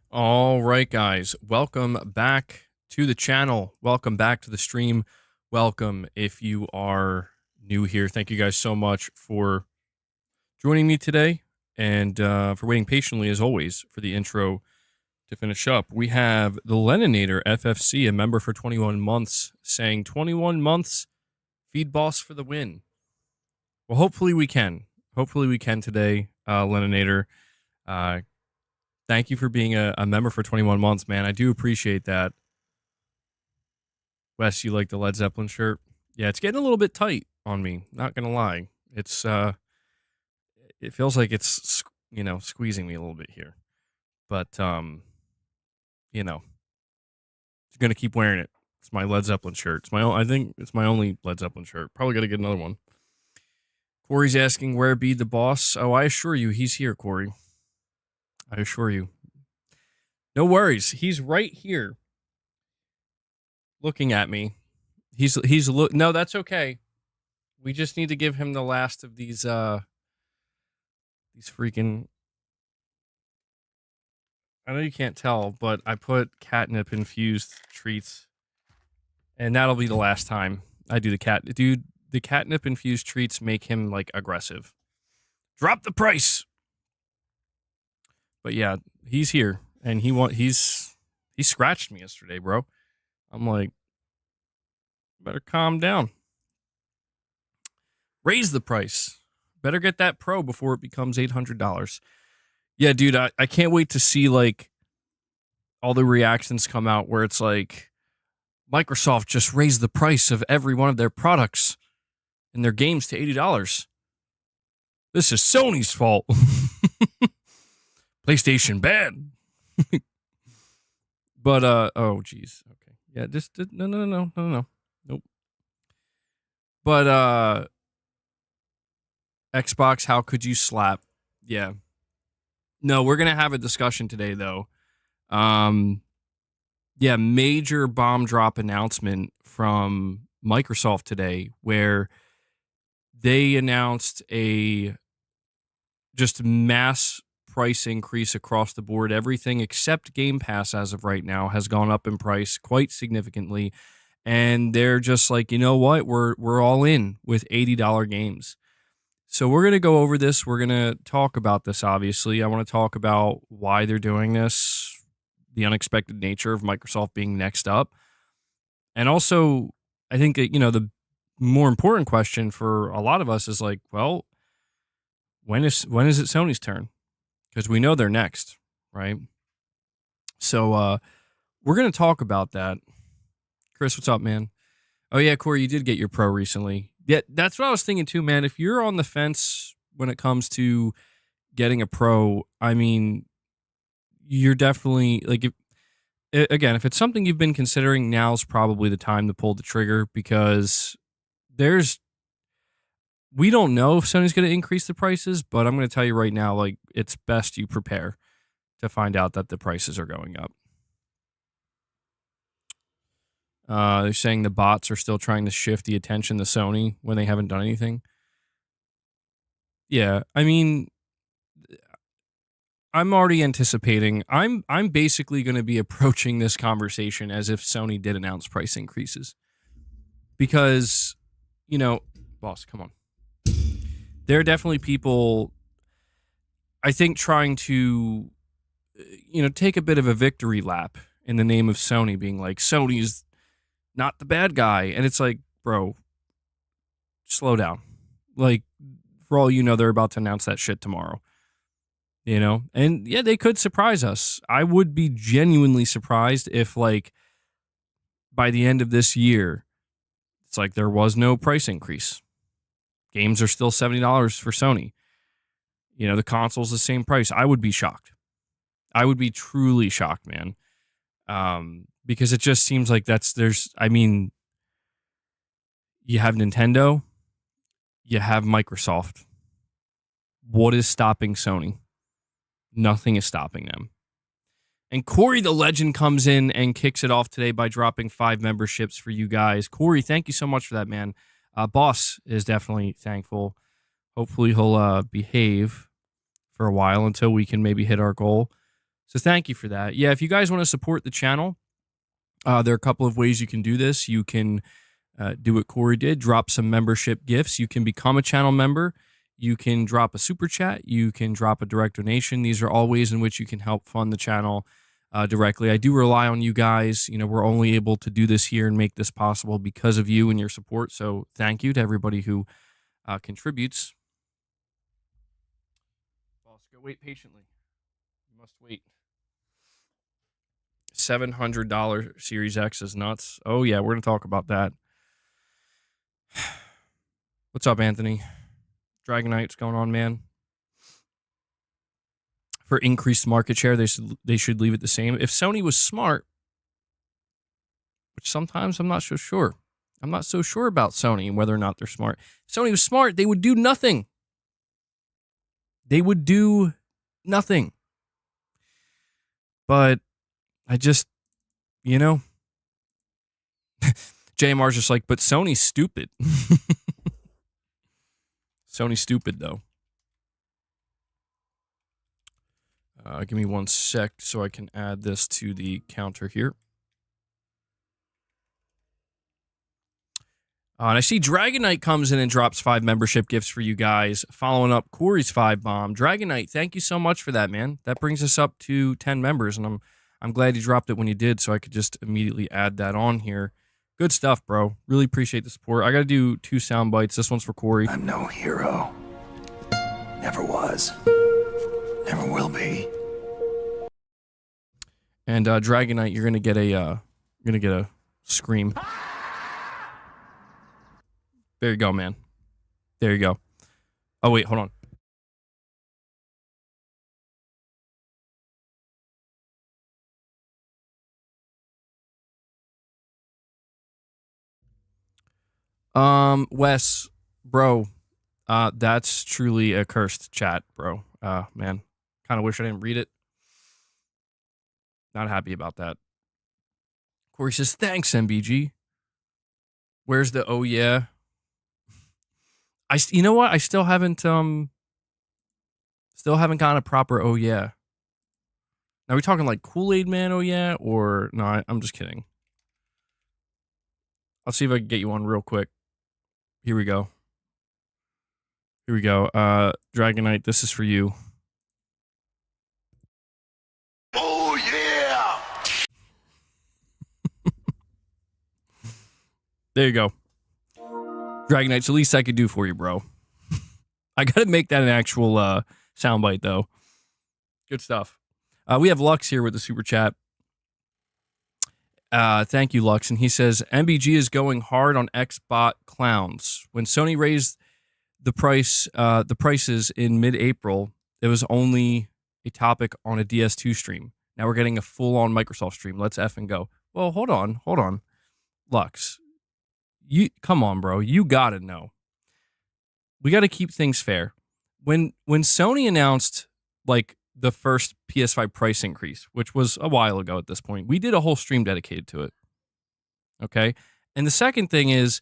All right, guys, welcome back to the channel. Welcome back to the stream. Welcome if you are new here. Thank you guys so much for joining me today and for waiting patiently, as always, for the intro to finish up. We have the Leninator FFC, a member for 21 months, saying 21 months, feed boss for the win. Well, hopefully we can. Hopefully we can today, Leninator. Thank you for being a member for 21 months, man. I do appreciate that. Wes, you like the Led Zeppelin shirt? Yeah, it's getting a little bit tight on me. Not gonna lie. It's it feels like it's squeezing me a little bit here. But you know, I'm gonna keep wearing it. It's my Led Zeppelin shirt. I think it's my only Led Zeppelin shirt. Probably gotta get another one. Corey's asking where be the boss. Oh, I assure you, he's here, Corey. I assure you. No worries. He's right here looking at me. No, that's okay. We just need to give him the last of these freaking, I know you can't tell, but I put catnip infused treats, and that'll be the last time I do the catnip infused treats make him like aggressive. Drop the price. But yeah, he's here, and he scratched me yesterday, bro. I'm like, better calm down. Raise the price. Better get that pro before it becomes $800. Yeah, dude, I can't wait to see like all the reactions come out where it's like Microsoft just raised the price of every one of their products and their games to $80. This is Sony's fault. PlayStation bad. But oh geez. Okay. Yeah, just no. Nope. But Xbox, how could you slap? Yeah. No, we're gonna have a discussion today though. Yeah, major bomb drop announcement from Microsoft today where they announced a just mass price increase across the board. Everything except Gamepass as of right now has gone up in price quite significantly. And they're just like, you know what? We're all in with $80 games. So we're going to go over this. We're going to talk about this, obviously. I want to talk about why they're doing this, the unexpected nature of Microsoft being next up. And also, I think, the more important question for a lot of us is like, well, when is it Sony's turn? Because we know they're next, right? So we're going to talk about that. Chris, what's up, man? Oh, yeah, Corey, you did get your pro recently. Yeah, that's what I was thinking too, man. If you're on the fence when it comes to getting a pro, I mean, you're definitely like, if it's something you've been considering, now's probably the time to pull the trigger because we don't know if Sony's going to increase the prices, but I'm going to tell you right now, like, it's best you prepare to find out that the prices are going up. They're saying the bots are still trying to shift the attention to Sony when they haven't done anything. Yeah, I mean, I'm already anticipating. I'm basically going to be approaching this conversation as if Sony did announce price increases. Because, boss, come on. There are definitely people, I think, trying to, take a bit of a victory lap in the name of Sony, being like, Sony's not the bad guy. And it's like, bro, slow down. Like, for all you know, they're about to announce that shit tomorrow. And yeah, they could surprise us. I would be genuinely surprised if, like, by the end of this year, it's like there was no price increase. Games are still $70 for Sony. The console's the same price. I would be shocked. I would be truly shocked, man. Because it just seems like you have Nintendo, you have Microsoft. What is stopping Sony? Nothing is stopping them. And Corey the Legend comes in and kicks it off today by dropping 5 memberships for you guys. Corey, thank you so much for that, man. Boss is definitely thankful. Hopefully he'll behave for a while until we can maybe hit our goal. So thank you for that. Yeah, if you guys want to support the channel, there are a couple of ways you can do this. You can do what Corey did, drop some membership gifts. You can become a channel member. You can drop a super chat. You can drop a direct donation. These are all ways in which you can help fund the channel directly. I do rely on you guys. You know, we're only able to do this here and make this possible because of you and your support. So thank you to everybody who contributes. Boss, go wait patiently. You must wait. $700 Series X is nuts. Oh, yeah, we're going to talk about that. What's up, Anthony? Dragonite's going on, man. For increased market share, they should leave it the same. If Sony was smart, which sometimes I'm not so sure. I'm not so sure about Sony and whether or not they're smart. If Sony was smart, they would do nothing. They would do nothing. But I just, you know, JMR's just like, but Sony's stupid. Sony's stupid, though. Give me 1 sec so I can add this to the counter here. And I see Dragonite comes in and drops 5 membership gifts for you guys, following up Corey's 5 bomb. Dragonite, thank you so much for that, man. That brings us up to 10 members, and I'm glad you dropped it when you did, so I could just immediately add that on here. Good stuff, bro. Really appreciate the support. I got to do 2 sound bites. This one's for Corey. I'm no hero. Never was. Never will be. And Dragonite, you're gonna get a scream. There you go, man. There you go. Oh wait, hold on. Wes, bro, that's truly a cursed chat, bro. Man, kind of wish I didn't read it. Not happy about that. Corey says, thanks, MBG. Where's the oh yeah? You know what? I still haven't gotten a proper oh yeah. Now, are we talking like Kool-Aid Man oh yeah? Or no, I'm just kidding. I'll see if I can get you one real quick. Here we go. Here we go. Dragonite, this is for you. Oh yeah! There you go. Dragonite's the least I could do for you, bro. I gotta make that an actual soundbite, though. Good stuff. We have Lux here with the super chat. Thank you, Lux. And he says, MBG is going hard on Xbot clowns. When Sony raised the prices in mid-April, it was only a topic on a DS2 stream. Now we're getting a full-on Microsoft stream. Let's effing go. Well, hold on. Lux, come on, bro. You gotta know. We gotta keep things fair. When Sony announced like the first PS5 price increase, which was a while ago at this point, we did a whole stream dedicated to it. Okay? And the second thing is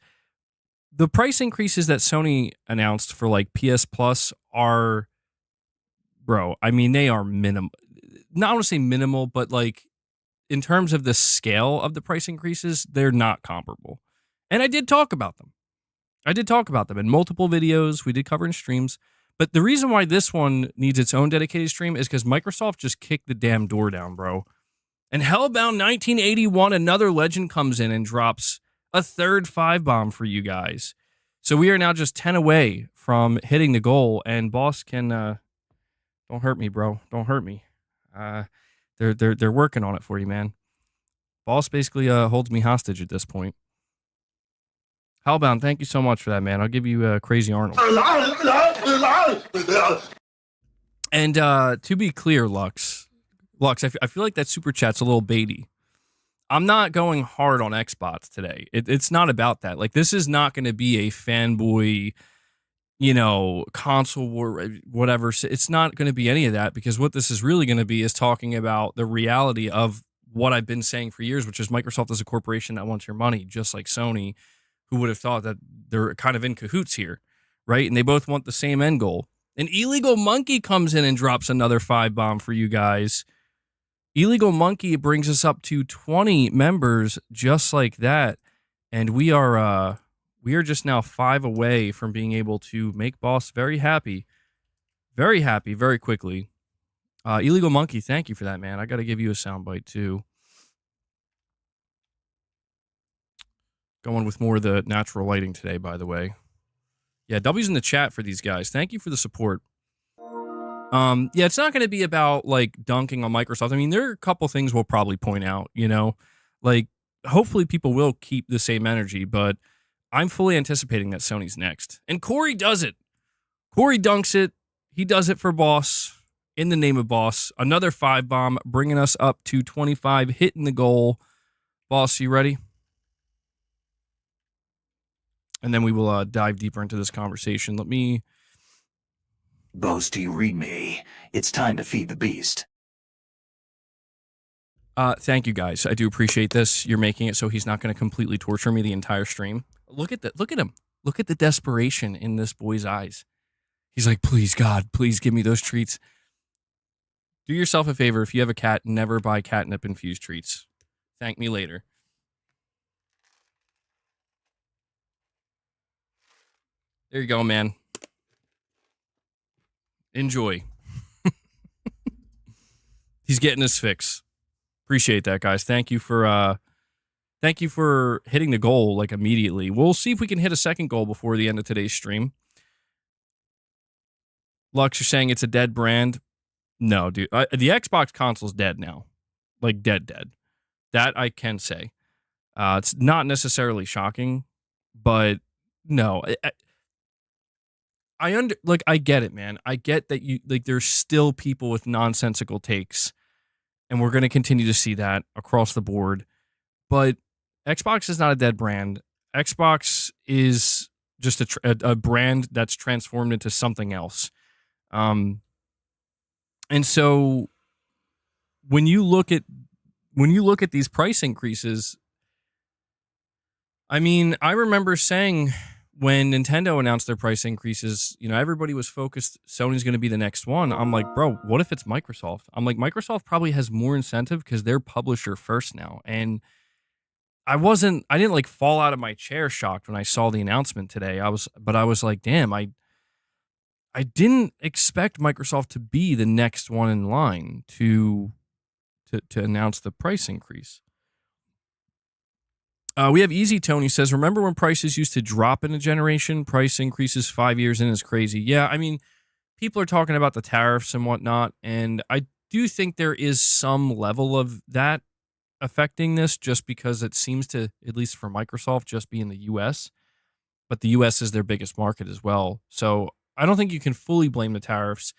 the price increases that Sony announced for like PS Plus are, bro, I mean, they are minimal. Not want to say minimal, but like in terms of the scale of the price increases, they're not comparable. And I did talk about them. In multiple videos. We did cover in streams. But the reason why this one needs its own dedicated stream is because Microsoft just kicked the damn door down, bro. And Hellbound 1981, another legend, comes in and drops a third 5-bomb for you guys. So we are now just 10 away from hitting the goal. And Boss can... don't hurt me, bro. Don't hurt me. They're working on it for you, man. Boss basically holds me hostage at this point. Hellbound, thank you so much for that, man. I'll give you Crazy Arnold. And to be clear, Lux, I feel like that super chat's a little baity. I'm not going hard on Xbox today. It's not about that. Like, this is not going to be a fanboy, console war, whatever. It's not going to be any of that, because what this is really going to be is talking about the reality of what I've been saying for years, which is Microsoft is a corporation that wants your money, just like Sony. Who would have thought that they're kind of in cahoots here, right? And they both want the same end goal. An Illegal Monkey comes in and drops another 5-bomb for you guys. Illegal Monkey brings us up to 20 members just like that. And we are just now 5 away from being able to make Boss very happy, very quickly. Illegal Monkey, thank you for that, man. I got to give you a soundbite too. Going with more of the natural lighting today, by the way. Yeah, W's in the chat for these guys. Thank you for the support. Yeah, it's not going to be about like dunking on Microsoft. I mean, there are a couple things we'll probably point out, you know, like hopefully people will keep the same energy, but I'm fully anticipating that Sony's next. And Corey does it. Corey dunks it. He does it for Boss in the name of Boss. Another 5 bomb, bringing us up to 25, hitting the goal. Boss, you ready? And then we will dive deeper into this conversation. Let me... Boss, do you read me? It's time to feed the beast. Thank you, guys. I do appreciate this. You're making it so he's not going to completely torture me the entire stream. Look at that. Look at him. Look at the desperation in this boy's eyes. He's like, please, God, please give me those treats. Do yourself a favor. If you have a cat, never buy catnip-infused treats. Thank me later. There you go, man. Enjoy. He's getting his fix. Appreciate that, guys. Thank you for hitting the goal like immediately. We'll see if we can hit a second goal before the end of today's stream. Lux, you're saying it's a dead brand? No, dude. The Xbox console's dead now. Like dead. That I can say. It's not necessarily shocking, but no. I get it, man. I get that there's still people with nonsensical takes, and we're going to continue to see that across the board. But Xbox is not a dead brand. Xbox is just a brand that's transformed into something else. And so when you look at these price increases, I mean, I remember saying when Nintendo announced their price increases, you know, everybody was focused, Sony's going to be the next one. I'm like, bro, what if it's Microsoft? I'm like, Microsoft probably has more incentive because they're publisher first now. And I didn't like fall out of my chair shocked when I saw the announcement today. I was like, damn, I didn't expect Microsoft to be the next one in line to announce the price increase. We have Easy Tony says, remember when prices used to drop in a generation? Price increases 5 years in is crazy. Yeah, I mean, people are talking about the tariffs and whatnot, and I do think there is some level of that affecting this just because it seems to, at least for Microsoft, just be in the U.S., but the U.S. is their biggest market as well. So I don't think you can fully blame the tariffs.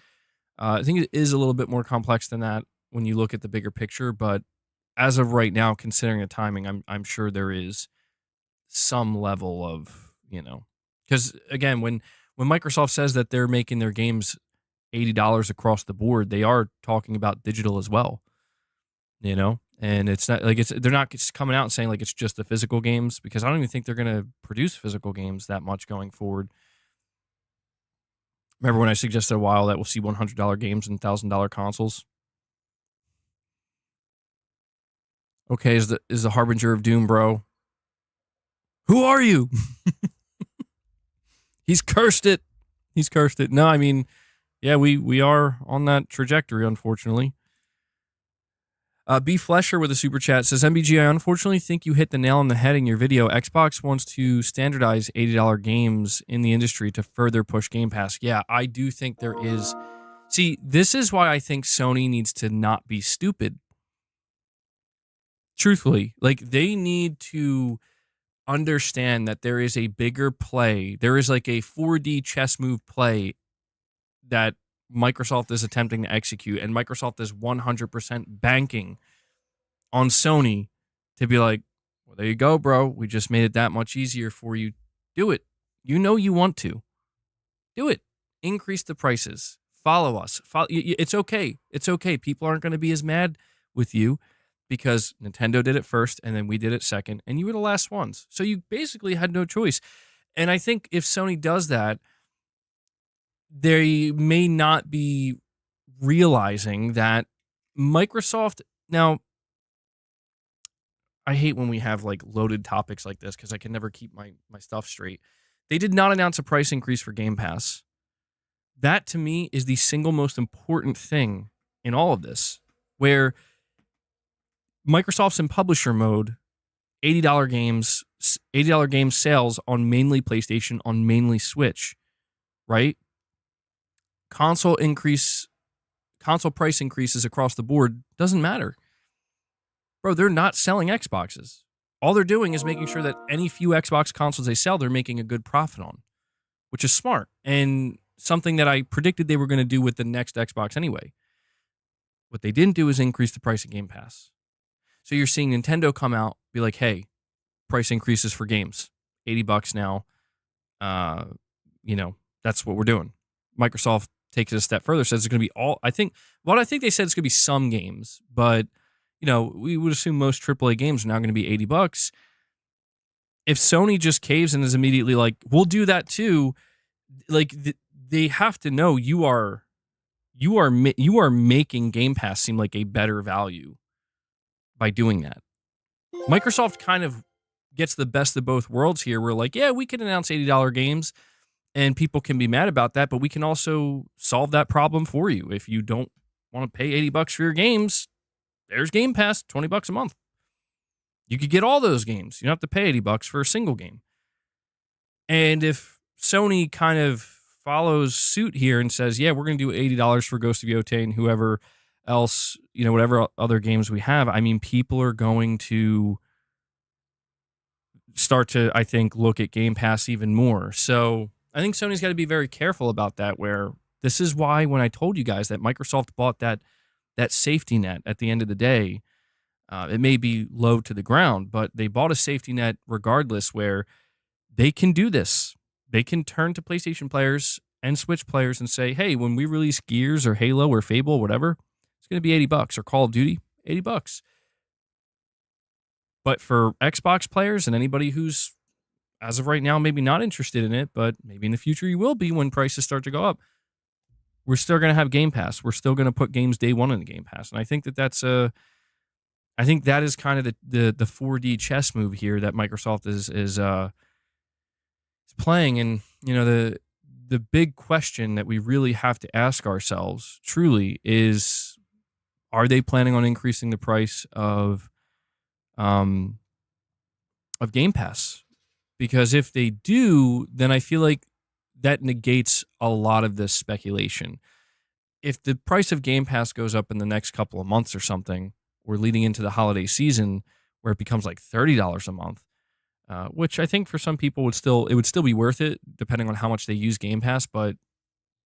I think it is a little bit more complex than that when you look at the bigger picture, but as of right now, considering the timing, I'm sure there is some level of, you know, because again, when Microsoft says that they're making their games $80 across the board, they are talking about digital as well, you know, and it's not like they're not just coming out and saying like it's just the physical games, because I don't even think they're going to produce physical games that much going forward. Remember when I suggested a while that we'll see $100 games and $1,000 consoles? Okay, is the Harbinger of Doom, bro. Who are you? He's cursed it. He's cursed it. No, I mean, yeah, we are on that trajectory, unfortunately. B Flesher with a super chat says, MBG, I unfortunately think you hit the nail on the head in your video. Xbox wants to standardize $80 games in the industry to further push Game Pass. Yeah, I do think there is. See, this is why I think Sony needs to not be stupid. Truthfully, like they need to understand that there is a bigger play. There is like a 4D chess move play that Microsoft is attempting to execute, and Microsoft is 100% banking on Sony to be like, well, there you go, bro. We just made it that much easier for you. Do it. You know you want to. Do it. Increase the prices. Follow us. It's okay. It's okay. People aren't going to be as mad with you, because Nintendo did it first and then we did it second, and you were the last ones. So you basically had no choice. And I think if Sony does that, they may not be realizing that Microsoft Now, I hate when we have like loaded topics like this because I can never keep my stuff straight. They did not announce a price increase for Game Pass. That to me is the single most important thing in all of this, where Microsoft's in publisher mode, $80 games, $80 game sales on mainly PlayStation, on mainly Switch, right? Console price increases across the board doesn't matter. Bro, they're not selling Xboxes. All they're doing is making sure that any few Xbox consoles they sell, they're making a good profit on, which is smart and something that I predicted they were going to do with the next Xbox anyway. What they didn't do is increase the price of Game Pass. So you're seeing Nintendo come out, be like, hey, price increases for games, $80 now. That's what we're doing. Microsoft takes it a step further, says it's going to be I think they said it's going to be some games, but we would assume most AAA games are now going to be $80. If Sony just caves and is immediately like, we'll do that too, like they have to know you are making Game Pass seem like a better value by doing that. Microsoft kind of gets the best of both worlds here. We're like, yeah, we can announce $80 games and people can be mad about that, but we can also solve that problem for you. If you don't want to pay $80 for your games, there's Game Pass, $20 a month. You could get all those games. You don't have to pay $80 for a single game. And if Sony kind of follows suit here and says, yeah, we're going to do $80 for Ghost of Yotei and whoever else, whatever other games we have, I mean, people are going to start to, I think, look at Game Pass even more. So I think Sony's got to be very careful about that, where this is why when I told you guys that Microsoft bought that safety net at the end of the day, it may be low to the ground, but they bought a safety net regardless, where they can do this. They can turn to PlayStation players and Switch players and say, hey, when we release Gears or Halo or Fable, whatever, it's going to be $80, or Call of Duty, $80. But for Xbox players and anybody who's, as of right now, maybe not interested in it, but maybe in the future you will be when prices start to go up, we're still going to have Game Pass. We're still going to put games day one in the Game Pass. And I think that is kind of the 4D chess move here that Microsoft is playing. And, the big question that we really have to ask ourselves truly is, are they planning on increasing the price of Game Pass? Because if they do, then I feel like that negates a lot of this speculation. If the price of Game Pass goes up in the next couple of months or something, or leading into the holiday season where it becomes like $30 a month, which I think for some people would still be worth it depending on how much they use Game Pass, but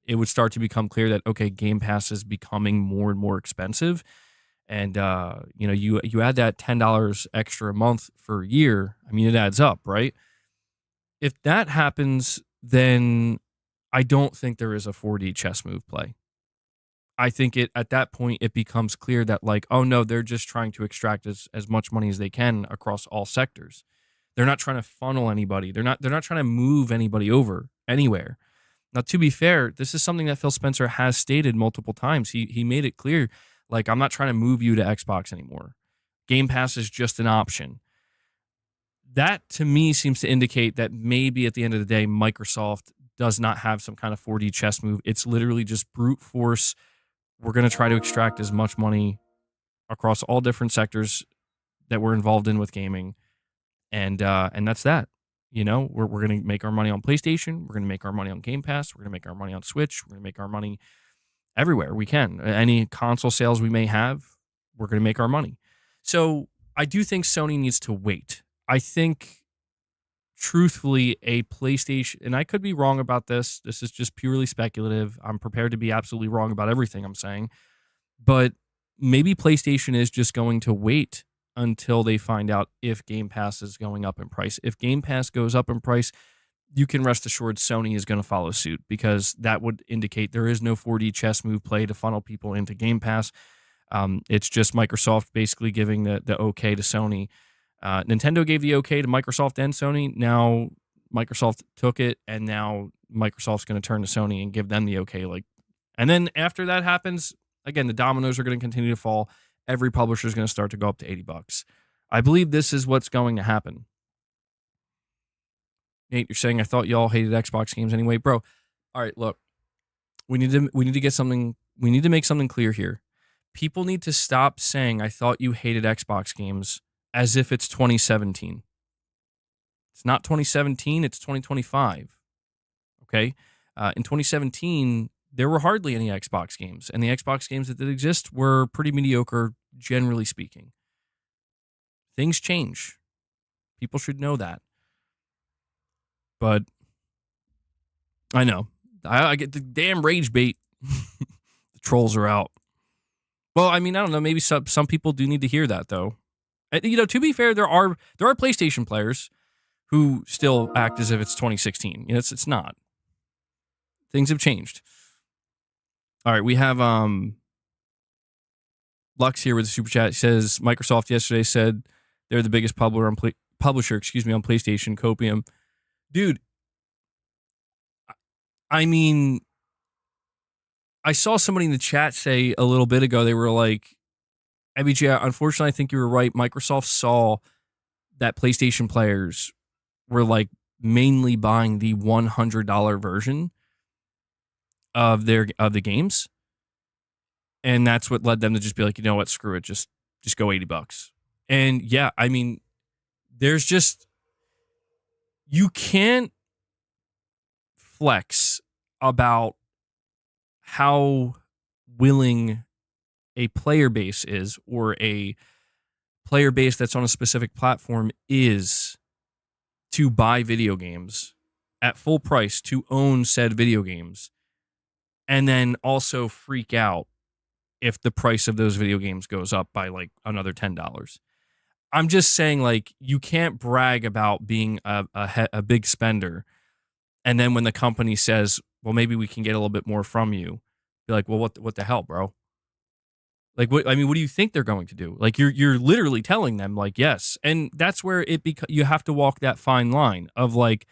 it would start to become clear that, okay, Game Pass is becoming more and more expensive. And, you add that $10 extra a month for a year, I mean, it adds up, right? If that happens, then I don't think there is a 4D chess move play. I think at that point, it becomes clear that, like, oh no, they're just trying to extract as much money as they can across all sectors. They're not trying to funnel anybody. They're not trying to move anybody over anywhere. Now, to be fair, this is something that Phil Spencer has stated multiple times. He made it clear, like, I'm not trying to move you to Xbox anymore. Game Pass is just an option. That, to me, seems to indicate that maybe at the end of the day, Microsoft does not have some kind of 4D chess move. It's literally just brute force. We're going to try to extract as much money across all different sectors that we're involved in with gaming. And that's that. We're going to make our money on PlayStation. We're going to make our money on Game Pass. We're going to make our money on Switch. We're going to make our money everywhere we can. Any console sales we may have, we're going to make our money. So I do think Sony needs to wait. I think, truthfully, a PlayStation, and I could be wrong about this. This is just purely speculative. I'm prepared to be absolutely wrong about everything I'm saying. But maybe PlayStation is just going to wait until they find out if Game Pass is going up in price. If Game Pass goes up in price, you can rest assured Sony is going to follow suit, because that would indicate there is no 4D chess move play to funnel people into Game Pass. It's just Microsoft basically giving the okay to Sony. Nintendo gave the okay to Microsoft and Sony. Now Microsoft took it, and now Microsoft's going to turn to Sony and give them the okay. And then after that happens, again, the dominoes are going to continue to fall. every publisher is going to start to go up to $80. I believe this is what's going to happen. Nate, you're saying I thought y'all hated Xbox games anyway, bro. All right, look, we need to get something. We need to make something clear here. People need to stop saying I thought you hated Xbox games as if it's 2017. It's not 2017. It's 2025. Okay, in 2017 there were hardly any Xbox games, and the Xbox games that did exist were pretty mediocre, generally speaking. Things change. People should know that. But I know. I get the damn rage bait. The trolls are out. Well, I mean, I don't know. Maybe some people do need to hear that, though. You know, to be fair, there are PlayStation players who still act as if it's 2016. You know, it's not. Things have changed. All right, we have Lux here with the super chat. He says Microsoft yesterday said they're the biggest publisher on PlayStation. Copium, dude. I mean, I saw somebody in the chat say a little bit ago, they were like, MBG, unfortunately, I think you were right. Microsoft saw that PlayStation players were like mainly buying the $100 version of the games. And that's what led them to just be like, you know what, screw it. Just go $80. And yeah, I mean, there's just, you can't flex about how willing a player base is, or a player base that's on a specific platform is, to buy video games at full price, to own said video games, and then also freak out if the price of those video games goes up by like another $10. I'm just saying, like, you can't brag about being a big spender, and then when the company says, well, maybe we can get a little bit more from you, be like, well, what the hell, bro? Like, what do you think they're going to do? Like, you're literally telling them, like, yes. And that's where you have to walk that fine line of like,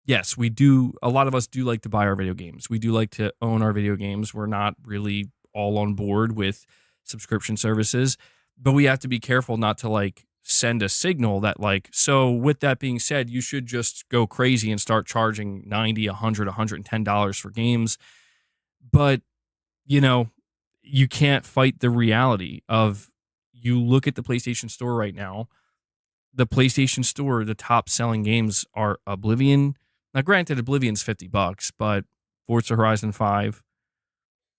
yes, we do. A lot of us do like to buy our video games. We do like to own our video games. We're not really all on board with subscription services, but we have to be careful not to like send a signal that like, so with that being said, you should just go crazy and start charging $90, $100, $110 for games. But, you know, you can't fight the reality of, you look at the PlayStation Store right now. The PlayStation Store, the top selling games are Oblivion. Now, granted, Oblivion's $50, but Forza Horizon 5,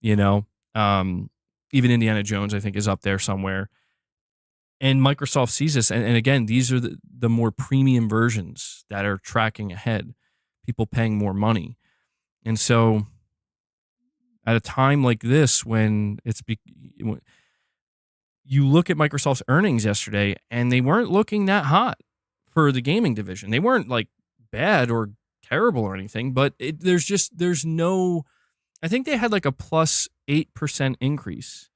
you know, even Indiana Jones, I think, is up there somewhere. And Microsoft sees this. And again, these are the more premium versions that are tracking ahead, people paying more money. And so at a time like this, when you look at Microsoft's earnings yesterday, and they weren't looking that hot for the gaming division. They weren't like bad or terrible or anything, but there's no, I think they had like a plus 8% increase.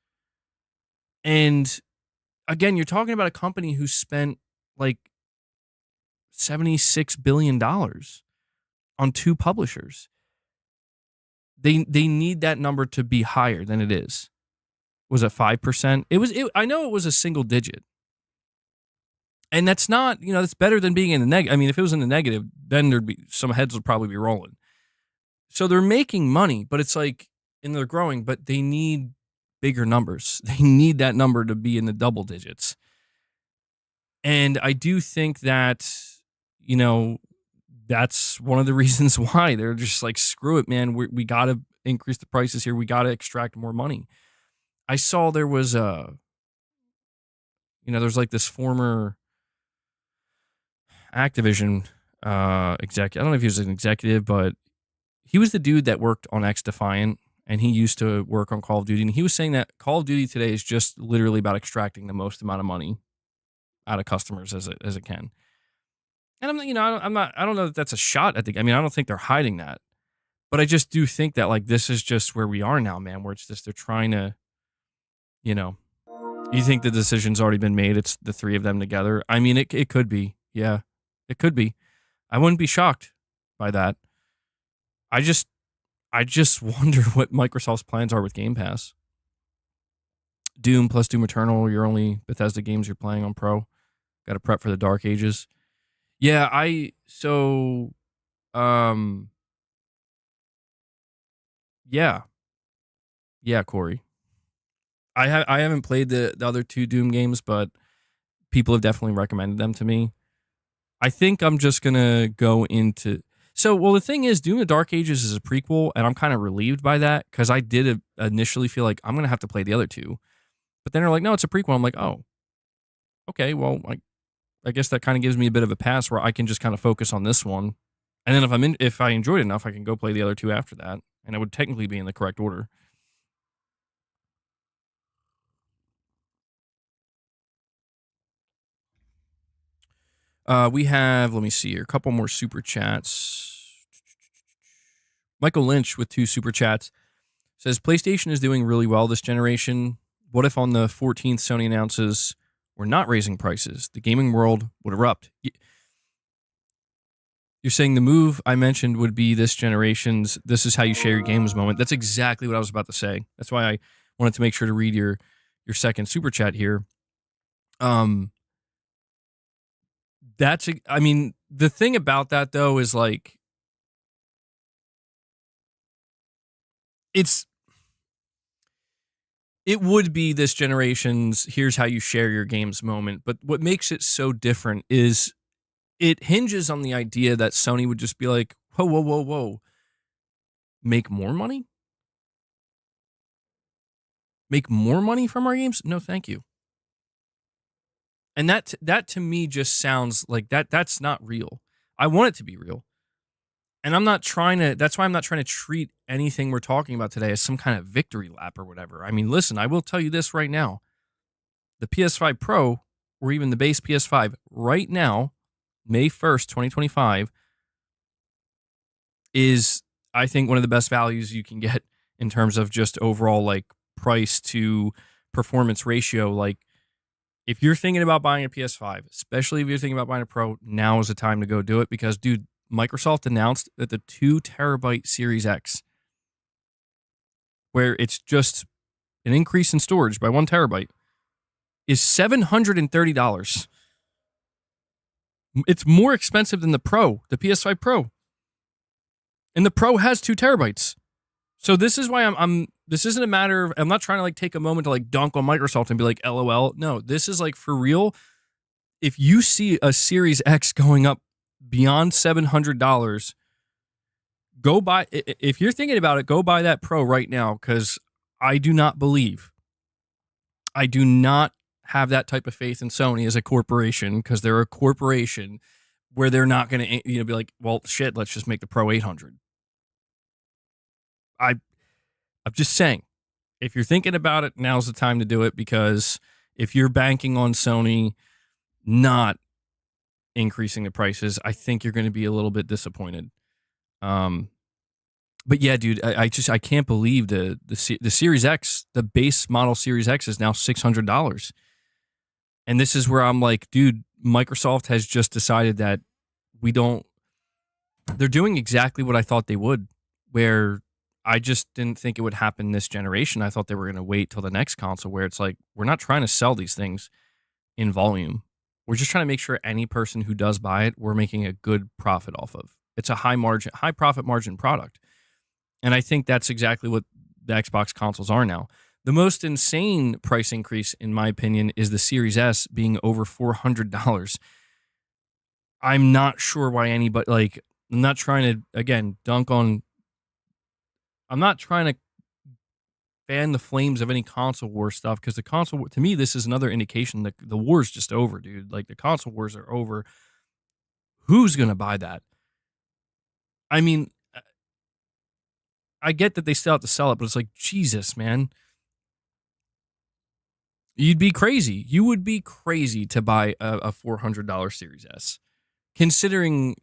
And again, you're talking about a company who spent like $76 billion on two publishers. They need that number to be higher than it is. Was it 5%? I know it was a single digit. And that's not, you know, that's better than being in the negative. I mean, if it was in the negative, then there'd be, some heads would probably be rolling. So they're making money, but it's like, and they're growing, but they need bigger numbers. They need that number to be in the double digits. And I do think that, you know, that's one of the reasons why they're just like, screw it, man. We got to increase the prices here. We got to extract more money. I saw there was there's like this former Activision executive. I don't know if he was an executive, but he was the dude that worked on X Defiant, and he used to work on Call of Duty. And he was saying that Call of Duty today is just literally about extracting the most amount of money out of customers as it can. And I don't know that that's a shot at I don't think they're hiding that, but I just do think that like, this is just where we are now, man, where it's just, they're trying to, you know, you think the decision's already been made. It's the three of them together. I mean, it could be. Yeah, it could be. I wouldn't be shocked by that. I just wonder what Microsoft's plans are with Game Pass. Doom plus Doom Eternal, your only Bethesda games you're playing on Pro. Got to prep for the Dark Ages. Yeah, yeah. Yeah, Corey. I haven't played the other two Doom games, but people have definitely recommended them to me. I think I'm just gonna go into. So, well, the thing is, Doom: The Dark Ages is a prequel, and I'm kind of relieved by that because I did initially feel like I'm gonna have to play the other two, but then they're like, no, it's a prequel. I'm like, oh, okay, well, I guess that kind of gives me a bit of a pass where I can just kind of focus on this one, and then if I enjoyed it enough, I can go play the other two after that, and it would technically be in the correct order. We have, let me see here, a couple more super chats. Michael Lynch with 2 super chats says PlayStation is doing really well this generation. What if on the 14th Sony announces we're not raising prices? The gaming world would erupt. You're saying the move I mentioned would be this generation's "this is how you share your games" moment. That's exactly what I was about to say. That's why I wanted to make sure to read your second super chat here. I mean, the thing about that though is like it would be this generation's "here's how you share your games" moment. But what makes it so different is it hinges on the idea that Sony would just be like, whoa, whoa, whoa, whoa, make more money? Make more money from our games? No, thank you. And that to me just sounds like that's not real. I want it to be real. And that's why I'm not trying to treat anything we're talking about today as some kind of victory lap or whatever. I mean, listen, I will tell you this right now. The PS5 Pro or even the base PS5 right now, May 1st, 2025, is I think one of the best values you can get in terms of just overall like price to performance ratio. Like if you're thinking about buying a PS5, especially if you're thinking about buying a Pro, now is the time to go do it because, dude, Microsoft announced that the 2 terabyte Series X, where it's just an increase in storage by 1 terabyte, is $730. It's more expensive than the Pro, the PS5 Pro. And the Pro has 2 terabytes. So this is why this isn't a matter of, I'm not trying to like take a moment to like dunk on Microsoft and be like, LOL. No, this is like for real. If you see a Series X going up beyond $700, go buy, if you're thinking about it, go buy that Pro right now because I do not have that type of faith in Sony as a corporation because they're a corporation where they're not going to be like, well, shit, let's just make the Pro 800. I'm just saying, if you're thinking about it, now's the time to do it because if you're banking on Sony not increasing the prices, I think you're going to be a little bit disappointed. But yeah, dude, I can't believe the Series X, the base model Series X is now $600. And this is where I'm like, dude, Microsoft has just decided that they're doing exactly what I thought they would, where I just didn't think it would happen this generation. I thought they were going to wait till the next console where it's like, we're not trying to sell these things in volume. We're just trying to make sure any person who does buy it, we're making a good profit off of. It's a high profit margin product. And I think that's exactly what the Xbox consoles are now. The most insane price increase, in my opinion, is the Series S being over $400. I'm not sure why anybody, like, I'm not trying to, again, I'm not trying to fan the flames of any console war stuff because the console, to me, this is another indication that the war's just over, dude. Like, the console wars are over. Who's going to buy that? I mean, I get that they still have to sell it, but it's like, Jesus, man. You'd be crazy. You would be crazy to buy a $400 Series S, considering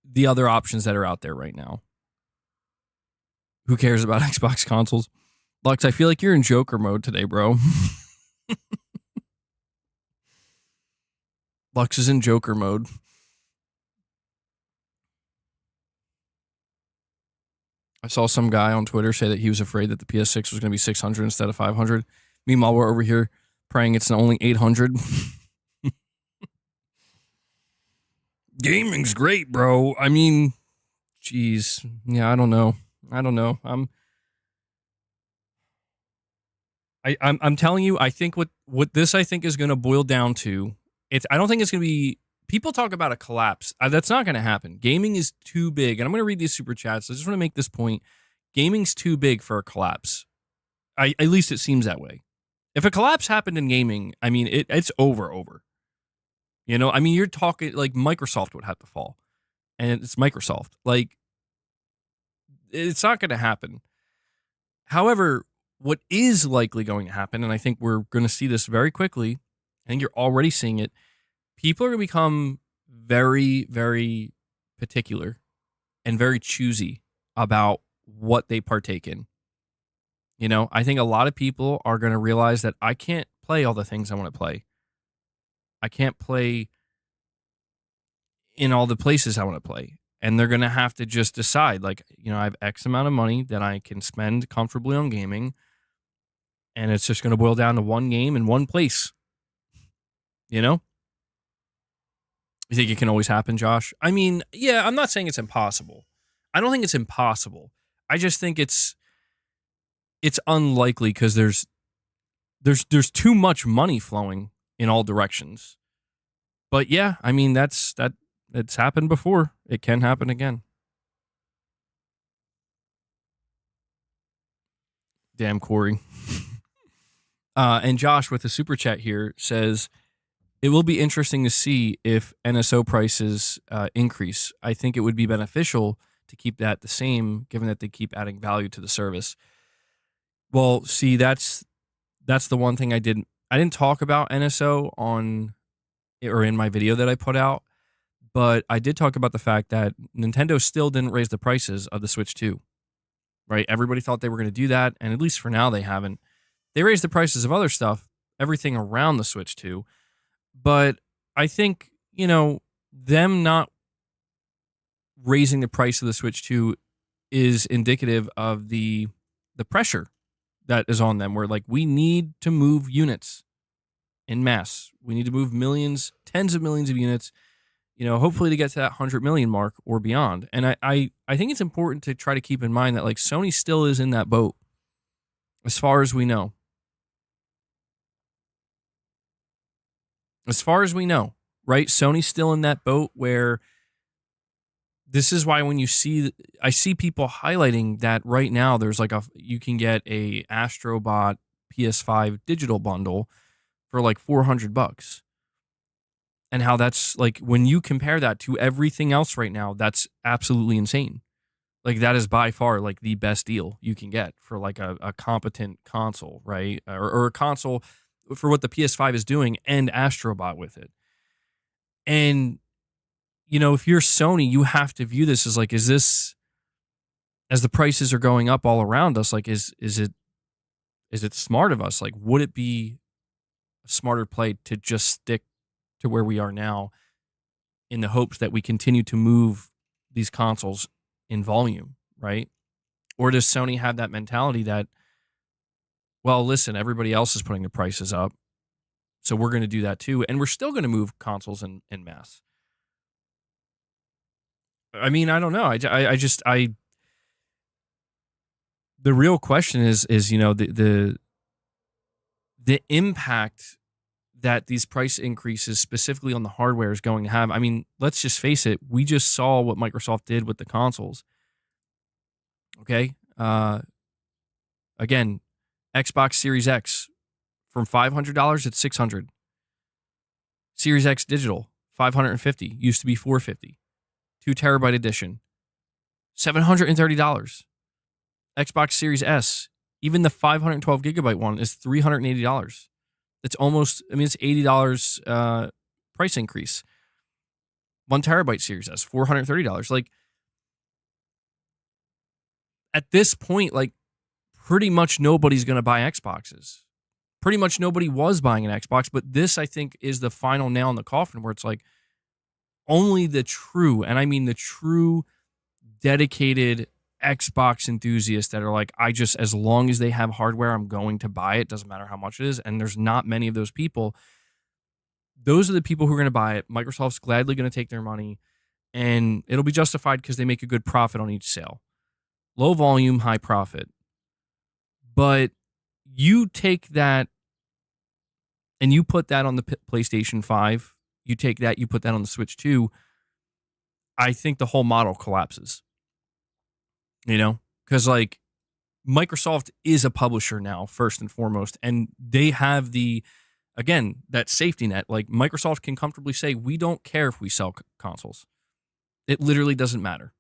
the other options that are out there right now. Who cares about Xbox consoles? Lux, I feel like you're in Joker mode today, bro. Lux is in Joker mode. I saw some guy on Twitter say that he was afraid that the PS6 was going to be 600 instead of 500. Meanwhile, we're over here praying it's only 800. Gaming's great, bro. I mean, geez. Yeah, I don't know. I'm telling you, I think what this I think is going to boil down to, I don't think it's going to be, people talk about a collapse. That's not going to happen. Gaming is too big. And I'm going to read these super chats. I just want to make this point. Gaming's too big for a collapse. At least it seems that way. If a collapse happened in gaming, I mean, it's over. You know, I mean, you're talking like Microsoft would have to fall. And it's Microsoft. Like, it's not going to happen. However, what is likely going to happen, and I think we're going to see this very quickly, I think you're already seeing it, people are going to become very, very particular and very choosy about what they partake in. You know, I think a lot of people are going to realize that I can't play all the things I want to play. I can't play in all the places I want to play. And they're going to have to just decide, like, you know, I have X amount of money that I can spend comfortably on gaming. And it's just going to boil down to one game in one place. You know? You think it can always happen, Josh? I mean, yeah, I'm not saying it's impossible. I don't think it's impossible. I just think it's unlikely because there's too much money flowing in all directions. But yeah, I mean, it's happened before. It can happen again. Damn, Corey. And Josh with the super chat here says, it will be interesting to see if NSO prices increase. I think it would be beneficial to keep that the same, given that they keep adding value to the service. Well, see, that's the one thing I didn't talk about NSO in my video that I put out, but I did talk about the fact that Nintendo still didn't raise the prices of the Switch 2. Right? Everybody thought they were going to do that, and at least for now they haven't. They raised the prices of other stuff, everything around the Switch 2. But I think, you know, them not raising the price of the Switch 2 is indicative of the pressure that is on them, where like we need to move units in mass. We need to move millions, tens of millions of units, you know, hopefully to get to that 100 million mark or beyond. And I think it's important to try to keep in mind that like Sony still is in that boat as far as we know. As far as we know, right? Sony's still in that boat where this is why when I see people highlighting that right now there's like you can get a Astrobot PS5 digital bundle for like $400. And how that's like, when you compare that to everything else right now, that's absolutely insane. Like that is by far like the best deal you can get for like a competent console, right? Or a console for what the PS5 is doing and Astrobot with it. And, you know, if you're Sony, you have to view this as like, is this, as the prices are going up all around us, like, is it smart of us? Like, would it be a smarter play to just stick to where we are now in the hopes that we continue to move these consoles in volume, right? Or does Sony have that mentality that, well, listen, everybody else is putting the prices up, so we're going to do that too, and we're still going to move consoles in mass? I mean, I don't know. The real question is, you know, the impact that these price increases specifically on the hardware is going to have. I mean, let's just face it. We just saw what Microsoft did with the consoles. Okay. Again, Xbox Series X from $500 at $600. Series X digital, $550. Used to be $450. 2 terabyte edition, $730. Xbox Series S, even the 512 gigabyte one is $380. It's almost, I mean, it's $80 price increase. 1 terabyte Series S, $430. Like, at this point, like, pretty much nobody's going to buy Xboxes. Pretty much nobody was buying an Xbox, but this, I think, is the final nail in the coffin where it's like, only the true, and I mean the true, dedicated Xbox enthusiasts that are like, as long as they have hardware, I'm going to buy it. Doesn't matter how much it is. And there's not many of those people. Those are the people who are going to buy it. Microsoft's gladly going to take their money, and it'll be justified because they make a good profit on each sale. Low volume, high profit. But you take that and you put that on the PlayStation 5, you take that, you put that on the Switch 2, I think the whole model collapses. Because like Microsoft is a publisher now, first and foremost, and they have that safety net. Like Microsoft can comfortably say, we don't care if we sell consoles. It literally doesn't matter.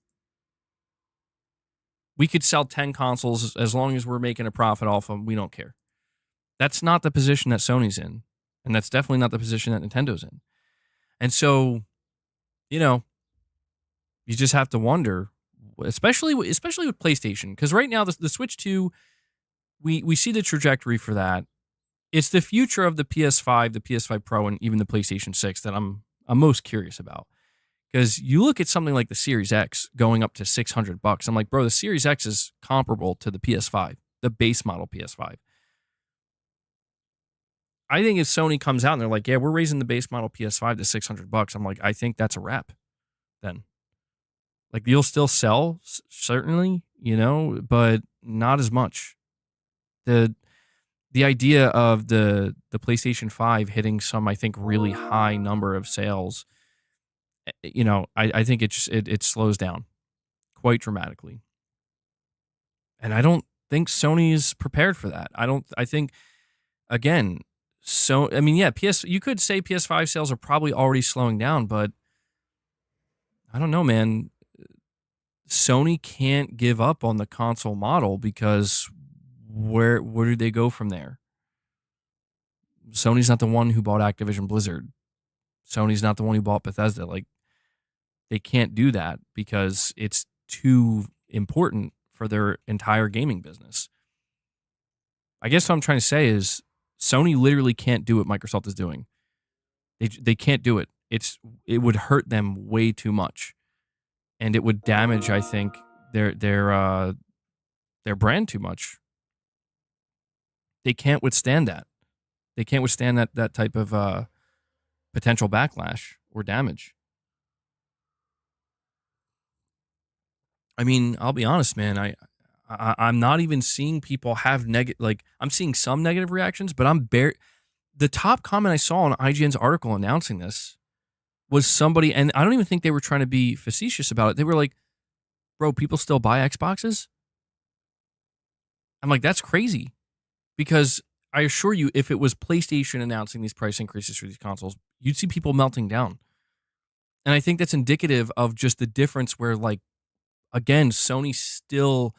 We could sell 10 consoles as long as we're making a profit off them. We don't care. That's not the position that Sony's in. And that's definitely not the position that Nintendo's in. And so, you just have to wonder, especially with PlayStation, because right now the Switch 2, we see the trajectory for that. It's the future of the PS5, the PS5 Pro, and even the PlayStation 6 that I'm most curious about. Because you look at something like the Series X going up to $600. I'm like, bro, the Series X is comparable to the PS5, the base model PS5. I think if Sony comes out and they're like, yeah, we're raising the base model PS5 to $600, I'm like, I think that's a wrap then. Like, you'll still sell, certainly, but not as much. The idea of the PlayStation 5 hitting some, I think, really high number of sales, I think it slows down quite dramatically. And I don't think Sony is prepared for that. I think, again, you could say PS5 sales are probably already slowing down, but I don't know, man. Sony can't give up on the console model because where do they go from there? Sony's not the one who bought Activision Blizzard. Sony's not the one who bought Bethesda. Like, they can't do that because it's too important for their entire gaming business. I guess what I'm trying to say is Sony literally can't do what Microsoft is doing. They can't do it. It would hurt them way too much, and it would damage, I think, their brand too much. They can't withstand that. They can't withstand that type of potential backlash or damage. I mean, I'll be honest, man. I'm not even seeing people have negative. Like, I'm seeing some negative reactions, but the top comment I saw on IGN's article announcing this was somebody, and I don't even think they were trying to be facetious about it. They were like, bro, people still buy Xboxes? I'm like, that's crazy. Because I assure you, if it was PlayStation announcing these price increases for these consoles, you'd see people melting down. And I think that's indicative of just the difference where, like, again, Sony's still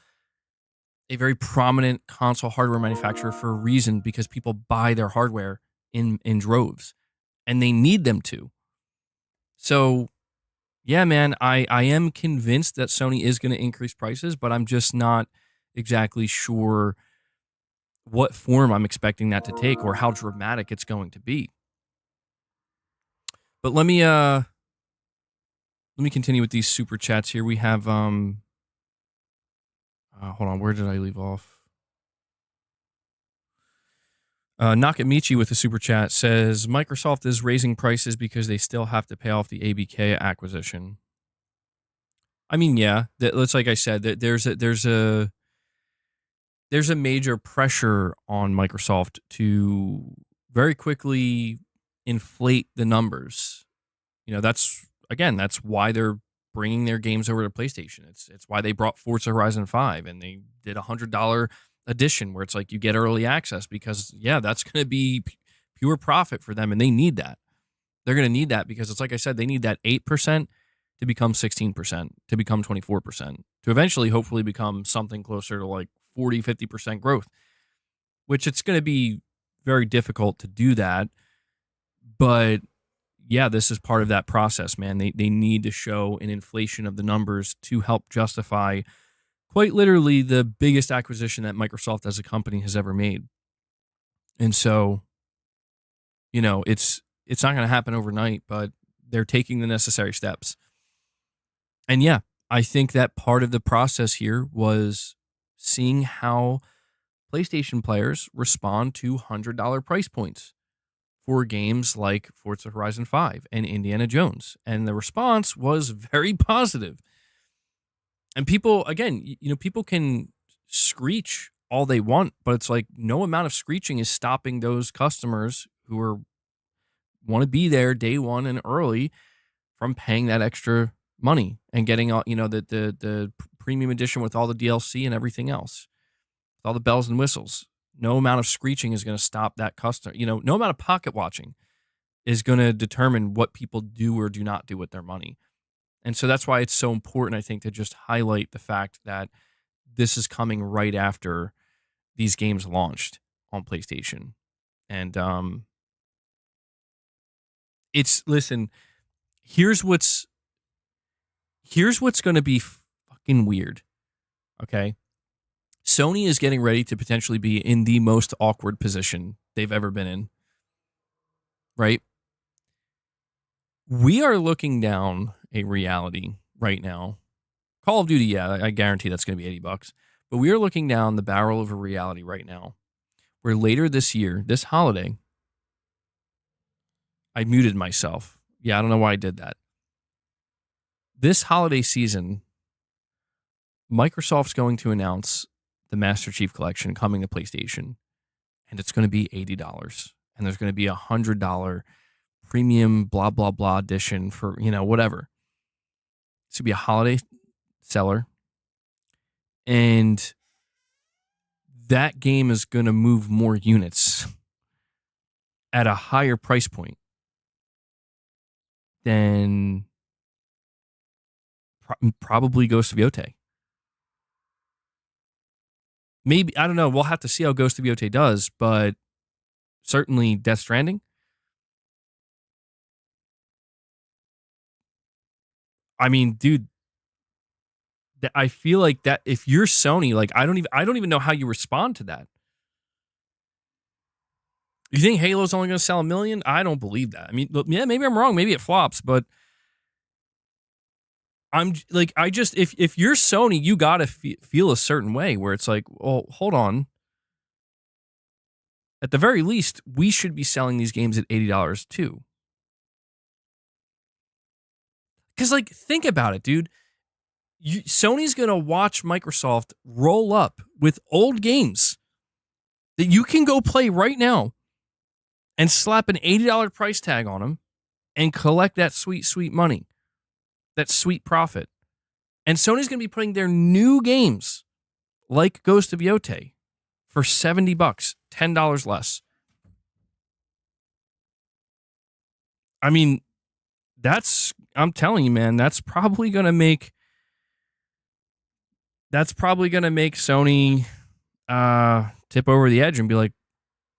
a very prominent console hardware manufacturer for a reason, because people buy their hardware in droves, and they need them to. So, yeah, man, I am convinced that Sony is going to increase prices, but I'm just not exactly sure what form I'm expecting that to take or how dramatic it's going to be. But let me continue with these super chats here. We have hold on, where did I leave off? Nakamichi with a super chat says Microsoft is raising prices because they still have to pay off the ABK acquisition. I mean, yeah, that's like I said, that there's a major pressure on Microsoft to very quickly inflate the numbers. That's why they're bringing their games over to PlayStation. It's why they brought Forza Horizon 5 and they did $100 edition where it's like you get early access, because that's going to be pure profit for them, and they need that. They're going to need that because it's like I said, they need that 8% to become 16%, to become 24%, to eventually hopefully become something closer to like 40-50% growth, which it's going to be very difficult to do that. But yeah, this is part of that process, man. They need to show an inflation of the numbers to help justify quite literally the biggest acquisition that Microsoft as a company has ever made. And so, it's not going to happen overnight, but they're taking the necessary steps. And yeah, I think that part of the process here was seeing how PlayStation players respond to $100 price points for games like Forza Horizon 5 and Indiana Jones. And the response was very positive. And people, again, people can screech all they want, but it's like no amount of screeching is stopping those customers who want to be there day one and early from paying that extra money and getting all the premium edition with all the DLC and everything else, with all the bells and whistles. No amount of screeching is going to stop that customer. No amount of pocket watching is going to determine what people do or do not do with their money. And so that's why it's so important, I think, to just highlight the fact that this is coming right after these games launched on PlayStation. And listen, here's what's going to be fucking weird. Okay? Sony is getting ready to potentially be in the most awkward position they've ever been in. Right? We are looking down a reality right now. Call of Duty, yeah, I guarantee that's going to be $80. But we are looking down the barrel of a reality right now where later this year, this holiday, I muted myself. Yeah, I don't know why I did that. This holiday season, Microsoft's going to announce the Master Chief Collection coming to PlayStation, and it's going to be $80. And there's going to be a $100 premium blah, blah, blah edition for, whatever. It's going to be a holiday seller. And that game is going to move more units at a higher price point than probably Ghost of Yotei. Maybe, I don't know. We'll have to see how Ghost of Yotei does, but certainly Death Stranding. I mean, dude, I feel like that if you're Sony, like I don't even know how you respond to that. You think Halo's only going to sell 1 million? I don't believe that. I mean, yeah, maybe I'm wrong. Maybe it flops, but I'm like, if you're Sony, you got to feel a certain way where it's like, well, hold on. At the very least, we should be selling these games at $80 too. Because, like, think about it, dude. Sony's going to watch Microsoft roll up with old games that you can go play right now and slap an $80 price tag on them and collect that sweet, sweet money, that sweet profit. And Sony's going to be putting their new games like Ghost of Yotei for $70, $10 less. I mean, I'm telling you, man, that's probably going to make Sony tip over the edge and be like,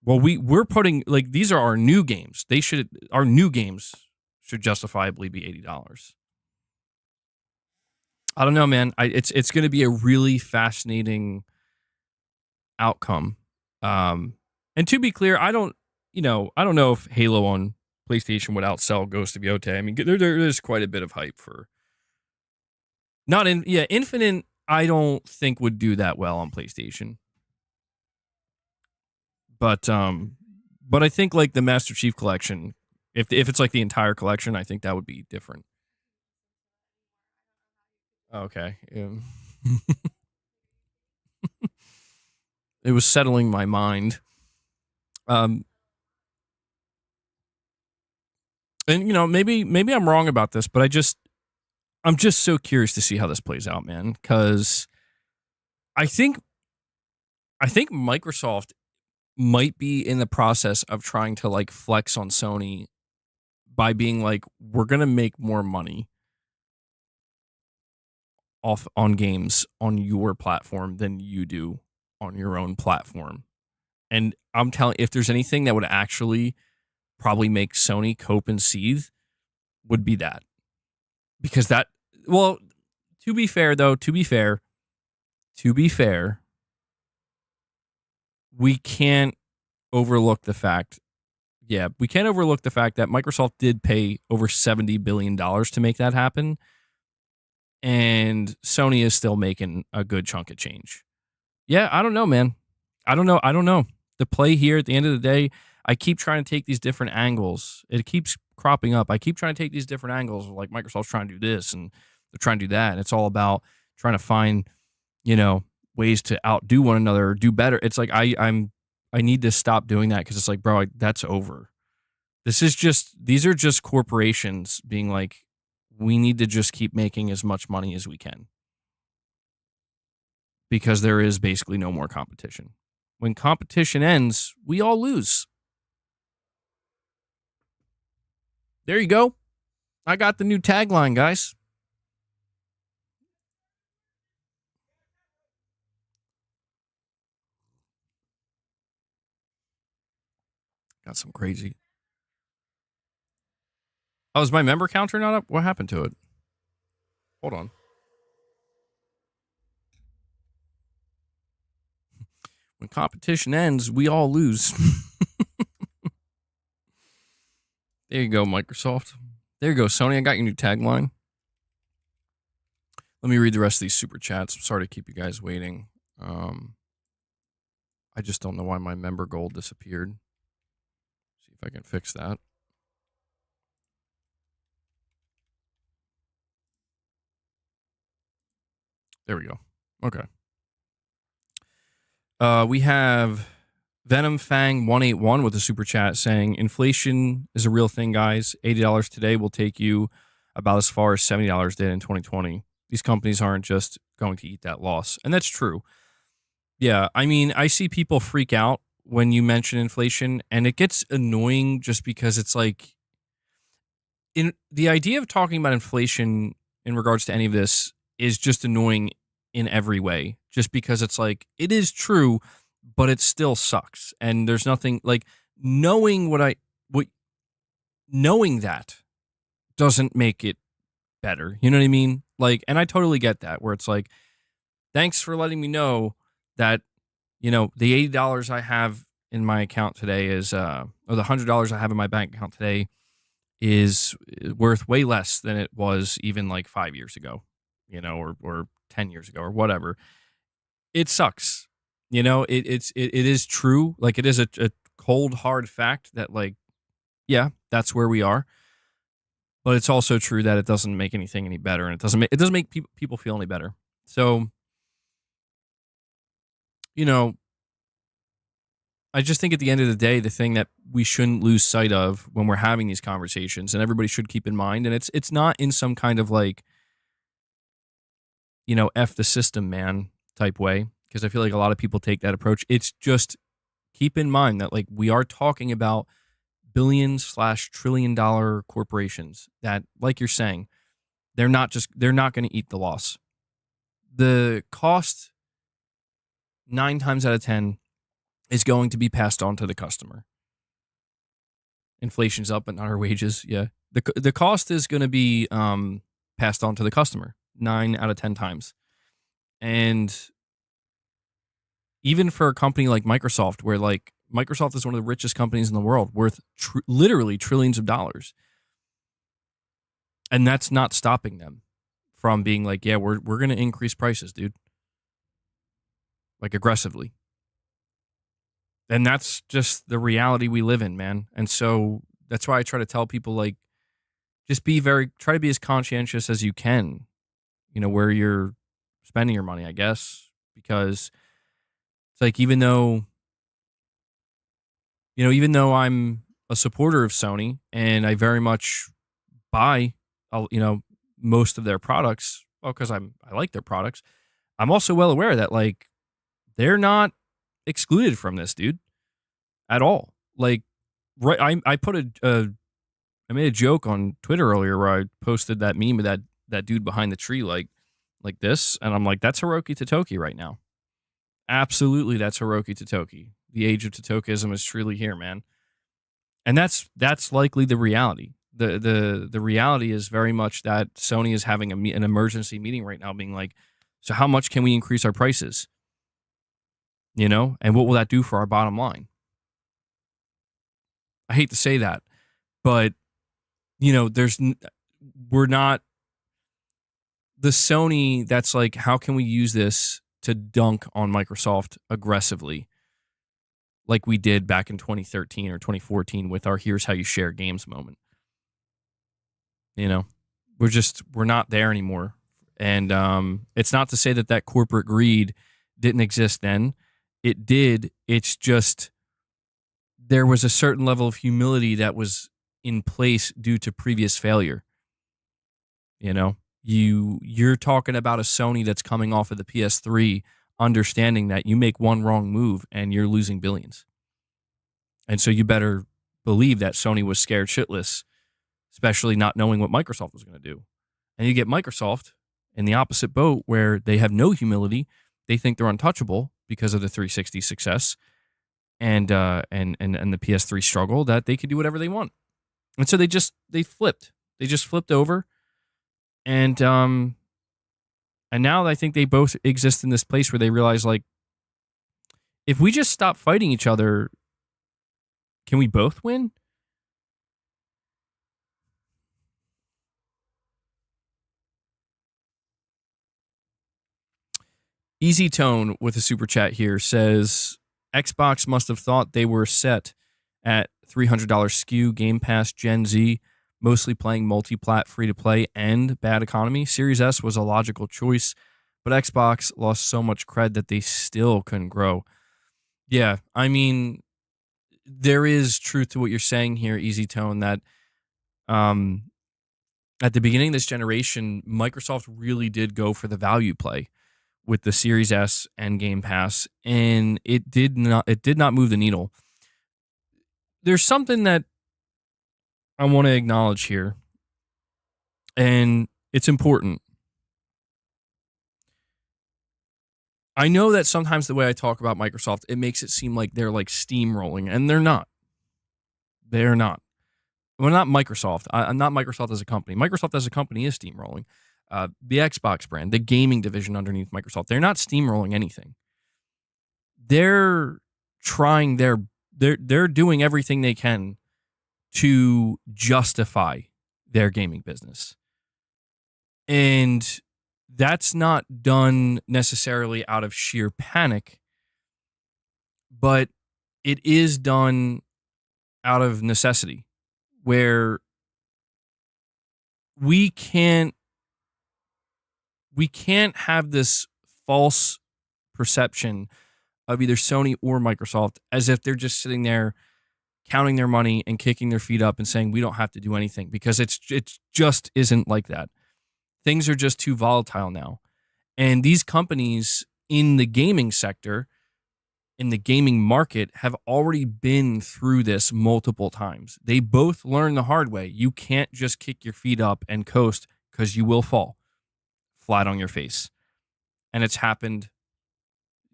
well, we're putting, like, these are our new games. Our new games should justifiably be $80. I don't know, man. It's going to be a really fascinating outcome. And to be clear, I don't know if Halo on PlayStation would outsell Ghost of Yotei. I mean, there's quite a bit of hype for. Infinite, I don't think would do that well on PlayStation. But I think like the Master Chief Collection, if it's like the entire collection, I think that would be different. Okay. Yeah. It was settling my mind. And maybe I'm wrong about this, but I'm just so curious to see how this plays out, man, because I think Microsoft might be in the process of trying to like flex on Sony by being like, we're going to make more money off on games on your platform than you do on your own platform. And I'm telling, if there's anything that would actually probably make Sony cope and seethe, would be that. Because that, well, to be fair, we can't overlook the fact that Microsoft did pay over $70 billion to make that happen. and Sony is still making a good chunk of change. Yeah, I don't know, man. I don't know. The play here at the end of the day, I keep trying to take these different angles. It keeps cropping up. I keep trying to take these different angles. Like Microsoft's trying to do this and they're trying to do that. And it's all about trying to find, ways to outdo one another or do better. It's like I need to stop doing that because it's like, bro, that's over. These are just corporations being like, we need to just keep making as much money as we can because there is basically no more competition. When competition ends, we all lose. There you go. I got the new tagline, guys. Got some crazy. Oh, is my member counter not up? What happened to it? Hold on. When competition ends, we all lose. There you go, Microsoft. There you go, Sony. I got your new tagline. Let me read the rest of these super chats. I'm sorry to keep you guys waiting. I just don't know why my member goal disappeared. See if I can fix that. There we go. Okay. We have Venom Fang 181 with a super chat saying, inflation is a real thing, guys. $80 today will take you about as far as $70 did in 2020. These companies aren't just going to eat that loss. And that's true. Yeah, I mean, I see people freak out when you mention inflation, and it gets annoying just because it's like, in the idea of talking about inflation in regards to any of this is just annoying in every way, just because it's like, it is true, but it still sucks. And there's nothing like knowing knowing that doesn't make it better. You know what I mean? Like, and I totally get that, where it's like, thanks for letting me know that, the $80 I have in my account today is, or the $100 I have in my bank account today is worth way less than it was even like 5 years ago, or 10 years ago or whatever. It sucks. It is true. Like, it is a cold, hard fact that, like, yeah, that's where we are. But it's also true that it doesn't make anything any better, and it doesn't make people feel any better. So, I just think at the end of the day, the thing that we shouldn't lose sight of when we're having these conversations, and everybody should keep in mind, and it's not in some kind of like, F the system, man type way, because I feel like a lot of people take that approach. It's just keep in mind that, like, we are talking about billion/trillion-dollar corporations that, like you're saying, they're not going to eat the loss. The cost 9 times out of 10 is going to be passed on to the customer. Inflation's up, but not our wages. Yeah. The cost is going to be passed on to the customer 9 out of 10 times. And even for a company like Microsoft, where like Microsoft is one of the richest companies in the world, worth literally trillions of dollars. And that's not stopping them from being like, yeah, we're going to increase prices, dude. Like, aggressively. And that's just the reality we live in, man. And so that's why I try to tell people, like, just try to be as conscientious as you can, where you're spending your money, I guess, because it's like, even though I'm a supporter of Sony and I very much buy, most of their products, because I like their products, I'm also well aware that, like, they're not excluded from this, dude, at all. Like, right, I put I made a joke on Twitter earlier where I posted that meme of that dude behind the tree, like this, and I'm like, that's Hiroki Totoki right now. Absolutely, that's Hiroki Totoki. The age of Totokism is truly here, man. And that's likely the reality. The reality is very much that Sony is having an emergency meeting right now, being like, so how much can we increase our prices? And what will that do for our bottom line? I hate to say that, but we're not the Sony that's like, how can we use this to dunk on Microsoft aggressively, like we did back in 2013 or 2014 with our "Here's how you share games" moment. You know, we're not there anymore, and it's not to say that corporate greed didn't exist then. It did. It's just there was a certain level of humility that was in place due to previous failure. You know, you're talking about a Sony that's coming off of the PS3, understanding that you make one wrong move and you're losing billions. And so you better believe that Sony was scared shitless, especially not knowing what Microsoft was going to do. And you get Microsoft in the opposite boat where they have no humility. They think they're untouchable because of the 360 success and the PS3 struggle, that they can do whatever they want. And so they flipped. They just flipped over. And now I think they both exist in this place where they realize, like, if we just stop fighting each other, can we both win? Easy Tone with a super chat here says Xbox must have thought they were set at $300 SKU, Gamepass, Gen Z, mostly playing multi-plat, free-to-play, and bad economy. Series S was a logical choice, but Xbox lost so much cred that they still couldn't grow. Yeah, I mean, there is truth to what you're saying here, Easy Tone, that at the beginning of this generation, Microsoft really did go for the value play with the Series S and Game Pass, and it did not move the needle. There's something that I want to acknowledge here, and it's important. I know that sometimes the way I talk about Microsoft, it makes it seem like they're like steamrolling, and they're not. They're not. Well, not Microsoft. I'm not Microsoft as a company. Microsoft as a company is steamrolling. The Xbox brand, the gaming division underneath Microsoft, they're not steamrolling anything. They're trying they're doing everything they can to justify their gaming business. And that's not done necessarily out of sheer panic, but it is done out of necessity, where we can't have this false perception of either Sony or Microsoft as if they're just sitting there counting their money and kicking their feet up and saying we don't have to do anything, because it just isn't like that. Things are just too volatile now. And these companies in the gaming sector, in the gaming market, have already been through this multiple times. They both learned the hard way. You can't just kick your feet up and coast, because you will fall flat on your face. And it's happened.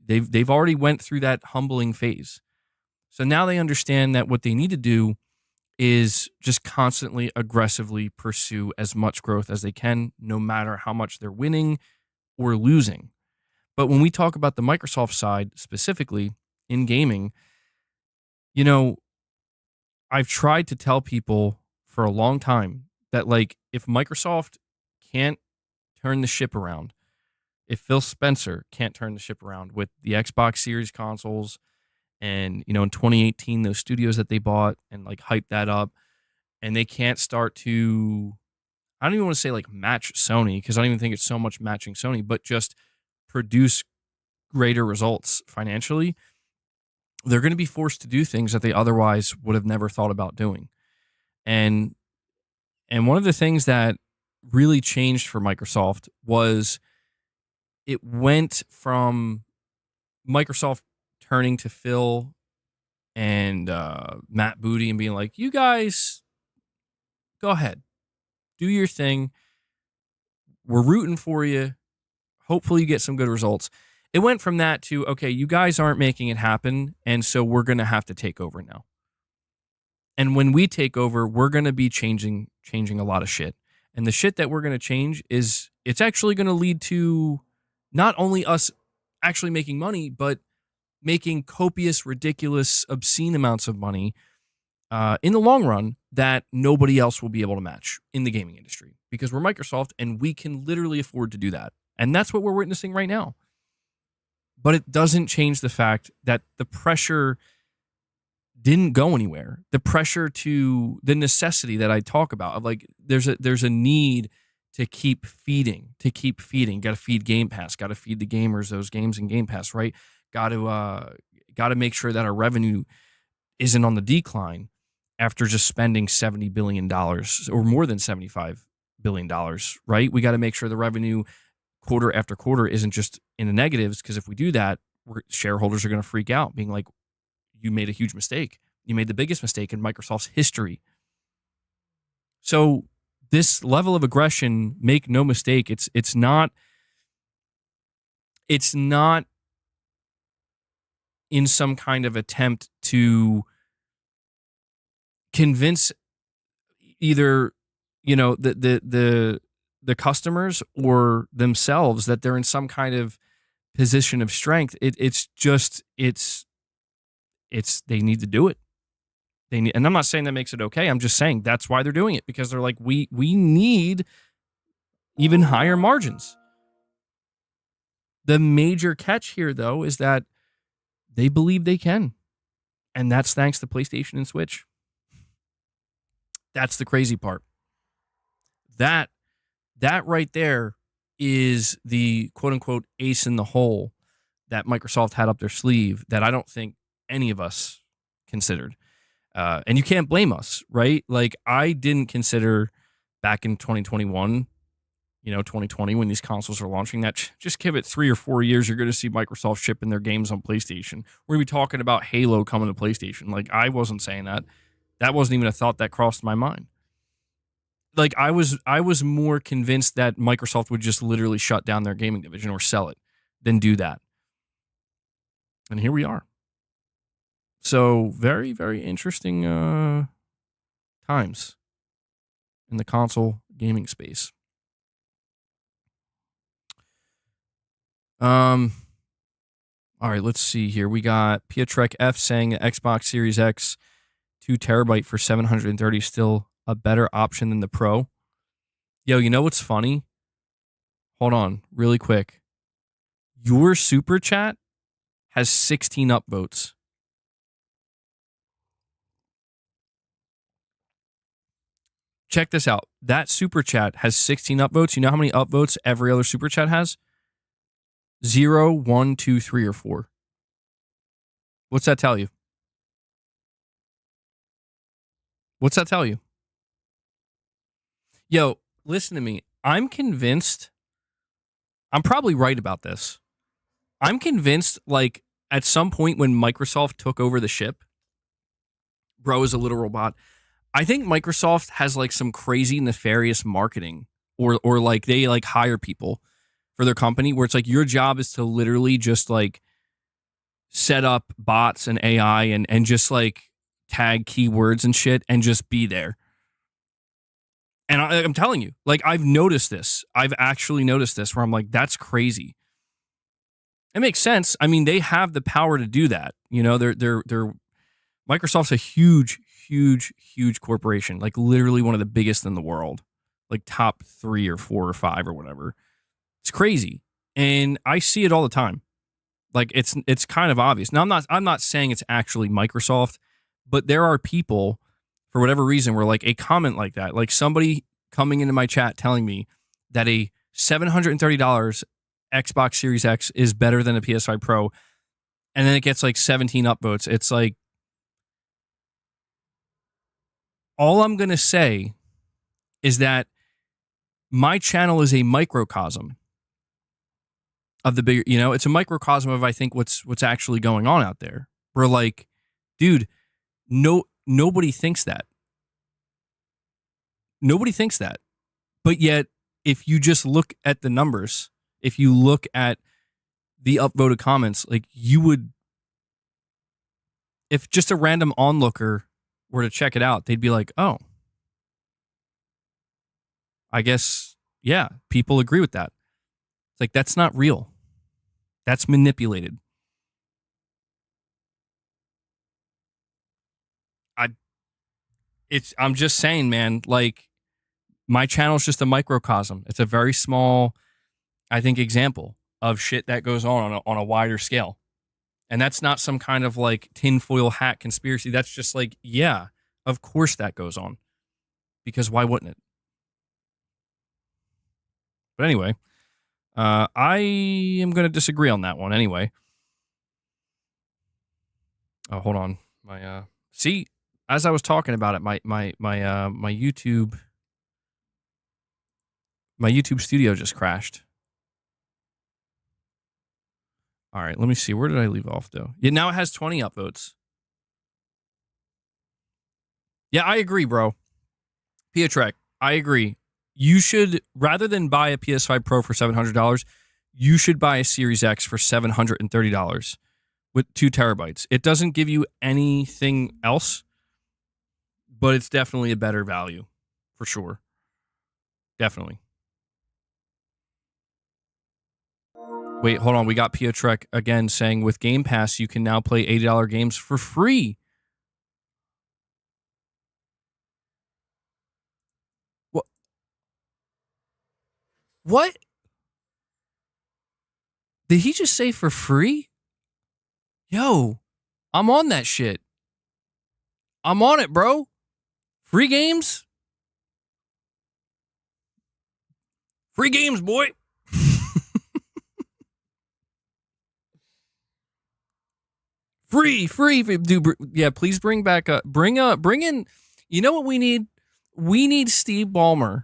They've already went through that humbling phase. So now they understand that what they need to do is just constantly, aggressively pursue as much growth as they can, no matter how much they're winning or losing. But when we talk about the Microsoft side specifically in gaming, you know, I've tried to tell people for a long time that, like, if Microsoft can't turn the ship around, if Phil Spencer can't turn the ship around with the Xbox Series consoles, and, you know, in 2018, those studios that they bought and like hyped that up, and they can't start to, I don't even want to say like match Sony, because I don't even think it's so much matching Sony, but just produce greater results financially, they're going to be forced to do things that they otherwise would have never thought about doing. And one of the things that really changed for Microsoft was it went from Microsoft turning to Phil and Matt Booty and being like, you guys, go ahead, do your thing. We're rooting for you. Hopefully you get some good results. It went from that to, okay, you guys aren't making it happen, and so we're going to have to take over now. And when we take over, we're going to be changing a lot of shit. And the shit that we're going to change is, it's actually going to lead to not only us actually making money, but making copious, ridiculous, obscene amounts of money in the long run that nobody else will be able to match in the gaming industry because we're Microsoft and we can literally afford to do that. And that's what we're witnessing right now. But it doesn't change the fact that the pressure didn't go anywhere. The pressure to the necessity that I talk about of like there's a need to keep feeding. Got to feed Gamepass, got to feed the gamers those games in Gamepass, right? Got to make sure that our revenue isn't on the decline after just spending $70 billion or more than $75 billion, right? We got to make sure the revenue quarter after quarter isn't just in the negatives, because if we do that, shareholders are going to freak out, being like, you made a huge mistake. You made the biggest mistake in Microsoft's history. So this level of aggression, make no mistake, it's not in some kind of attempt to convince either, the customers or themselves that they're in some kind of position of strength. It's they need to do it. And I'm not saying that makes it okay. I'm just saying that's why they're doing it, because they're like, we need even higher margins. The major catch here, though, is that they believe they can. And that's thanks to PlayStation and Switch. That's the crazy part. That right there is the quote-unquote ace in the hole that Microsoft had up their sleeve that I don't think any of us considered. And you can't blame us, right? Like, I didn't consider back in 2021, 2020, when these consoles are launching, that just give it 3 or 4 years, you're going to see Microsoft shipping their games on PlayStation. We're going to be talking about Halo coming to PlayStation. Like, I wasn't saying that. That wasn't even a thought that crossed my mind. Like, I was more convinced that Microsoft would just literally shut down their gaming division or sell it than do that. And here we are. So very, very interesting times in the console gaming space. All right, let's see here. We got Pietrek F saying Xbox Series X 2 terabyte for $730 is still a better option than the Pro. Yo, you know what's funny? Hold on, really quick. Your super chat has 16 upvotes. Check this out. That super chat has 16 upvotes. You know how many upvotes every other super chat has? 0, 1, 2, 3, or 4. What's that tell you? What's that tell you? Yo, listen to me. I'm convinced. I'm probably right about this. I'm convinced, like, at some point when Microsoft took over the ship, bro is a little robot. I think Microsoft has like some crazy nefarious marketing or like they like hire people for their company where it's like your job is to literally just like set up bots and AI and just like tag keywords and shit and just be there. And I'm telling you, like, I've noticed this. I've actually noticed this where I'm like, that's crazy. It makes sense. I mean, they have the power to do that. They're Microsoft's a huge corporation, like literally one of the biggest in the world, like top 3 or 4 or 5 or whatever. It's crazy. And I see it all the time. Like it's kind of obvious. Now I'm not saying it's actually Microsoft, but there are people for whatever reason where like a comment like that, like somebody coming into my chat telling me that a $730 Xbox Series X is better than a PS5 Pro, and then it gets like 17 upvotes. It's like, all I'm going to say is that my channel is a microcosm of the bigger, it's a microcosm of, I think, what's actually going on out there. We're like, dude, nobody thinks that. Nobody thinks that. But yet, if you just look at the numbers, if you look at the upvoted comments, like you would, if just a random onlooker were to check it out, they'd be like, oh, I guess, yeah, people agree with that. It's like, that's not real. That's manipulated. I'm just saying, man, like my channel's just a microcosm. It's a very small, I think, example of shit that goes on a wider scale. And that's not some kind of like tinfoil hat conspiracy. That's just like, yeah, of course that goes on. Because why wouldn't it? But anyway, I am going to disagree on that one anyway. Oh, hold on. See, as I was talking about it, my YouTube studio just crashed. All right, let me see. Where did I leave off though? Yeah, now it has 20 upvotes. Yeah, I agree, bro. Pietrek, I agree. You should, rather than buy a PS5 Pro for $700, you should buy a Series X for $730 with 2 terabytes. It doesn't give you anything else, but it's definitely a better value, for sure. Definitely. Wait, hold on. We got Pietrek again saying with Game Pass, you can now play $80 games for free. What? Did he just say for free? Yo, I'm on that shit. I'm on it, bro. Free games? Free games, boy. Free. Dude, yeah, please bring back bring in, you know what we need? We need Steve Ballmer.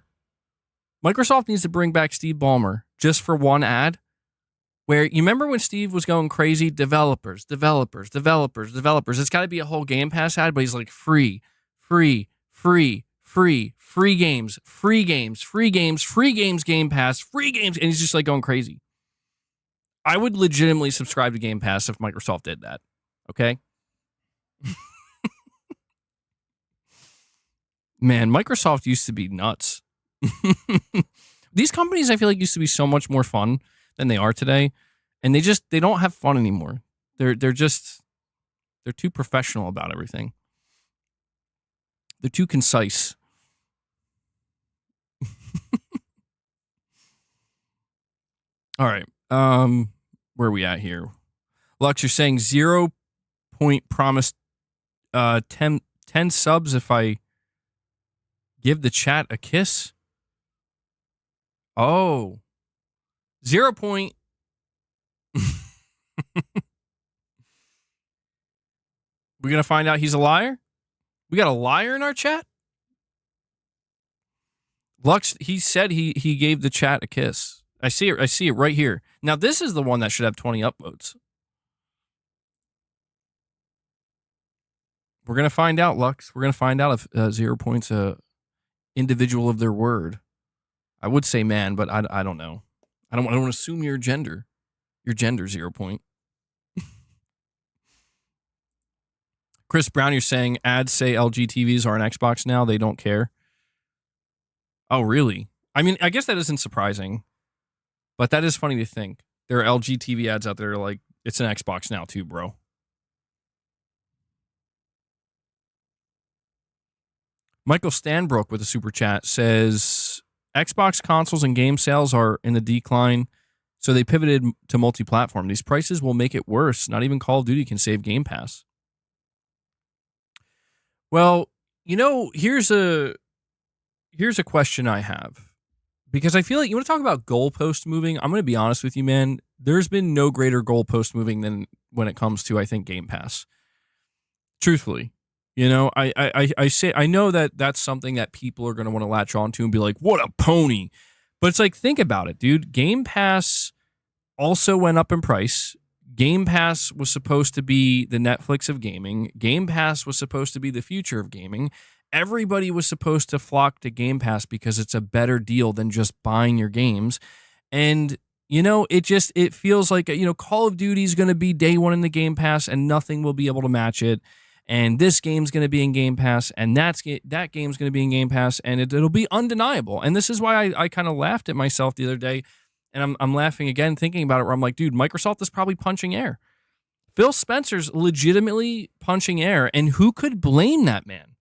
Microsoft needs to bring back Steve Ballmer just for one ad. Where you remember when Steve was going crazy, developers. It's got to be a whole Game Pass ad, but he's like free games, Game Pass, free games, and he's just like going crazy. I would legitimately subscribe to Game Pass if Microsoft did that. Okay? Man, Microsoft used to be nuts. These companies, I feel like, used to be so much more fun than they are today, and they don't have fun anymore. They're too professional about everything. They're too concise. All right. Where are we at here? Lux, you're saying 0 point promised 10 subs if I give the chat a kiss. Oh. 0 point. We're going to find out he's a liar? We got a liar in our chat? Lux, he said he gave the chat a kiss. I see it right here. Now, this is the one that should have 20 upvotes. We're going to find out, Lux. We're going to find out if 0 point's a individual of their word. I would say man, but I don't know. I don't want to assume your gender. Your gender, 0 point. Chris Brown, you're saying ads say LG TVs are an Xbox now. They don't care. Oh, really? I mean, I guess that isn't surprising, but that is funny to think. There are LG TV ads out there like, it's an Xbox now too, bro. Michael Stanbrook with a super chat says, Xbox consoles and game sales are in the decline, so they pivoted to multi-platform. These prices will make it worse. Not even Call of Duty can save Game Pass. Well, here's a question I have. Because I feel like you want to talk about goalpost moving. I'm going to be honest with you, man. There's been no greater goalpost moving than when it comes to, I think, Game Pass. Truthfully. I say, I know that that's something that people are going to want to latch onto and be like, what a pony. But it's like, think about it, dude. Game Pass also went up in price. Game Pass was supposed to be the Netflix of gaming. Game Pass was supposed to be the future of gaming. Everybody was supposed to flock to Game Pass because it's a better deal than just buying your games. And, it feels like, Call of Duty is going to be day one in the Game Pass and nothing will be able to match it. And this game's going to be in Game Pass and that game's going to be in Game Pass and it'll be undeniable. And this is why I kind of laughed at myself the other day. And I'm laughing again thinking about it where I'm like, dude, Microsoft is probably punching air. Phil Spencer's legitimately punching air. And who could blame that man?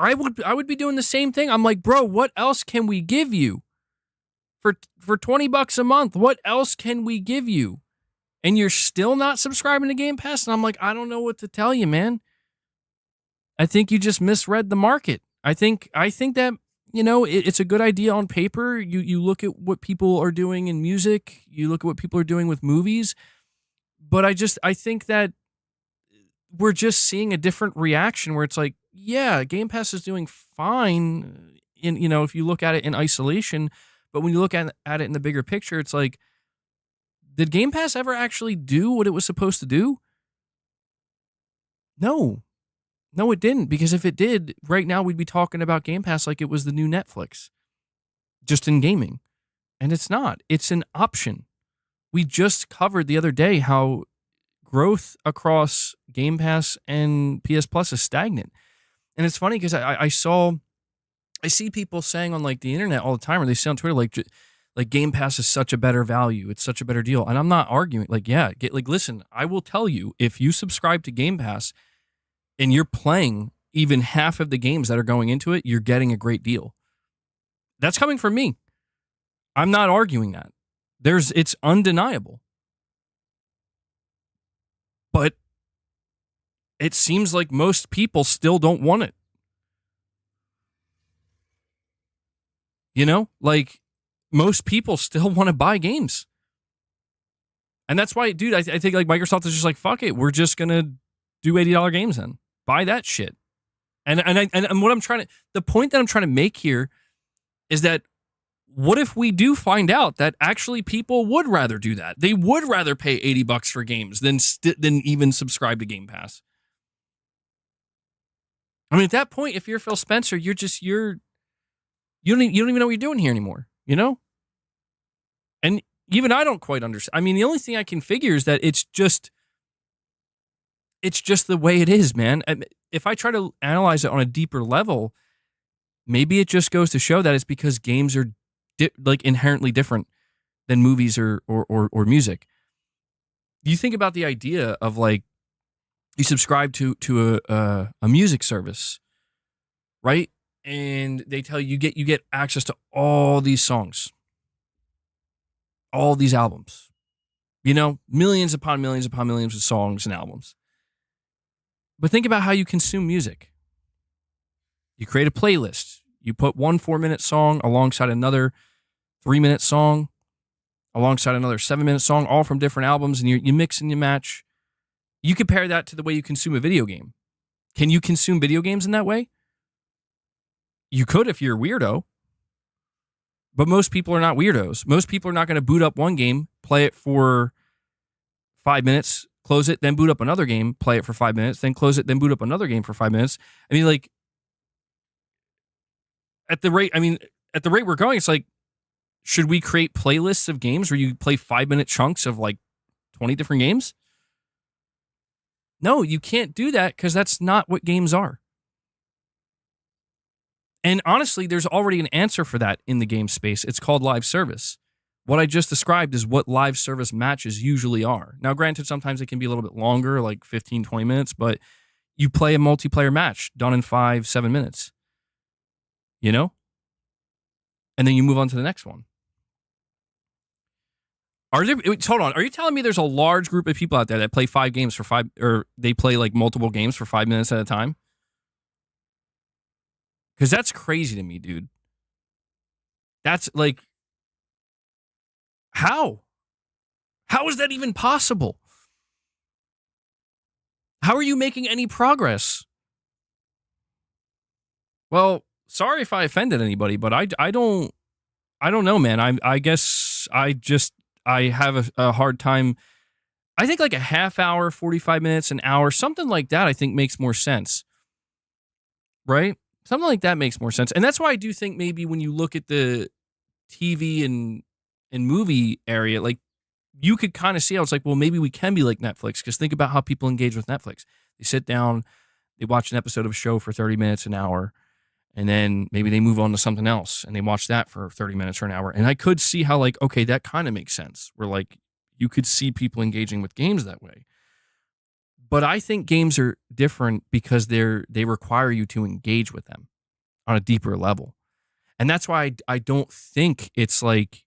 I would be doing the same thing. I'm like, bro, what else can we give you for $20 a month? What else can we give you? And you're still not subscribing to Game Pass? And I'm like, I don't know what to tell you, man. I think you just misread the market. I think that, it's a good idea on paper. You look at what people are doing in music, you look at what people are doing with movies, but I think that we're just seeing a different reaction where it's like, yeah, Game Pass is doing fine if you look at it in isolation, but when you look at it in the bigger picture, it's like, did Game Pass ever actually do what it was supposed to do? No. No, it didn't, because if it did, right now we'd be talking about Game Pass like it was the new Netflix, just in gaming. And it's not. It's an option. We just covered the other day how growth across Game Pass and PS Plus is stagnant. And it's funny because I see people saying on like the internet all the time, or they say on Twitter, like Game Pass is such a better value. It's such a better deal. And I'm not arguing. Like, yeah, listen, I will tell you, if you subscribe to Game Pass and you're playing even half of the games that are going into it, you're getting a great deal. That's coming from me. I'm not arguing that. It's undeniable. But it seems like most people still don't want it. Like most people still want to buy games. And that's why, dude, I think like Microsoft is just like, fuck it. We're just going to do $80 games then. Buy that shit. And what the point that I'm trying to make here is that what if we do find out that actually people would rather do that? They would rather pay $80 for games than even subscribe to Game Pass. I mean, at that point, if you're Phil Spencer, you don't even know what you're doing here anymore, And even I don't quite understand. I mean, the only thing I can figure is that it's just the way it is, man. If I try to analyze it on a deeper level, maybe it just goes to show that it's because games are like inherently different than movies or music. You think about the idea of like you subscribe to a music service, right? And they tell you you get access to all these songs, all these albums, millions upon millions upon millions of songs and albums. But think about how you consume music. You create a playlist. You put one 4-minute song alongside another 3-minute song, alongside another 7-minute song, all from different albums, and you mix and you match. You compare that to the way you consume a video game. Can you consume video games in that way? You could if you're a weirdo. But most people are not weirdos. Most people are not going to boot up one game, play it for 5 minutes, close it, then boot up another game, play it for 5 minutes, then close it, then boot up another game for 5 minutes. I mean, like, at the rate we're going, it's like, should we create playlists of games where you play 5-minute chunks of like 20 different games? No, you can't do that because that's not what games are. And honestly, there's already an answer for that in the game space. It's called live service. What I just described is what live service matches usually are. Now, granted, sometimes it can be a little bit longer, like 15, 20 minutes, but you play a multiplayer match done in 5-7 minutes. And then you move on to the next one. Hold on. Are you telling me there's a large group of people out there that play 5 games for 5, or they play like multiple games for 5 minutes at a time? Because that's crazy to me, dude. That's like, how? How is that even possible? How are you making any progress? Well, sorry if I offended anybody, but I don't know, man. I guess I have a hard time. I think like a half hour, 45 minutes, an hour, something like that, I think makes more sense. Right? Something like that makes more sense. And that's why I do think maybe when you look at the TV and movie area, like you could kind of see how it's like, well, maybe we can be like Netflix, because think about how people engage with Netflix. They sit down, they watch an episode of a show for 30 minutes, an hour, and then maybe they move on to something else and they watch that for 30 minutes or an hour. And I could see how like, okay, that kind of makes sense. Where like you could see people engaging with games that way. But I think games are different because they require you to engage with them. on a deeper level. And that's why I don't think it's like,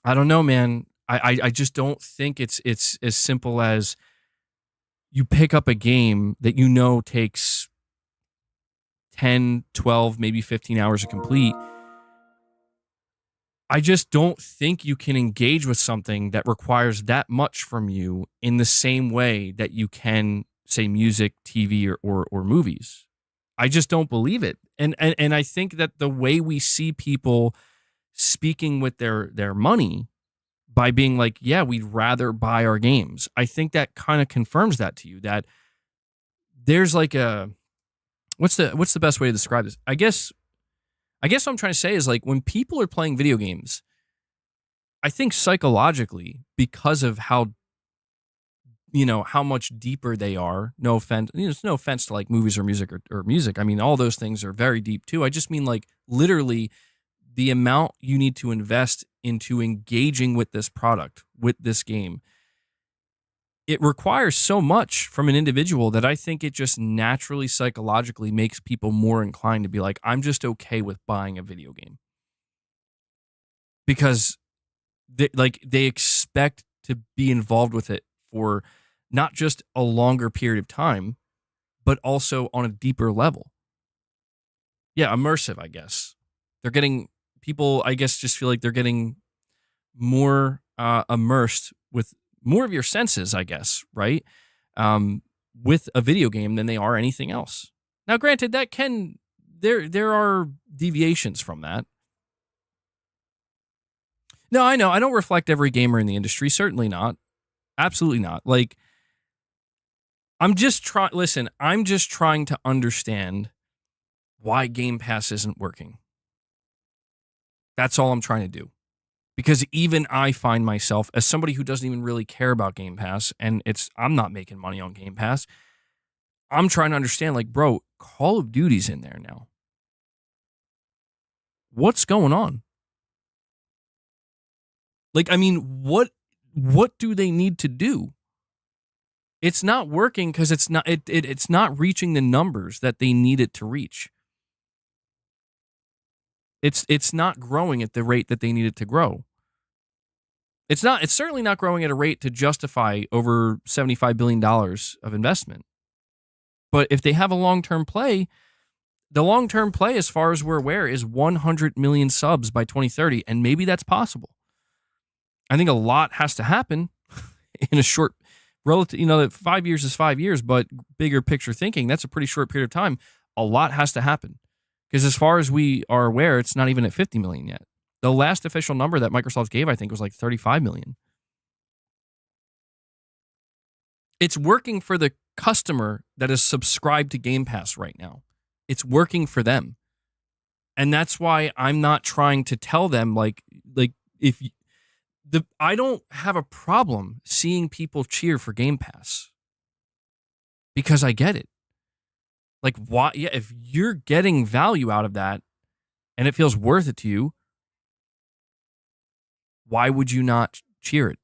I don't know, man. I just don't think it's as simple as you pick up a game that you know takes 10, 12, maybe 15 hours to complete. I just don't think you can engage with something that requires that much from you in the same way that you can, say, music, TV, or movies. I just don't believe it. And I think that the way we see people speaking with their money by being like, yeah, we'd rather buy our games, I think that kind of confirms that to you, that there's like a, what's the best way to describe this? I guess what I'm trying to say is, like, when people are playing video games, I think psychologically, because of how much deeper they are, no offense, it's no offense to like movies or music. I mean, all those things are very deep too. I just mean, like, literally the amount you need to invest into engaging with this product, with this game. It requires so much from an individual that I think it just naturally psychologically makes people more inclined to be like, I'm just okay with buying a video game. Because they expect to be involved with it for not just a longer period of time, but also on a deeper level. Yeah, immersive, I guess. People, I guess, just feel like they're getting more immersed with more of your senses, I guess, right? With a video game than they are anything else. Now, granted, there are deviations from that. No, I know. I don't reflect every gamer in the industry. Certainly not. Absolutely not. Like, I'm just trying to understand why Game Pass isn't working. That's all I'm trying to do. Because even I find myself, as somebody who doesn't even really care about Game Pass, and I'm not making money on Game Pass, I'm trying to understand, like, bro, Call of Duty's in there now. What's going on? Like, I mean, what do they need to do? It's not working because it's not reaching the numbers that they need it to reach. It's not growing at the rate that they need it to grow. It's certainly not growing at a rate to justify over $75 billion of investment. But if they have a long-term play, the long-term play, as far as we're aware, is 100 million subs by 2030, and maybe that's possible. I think a lot has to happen in a short, relative, that 5 years is 5 years, but bigger picture thinking, that's a pretty short period of time. A lot has to happen. Because as far as we are aware, it's not even at 50 million yet. The last official number that Microsoft gave, I think, was like 35 million. It's working for the customer that is subscribed to Game Pass right now. It's working for them. And that's why I'm not trying to tell them, I don't have a problem seeing people cheer for Game Pass. Because I get it. Like, why? Yeah, if you're getting value out of that and it feels worth it to you, why would you not cheer it?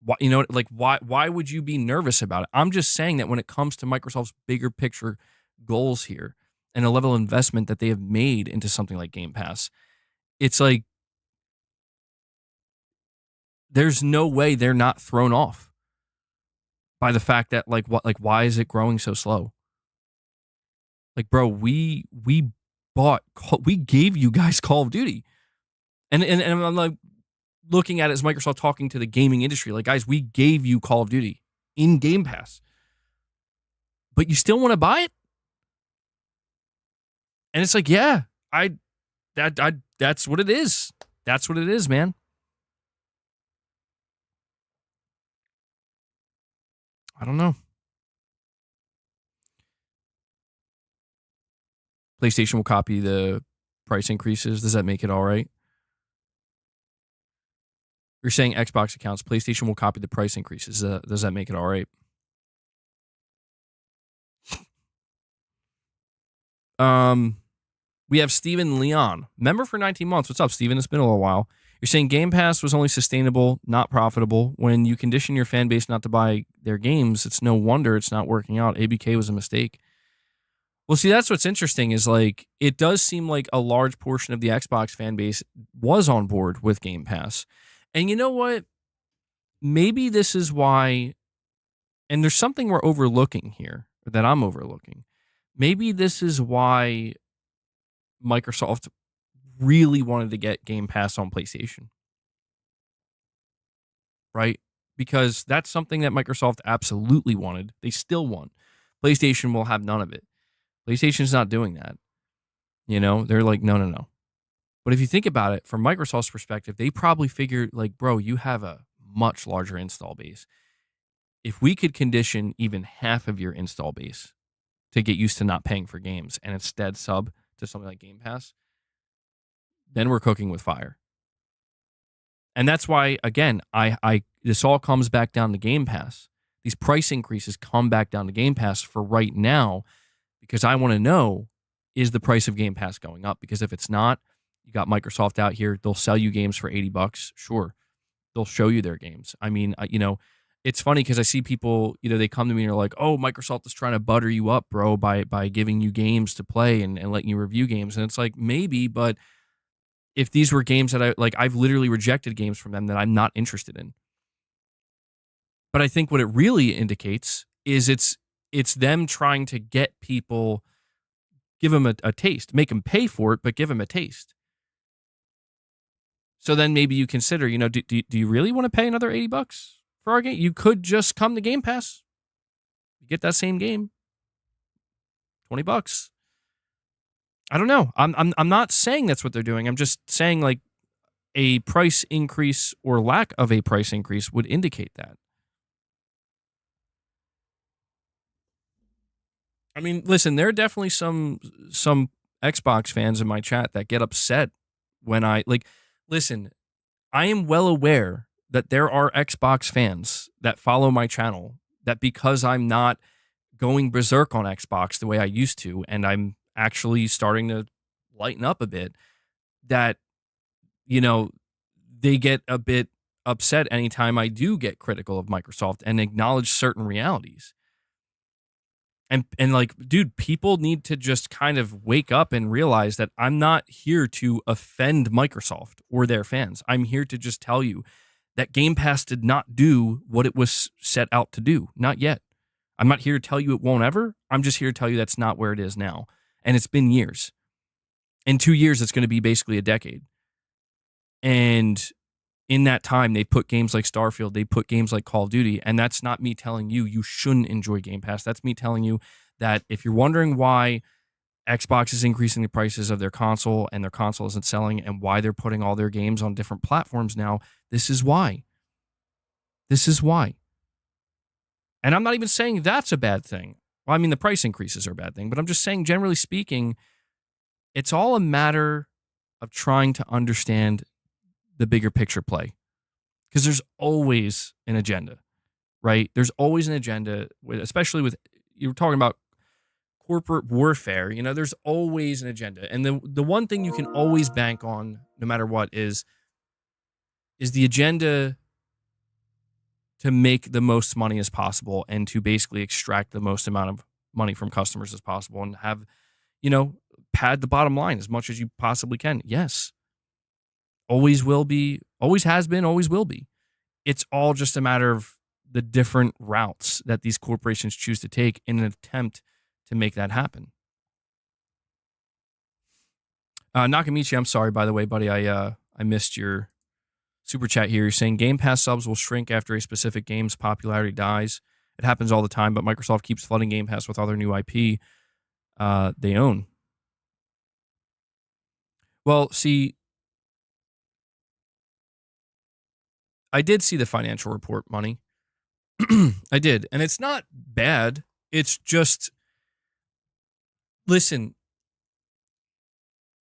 Why would you be nervous about it? I'm just saying that when it comes to Microsoft's bigger picture goals here and the level of investment that they have made into something like Game Pass, it's like there's no way they're not thrown off by the fact that why is it growing so slow? Like, bro, we gave you guys Call of Duty. And I'm like looking at it as Microsoft talking to the gaming industry. Like, guys, we gave you Call of Duty in Game Pass. But you still want to buy it? And it's like, yeah, that's what it is. That's what it is, man. I don't know. PlayStation will copy the price increases. Does that make it all right? You're saying Xbox accounts, PlayStation will copy the price increases. Does that make it all right? We have Steven Leon, member for 19 months. What's up, Steven? It's been a little while. You're saying Game Pass was only sustainable, not profitable. When you condition your fan base not to buy their games, it's no wonder it's not working out. ABK was a mistake. Well, see, that's what's interesting is like it does seem like a large portion of the Xbox fan base was on board with Game Pass. And you know what? Maybe this is why, and there's something we're overlooking here that I'm overlooking. Maybe this is why Microsoft really wanted to get Game Pass on PlayStation, right? Because that's something that Microsoft absolutely wanted. They still want. PlayStation will have none of it. PlayStation's not doing that. You know, they're like, no, no, no. But if you think about it from Microsoft's perspective, they probably figured, like, bro, you have a much larger install base. If we could condition even half of your install base to get used to not paying for games and instead sub to something like Game Pass, then we're cooking with fire. And that's why, again, I this all comes back down to Game Pass. These price increases come back down to Game Pass for right now because I want to know, is the price of Game Pass going up? Because if it's not, you got Microsoft out here. They'll sell you games for $80. Sure. They'll show you their games. I mean, it's funny because I see people, they come to me and they're like, oh, Microsoft is trying to butter you up, bro, by giving you games to play and letting you review games. And it's like, maybe, but if these were games that I've literally rejected games from them that I'm not interested in. But I think what it really indicates is it's them trying to get people, give them a taste, make them pay for it, but give them a taste. So then maybe you consider, do you really want to pay another $80 for our game? You could just come to Game Pass. You get that same game. $20. I don't know. I'm not saying that's what they're doing. I'm just saying like a price increase or lack of a price increase would indicate that. I mean, listen, there are definitely some Xbox fans in my chat that get upset when listen, I am well aware that there are Xbox fans that follow my channel that because I'm not going berserk on Xbox the way I used to, and I'm actually starting to lighten up a bit, that, they get a bit upset anytime I do get critical of Microsoft and acknowledge certain realities. And like, dude, people need to just kind of wake up and realize that I'm not here to offend Microsoft or their fans. I'm here to just tell you that Game Pass did not do what it was set out to do. Not yet. I'm not here to tell you it won't ever. I'm just here to tell you that's not where it is now. And it's been years. In 2 years, it's going to be basically a decade. And in that time, they put games like Starfield, they put games like Call of Duty, and that's not me telling you shouldn't enjoy Game Pass. That's me telling you that if you're wondering why Xbox is increasing the prices of their console and their console isn't selling and why they're putting all their games on different platforms now, this is why. This is why. And I'm not even saying that's a bad thing. Well, I mean, the price increases are a bad thing, but I'm just saying, generally speaking, it's all a matter of trying to understand the bigger picture play, because there's always an agenda, right? There's always an agenda, especially with, you're talking about corporate warfare, there's always an agenda. And the one thing you can always bank on, no matter what, is the agenda to make the most money as possible and to basically extract the most amount of money from customers as possible and have, pad the bottom line as much as you possibly can. Yes. Always will be, always has been, always will be. It's all just a matter of the different routes that these corporations choose to take in an attempt to make that happen. Nakamichi, I'm sorry, by the way, buddy. I missed your super chat here. You're saying Game Pass subs will shrink after a specific game's popularity dies. It happens all the time, but Microsoft keeps flooding Game Pass with other new IP they own. Well, see, I did see the financial report, Money. I did. And it's not bad. It's just, listen,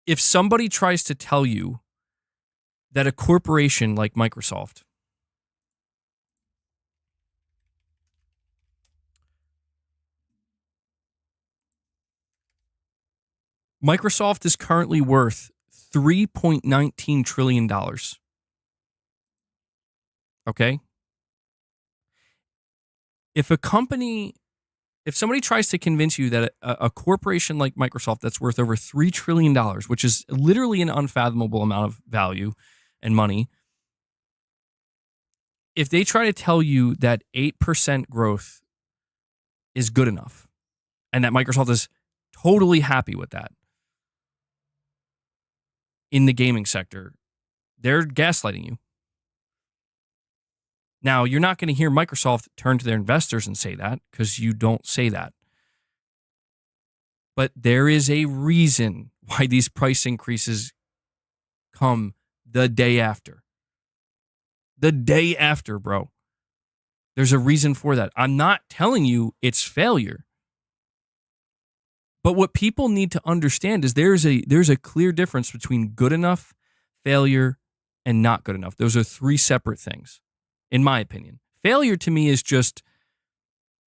if somebody tries to tell you that a corporation like Microsoft is currently worth $3.19 trillion. Okay? If If somebody tries to convince you that a corporation like Microsoft that's worth over $3 trillion, which is literally an unfathomable amount of value and money, if they try to tell you that 8% growth is good enough and that Microsoft is totally happy with that in the gaming sector, they're gaslighting you. Now, you're not going to hear Microsoft turn to their investors and say that because you don't say that. But there is a reason why these price increases come the day after. The day after, bro. There's a reason for that. I'm not telling you it's failure. But what people need to understand is there's a clear difference between good enough, failure, and not good enough. Those are three separate things, in my opinion. Failure to me is just,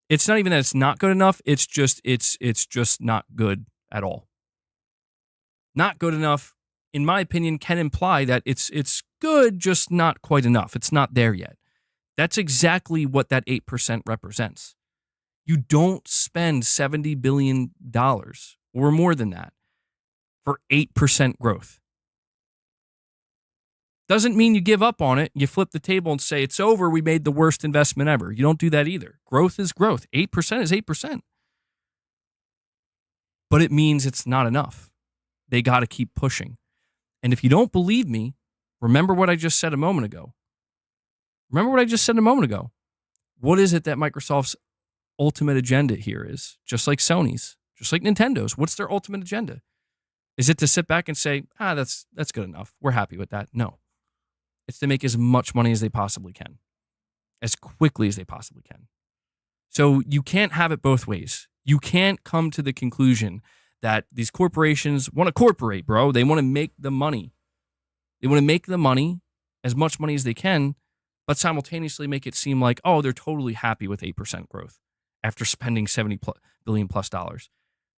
it's not even that it's not good enough, it's just not good at all. Not good enough, in my opinion, can imply that it's good, just not quite enough. It's not there yet. That's exactly what that 8% represents. You don't spend $70 billion or more than that for 8% growth. Doesn't mean you give up on it. You flip the table and say, it's over. We made the worst investment ever. You don't do that either. Growth is growth. 8% is 8%. But it means it's not enough. They got to keep pushing. And if you don't believe me, remember what I just said a moment ago. What is it that Microsoft's ultimate agenda here is? Just like Sony's, just like Nintendo's. What's their ultimate agenda? Is it to sit back and say, that's good enough. We're happy with that? No. It's to make as much money as they possibly can, as quickly as they possibly can. So you can't have it both ways. You can't come to the conclusion that these corporations want to corporate, bro. They want to make the money. They want to make the money, as much money as they can, but simultaneously make it seem like, oh, they're totally happy with 8% growth after spending $70 billion plus.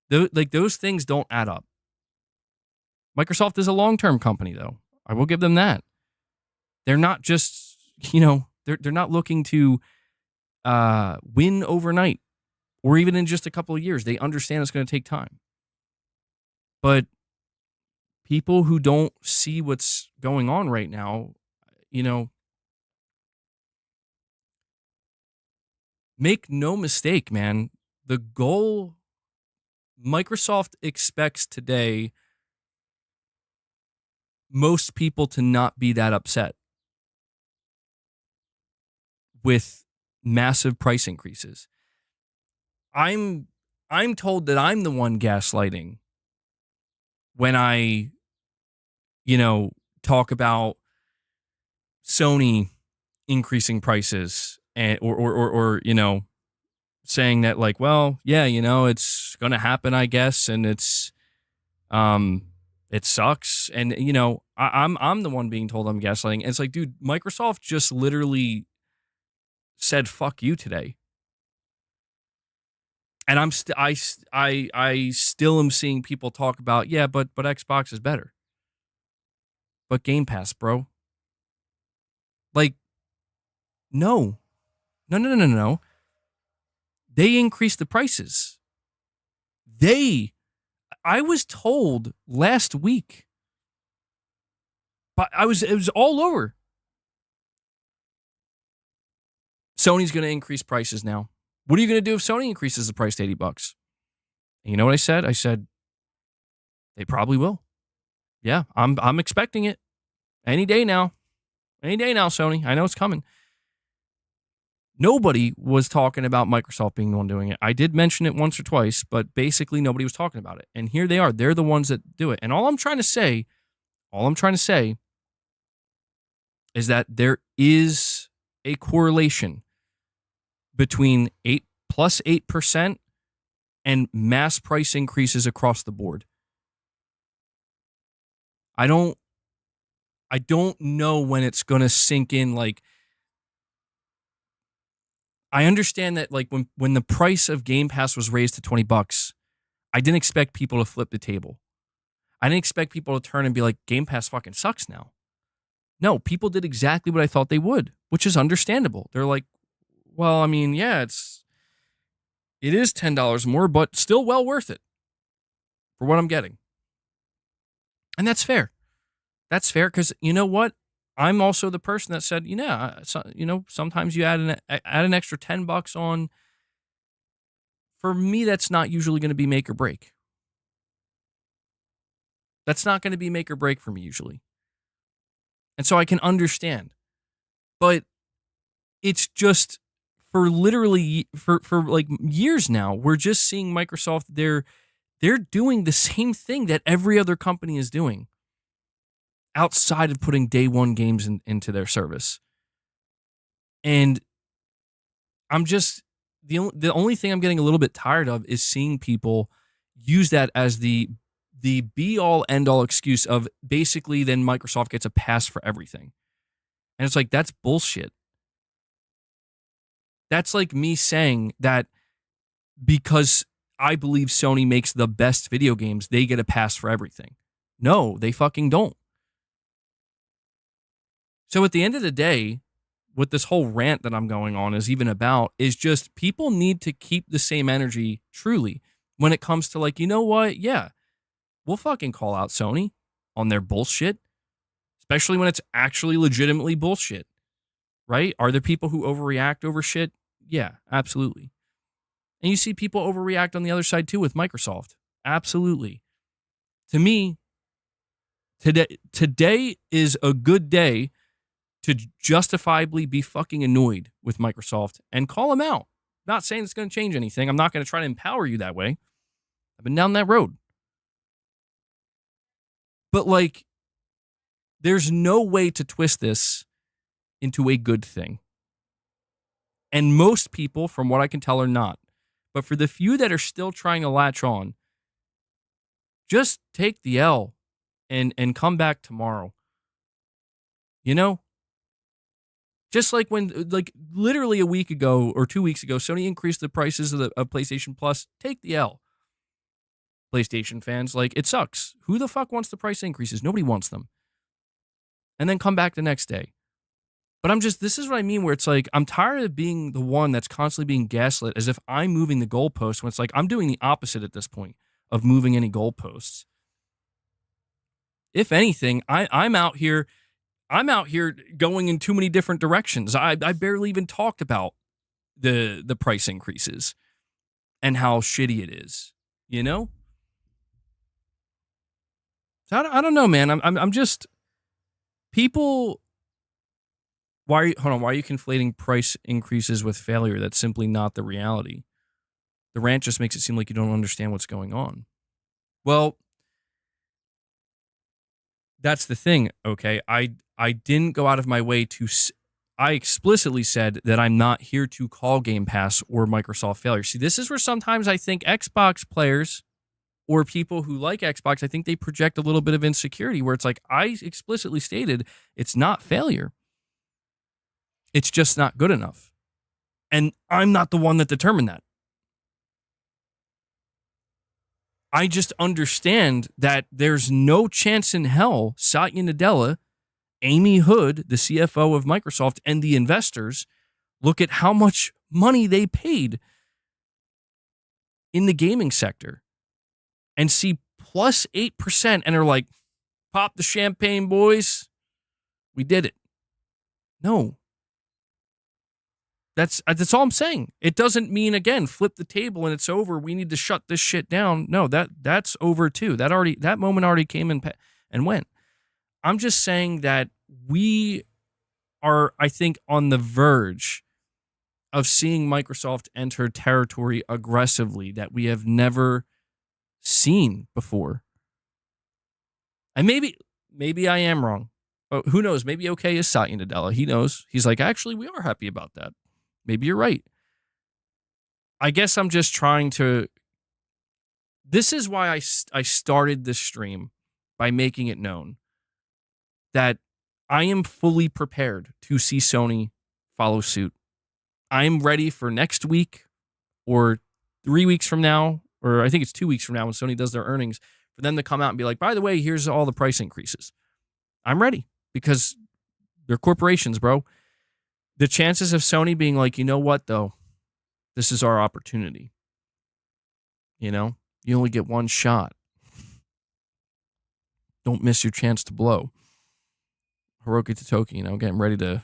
Those things don't add up. Microsoft is a long-term company, though. I will give them that. They're not just, they're not looking to win overnight or even in just a couple of years. They understand it's going to take time. But people who don't see what's going on right now, make no mistake, man. The goal Microsoft expects today, most people to not be that upset with massive price increases. I'm told that I'm the one gaslighting when I, talk about Sony increasing prices and or saying that like, well, yeah, it's gonna happen, I guess, and it's it sucks, and I'm the one being told I'm gaslighting. And it's like, dude, Microsoft just literally said fuck you today. And I still am seeing people talk about, yeah, but Xbox is better. But Game Pass, bro. Like, no. They increased the prices. I was told last week, but it was all over. Sony's going to increase prices now. What are you going to do if Sony increases the price to $80? And you know what I said? I said, they probably will. Yeah, I'm expecting it. Any day now, Sony. I know it's coming. Nobody was talking about Microsoft being the one doing it. I did mention it once or twice, but basically nobody was talking about it. And here they are. They're the ones that do it. And all I'm trying to say is that there is a correlation between 8% and mass price increases across the board. I don't know when it's going to sink in. Like, I understand that, like, when the price of Game Pass was raised to $20, I didn't expect people to flip the table. I didn't expect people to turn and be like, Game Pass fucking sucks now. No, people did exactly what I thought they would, which is understandable. They're like, well, I mean, yeah, It is $10 more, but still well worth it for what I'm getting. And that's fair. That's fair because you know what? I'm also the person that said, sometimes you add an extra $10 on. For me, that's not usually going to be make or break. That's not going to be make or break for me usually. And so I can understand. But it's just for literally for like years now, we're just seeing Microsoft, they're doing the same thing that every other company is doing outside of putting day one games into their service. And I'm just the only thing I'm getting a little bit tired of is seeing people use that as the be all end all excuse of basically then Microsoft gets a pass for everything. And it's like, that's bullshit. That's like me saying that because I believe Sony makes the best video games, they get a pass for everything. No, they fucking don't. So at the end of the day, what this whole rant that I'm going on is even about is just people need to keep the same energy truly when it comes to like, you know what? Yeah, we'll fucking call out Sony on their bullshit, especially when it's actually legitimately bullshit, right? Are there people who overreact over shit? Yeah, absolutely. And you see people overreact on the other side too with Microsoft. Absolutely. To me, today is a good day to justifiably be fucking annoyed with Microsoft and call them out. Not saying it's going to change anything. I'm not going to try to empower you that way. I've been down that road. But like, there's no way to twist this into a good thing. And most people, from what I can tell, are not. But for the few that are still trying to latch on, just take the L and come back tomorrow. You know? Just like when, like literally a week ago or 2 weeks ago, Sony increased the prices of PlayStation Plus. Take the L. PlayStation fans, like, it sucks. Who the fuck wants the price increases? Nobody wants them. And then come back the next day. But this is what I mean, where it's like, I'm tired of being the one that's constantly being gaslit as if I'm moving the goalposts when it's like, I'm doing the opposite at this point of moving any goalposts. If anything, I'm out here going in too many different directions. I barely even talked about the price increases and how shitty it is, you know? So I don't know, man. I'm just people. Why are you conflating price increases with failure? That's simply not the reality. The rant just makes it seem like you don't understand what's going on. Well, that's the thing, okay? I didn't go out of my way to. I explicitly said that I'm not here to call Game Pass or Microsoft failure. See, this is where sometimes I think Xbox players or people who like Xbox, I think they project a little bit of insecurity where it's like, I explicitly stated it's not failure. It's just not good enough. And I'm not the one that determined that. I just understand that there's no chance in hell Satya Nadella, Amy Hood, the CFO of Microsoft, and the investors look at how much money they paid in the gaming sector and see plus 8% and are like, pop the champagne, boys. We did it. No. That's all I'm saying. It doesn't mean, again, flip the table and it's over. We need to shut this shit down. No, that's over too. That moment already came and went. I'm just saying that we are, I think, on the verge of seeing Microsoft enter territory aggressively that we have never seen before. And maybe I am wrong. But who knows? Maybe okay is Satya Nadella. He knows. He's like, actually, we are happy about that. Maybe you're right. I guess I'm just trying to. This is why I started this stream by making it known that I am fully prepared to see Sony follow suit. I am ready for next week or 3 weeks from now, or I think it's 2 weeks from now when Sony does their earnings, for them to come out and be like, by the way, here's all the price increases. I'm ready because they're corporations, bro. The chances of Sony being like, you know what, though, this is our opportunity. You know, you only get one shot. Don't miss your chance to blow. Hiroki Totoki, you know, getting ready to.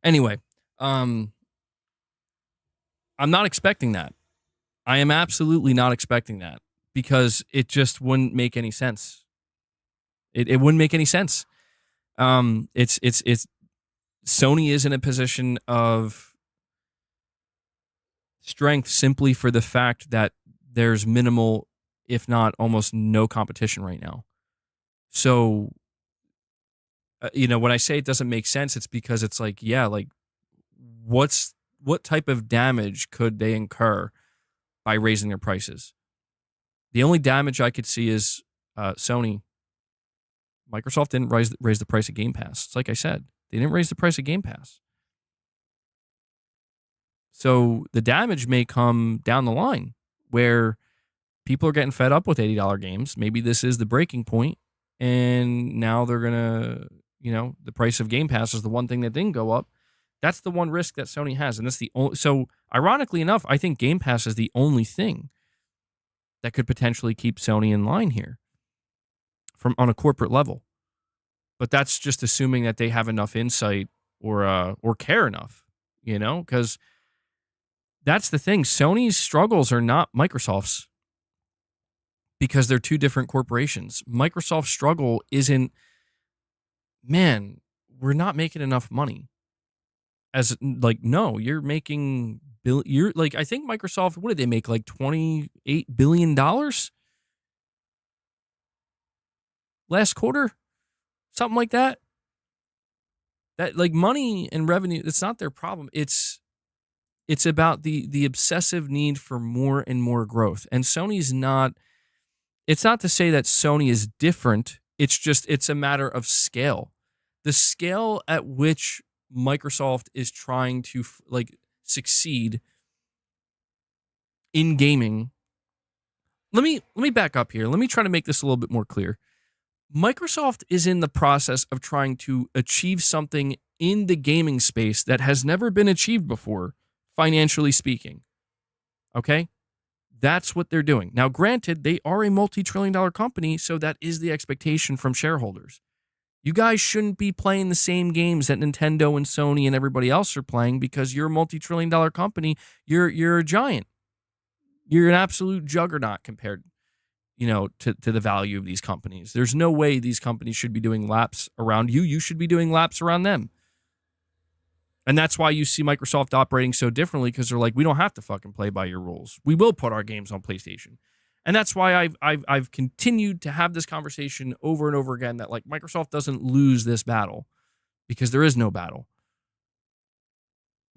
Anyway, I'm not expecting that. I am absolutely not expecting that because it just wouldn't make any sense. It wouldn't make any sense. It's Sony is in a position of strength simply for the fact that there's minimal, if not almost no competition right now. So, when I say it doesn't make sense, it's because it's like, yeah, like what type of damage could they incur by raising their prices? The only damage I could see is Sony. Microsoft didn't raise the price of Game Pass. It's like I said, they didn't raise the price of Game Pass. So the damage may come down the line where people are getting fed up with $80 games. Maybe this is the breaking point, and now they're going to, the price of Game Pass is the one thing that didn't go up. That's the one risk that Sony has. And that's the only, so ironically enough, I think Game Pass is the only thing that could potentially keep Sony in line here on a corporate level. But that's just assuming that they have enough insight or care enough, because that's the thing. Sony's struggles are not Microsoft's because they're two different corporations. Microsoft's struggle isn't, man, we're not making enough money. No, you're making, I think Microsoft, what did they make? Like $28 billion last quarter? Something like that. That like money and revenue, it's not their problem. It's about the obsessive need for more and more growth. And Sony's not, it's not to say that Sony is different. It's a matter of scale. The scale at which Microsoft is trying to succeed in gaming. Let me back up here. Let me try to make this a little bit more clear. Microsoft is in the process of trying to achieve something in the gaming space that has never been achieved before, financially speaking. Okay? That's what they're doing. Now, granted, they are a multi-trillion-dollar company, so that is the expectation from shareholders. You guys shouldn't be playing the same games that Nintendo and Sony and everybody else are playing because you're a multi-trillion-dollar company. You're a giant. You're an absolute juggernaut compared, to the value of these companies. There's no way these companies should be doing laps around you. You should be doing laps around them. And that's why you see Microsoft operating so differently, because they're like, we don't have to fucking play by your rules. We will put our games on PlayStation. And that's why I've continued to have this conversation over and over again that like Microsoft doesn't lose this battle because there is no battle.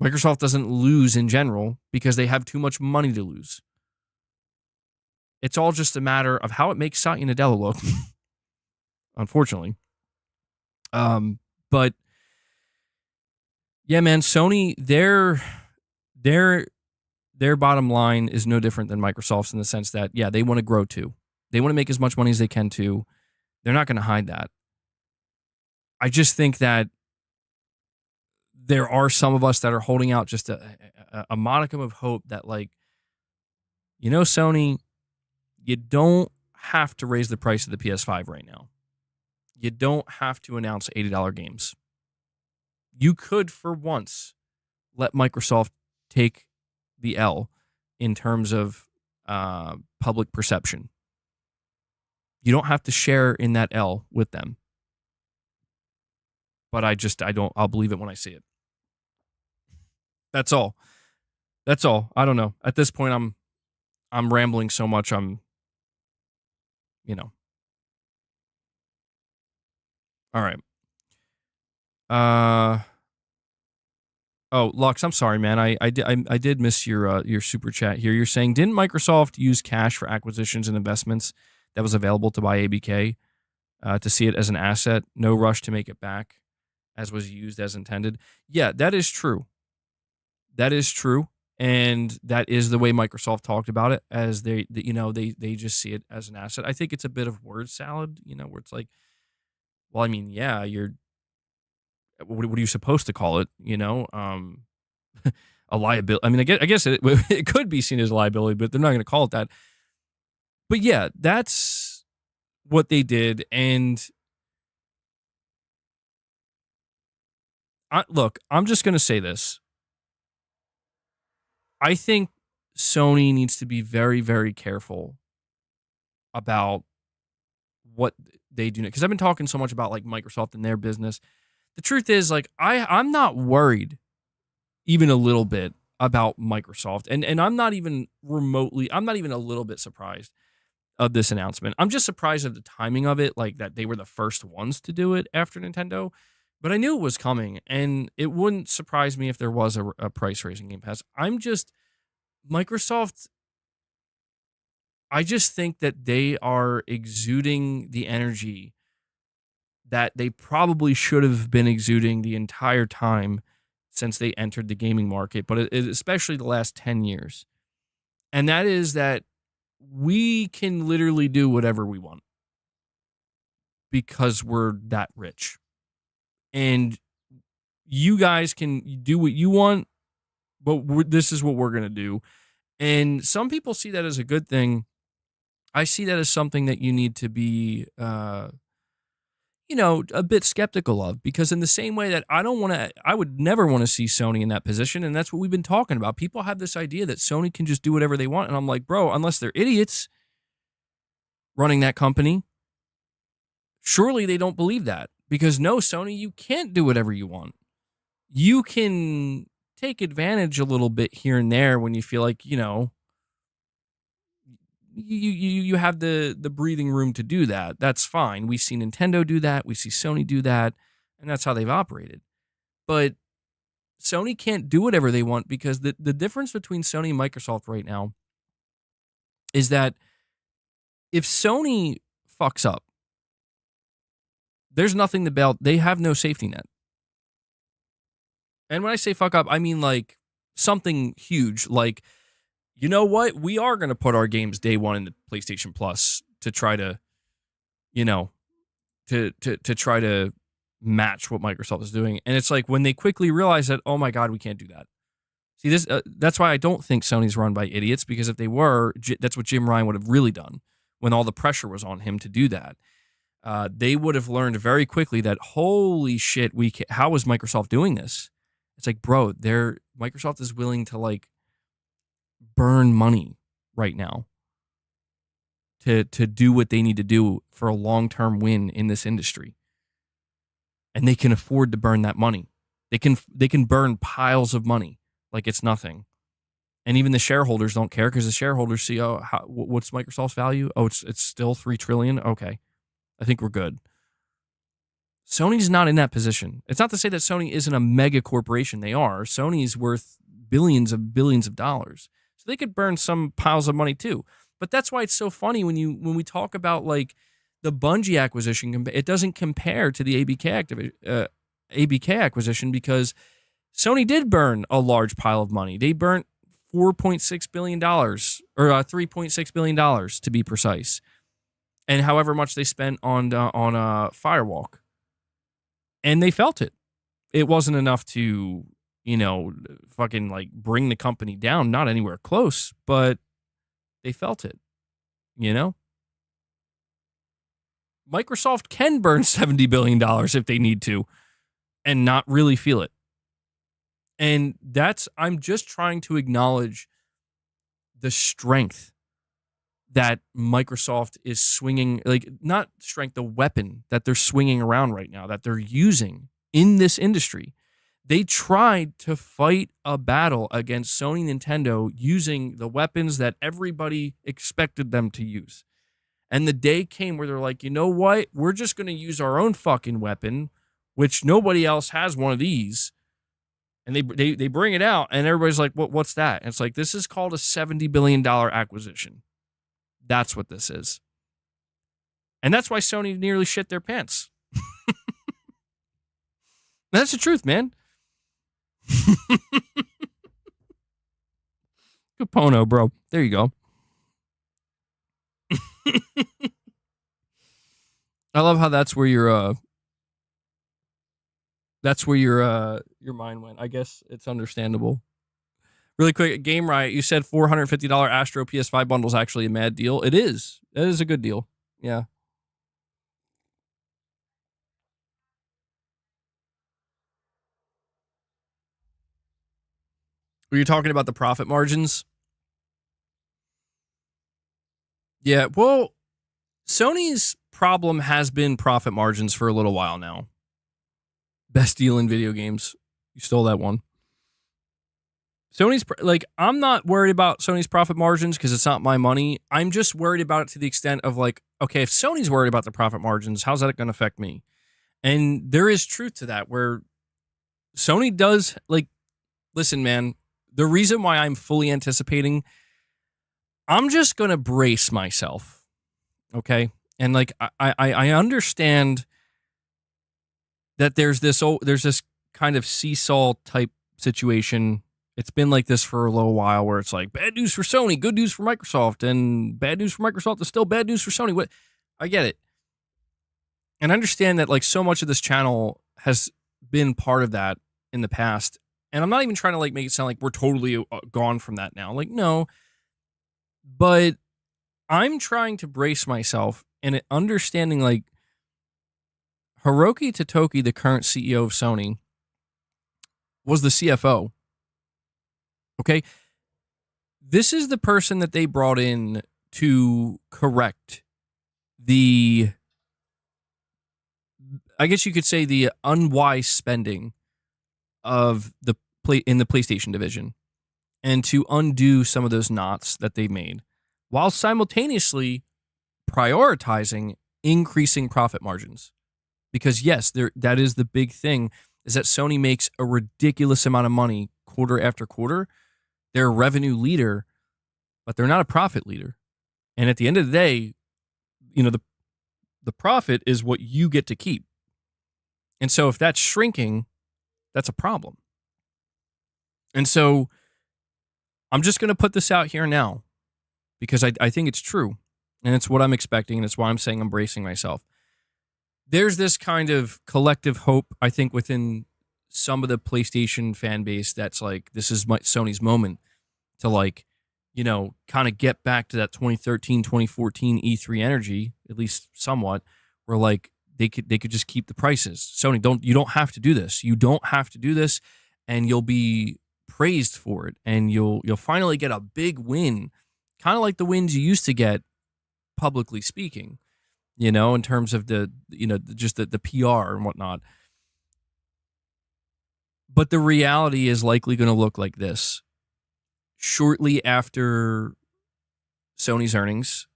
Microsoft doesn't lose in general because they have too much money to lose. It's all just a matter of how it makes Satya Nadella look, unfortunately. But yeah, man, Sony, their bottom line is no different than Microsoft's in the sense that, yeah, they want to grow too. They want to make as much money as they can too. They're not going to hide that. I just think that there are some of us that are holding out just a modicum of hope that, like, Sony, you don't have to raise the price of the PS5 right now. You don't have to announce $80 games. You could, for once, let Microsoft take the L in terms of public perception. You don't have to share in that L with them. But I'll believe it when I see it. That's all. I don't know. At this point, I'm rambling so much. All right. Oh, Lux, I'm sorry, man. I did miss your super chat here. You're saying, didn't Microsoft use cash for acquisitions and investments that was available to buy ABK to see it as an asset? No rush to make it back, as was used as intended. Yeah, that is true. That is true, and that is the way Microsoft talked about it, as they just see it as an asset. I think it's a bit of word salad, where it's like, well, I mean, yeah, what are you supposed to call it? a liability. I mean, I guess it could be seen as a liability, but they're not going to call it that. But yeah, that's what they did. And look, I'm just going to say this. I think Sony needs to be very, very careful about what they do, because I've been talking so much about like Microsoft and their business. The truth is, like, I'm not worried even a little bit about Microsoft, and I'm not even a little bit surprised of this announcement. I'm just surprised at the timing of it, like that they were the first ones to do it after Nintendo. But I knew it was coming, and it wouldn't surprise me if there was a price raising Game Pass. Microsoft, I just think that they are exuding the energy that they probably should have been exuding the entire time since they entered the gaming market, but especially the last 10 years. And that is that we can literally do whatever we want because we're that rich. And you guys can do what you want, but this is what we're going to do. And some people see that as a good thing. I see that as something that you need to be, a bit skeptical of, because in the same way that I would never want to see Sony in that position. And that's what we've been talking about. People have this idea that Sony can just do whatever they want. And I'm like, bro, unless they're idiots running that company, surely they don't believe that. Because no, Sony, you can't do whatever you want. You can take advantage a little bit here and there when you feel like, you have the breathing room to do that. That's fine. We see Nintendo do that. We see Sony do that. And that's how they've operated. But Sony can't do whatever they want, because the difference between Sony and Microsoft right now is that if Sony fucks up, there's nothing to bail. They have no safety net. And when I say fuck up, I mean like something huge. Like, you know what? We are going to put our games day one in the PlayStation Plus to try to, to try to match what Microsoft is doing. And it's like when they quickly realize that, oh my God, we can't do that. See, that's why I don't think Sony's run by idiots, because if they were, that's what Jim Ryan would have really done when all the pressure was on him to do that. They would have learned very quickly that, holy shit, how is Microsoft doing this? It's like, bro, Microsoft is willing to like burn money right now to do what they need to do for a long-term win in this industry. And they can afford to burn that money. They can burn piles of money like it's nothing. And even the shareholders don't care, because the shareholders see, what's Microsoft's value? Oh, it's still $3 trillion. Okay, I think we're good. Sony's not in that position. It's not to say that Sony isn't a mega corporation. They are. Sony's worth billions of dollars. So they could burn some piles of money too. But that's why it's so funny when we talk about like the Bungie acquisition. It doesn't compare to the ABK acquisition, because Sony did burn a large pile of money. They burnt $4.6 billion, or $3.6 billion to be precise, and however much they spent on Firewalk. And they felt it. It wasn't enough to, fucking like bring the company down, not anywhere close, but they felt it, Microsoft can burn $70 billion if they need to and not really feel it. And I'm just trying to acknowledge the strength that Microsoft is swinging, like not strength, the weapon that they're swinging around right now, that they're using in this industry. They tried to fight a battle against Sony and Nintendo using the weapons that everybody expected them to use. And the day came where they're like, you know what? We're just going to use our own fucking weapon, which nobody else has one of these. And they bring it out, and everybody's like, what's that? And it's like, this is called a $70 billion acquisition. That's what this is. And that's why Sony nearly shit their pants. That's the truth, man. Capono, bro. There you go. I love how that's where your mind went. I guess it's understandable. Really quick, Game Riot, you said $450 Astro PS5 bundle is actually a mad deal. It is. It is a good deal. Yeah. Were you talking about the profit margins? Yeah, well, Sony's problem has been profit margins for a little while now. Best deal in video games. You stole that one. Sony's, like, I'm not worried about Sony's profit margins because it's not my money. I'm just worried about it to the extent of, like, okay, if Sony's worried about the profit margins, how's that going to affect me? And there is truth to that, where Sony does, like, listen, man, the reason why I'm fully anticipating, I'm just going to brace myself, okay? And, like, I understand that there's this kind of seesaw type situation. It's been like this for a little while, where it's like bad news for Sony, good news for Microsoft, and bad news for Microsoft is still bad news for Sony. What? I get it. And I understand that, like, so much of this channel has been part of that in the past. And I'm not even trying to, like, make it sound like we're totally gone from that now. Like, no. But I'm trying to brace myself and understanding, like, Hiroki Totoki, the current CEO of Sony, was the CFO. Okay? This is the person that they brought in to correct the, I guess you could say, the unwise spending of the in the PlayStation division, and to undo some of those knots that they made, while simultaneously prioritizing increasing profit margins. Because yes, that is the big thing, is that Sony makes a ridiculous amount of money quarter after quarter. They're a revenue leader, but they're not a profit leader. And at the end of the day, you know, the profit is what you get to keep. And so if that's shrinking, that's a problem. And so I'm just going to put this out here now, because I think it's true, and it's what I'm expecting, and it's why I'm saying I'm bracing myself. There's this kind of collective hope, I think, within some of the PlayStation fan base that's like, this is Sony's moment to, like, you know, kind of get back to that 2013, 2014 E3 energy, at least somewhat, where, like, they could just keep the prices. Sony, you don't have to do this. You don't have to do this, and you'll be praised for it, and you'll finally get a big win, kind of like the wins you used to get, publicly speaking, you know, in terms of the, you know, just the PR and whatnot. But the reality is likely going to look like this. Shortly after Sony's earnings,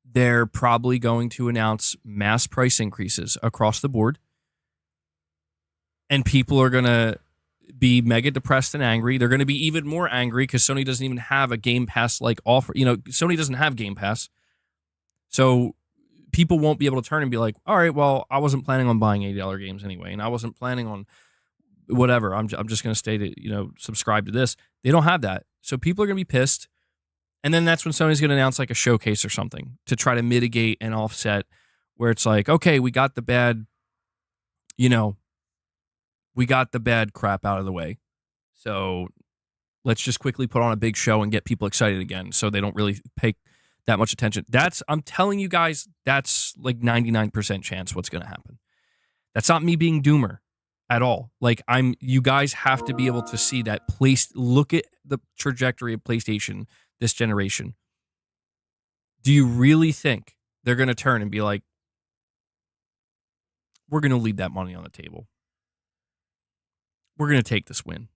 they're probably going to announce mass price increases across the board. And people are going to be mega depressed and angry. They're going to be even more angry because Sony doesn't even have a Game Pass-like offer. You know, Sony doesn't have Game Pass. So people won't be able to turn and be like, all right, well, I wasn't planning on buying $80 games anyway, and I wasn't planning on whatever. I'm just going to stay to, you know, subscribe to this. They don't have that. So people are going to be pissed. And then that's when Sony's going to announce, like, a showcase or something to try to mitigate and offset, where it's like, okay, we got the bad, you know, we got the bad crap out of the way. So let's just quickly put on a big show and get people excited again, so they don't really pay that much attention. I'm telling you guys, that's like 99% chance what's going to happen. That's not me being doomer at all. Like, you guys have to be able to see that look at the trajectory of PlayStation this generation. Do you really think they're going to turn and be like, we're going to leave that money on the table? We're going to take this win.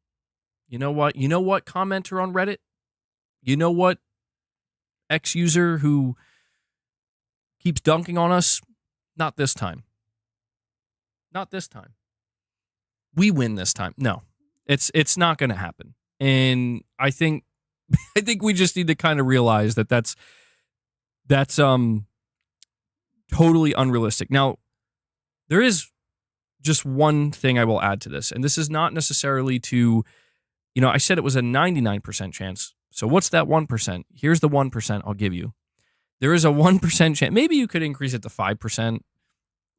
You know what? You know what, commenter on Reddit? You know what, ex-user who keeps dunking on us? Not this time. Not this time. We win this time. No, it's not going to happen. And I think we just need to kind of realize that that's totally unrealistic. Now, there is just one thing I will add to this, and this is not necessarily to, you know, I said it was a 99% chance. So what's that 1%? Here's the 1% I'll give you. There is a 1% chance. Maybe you could increase it to 5%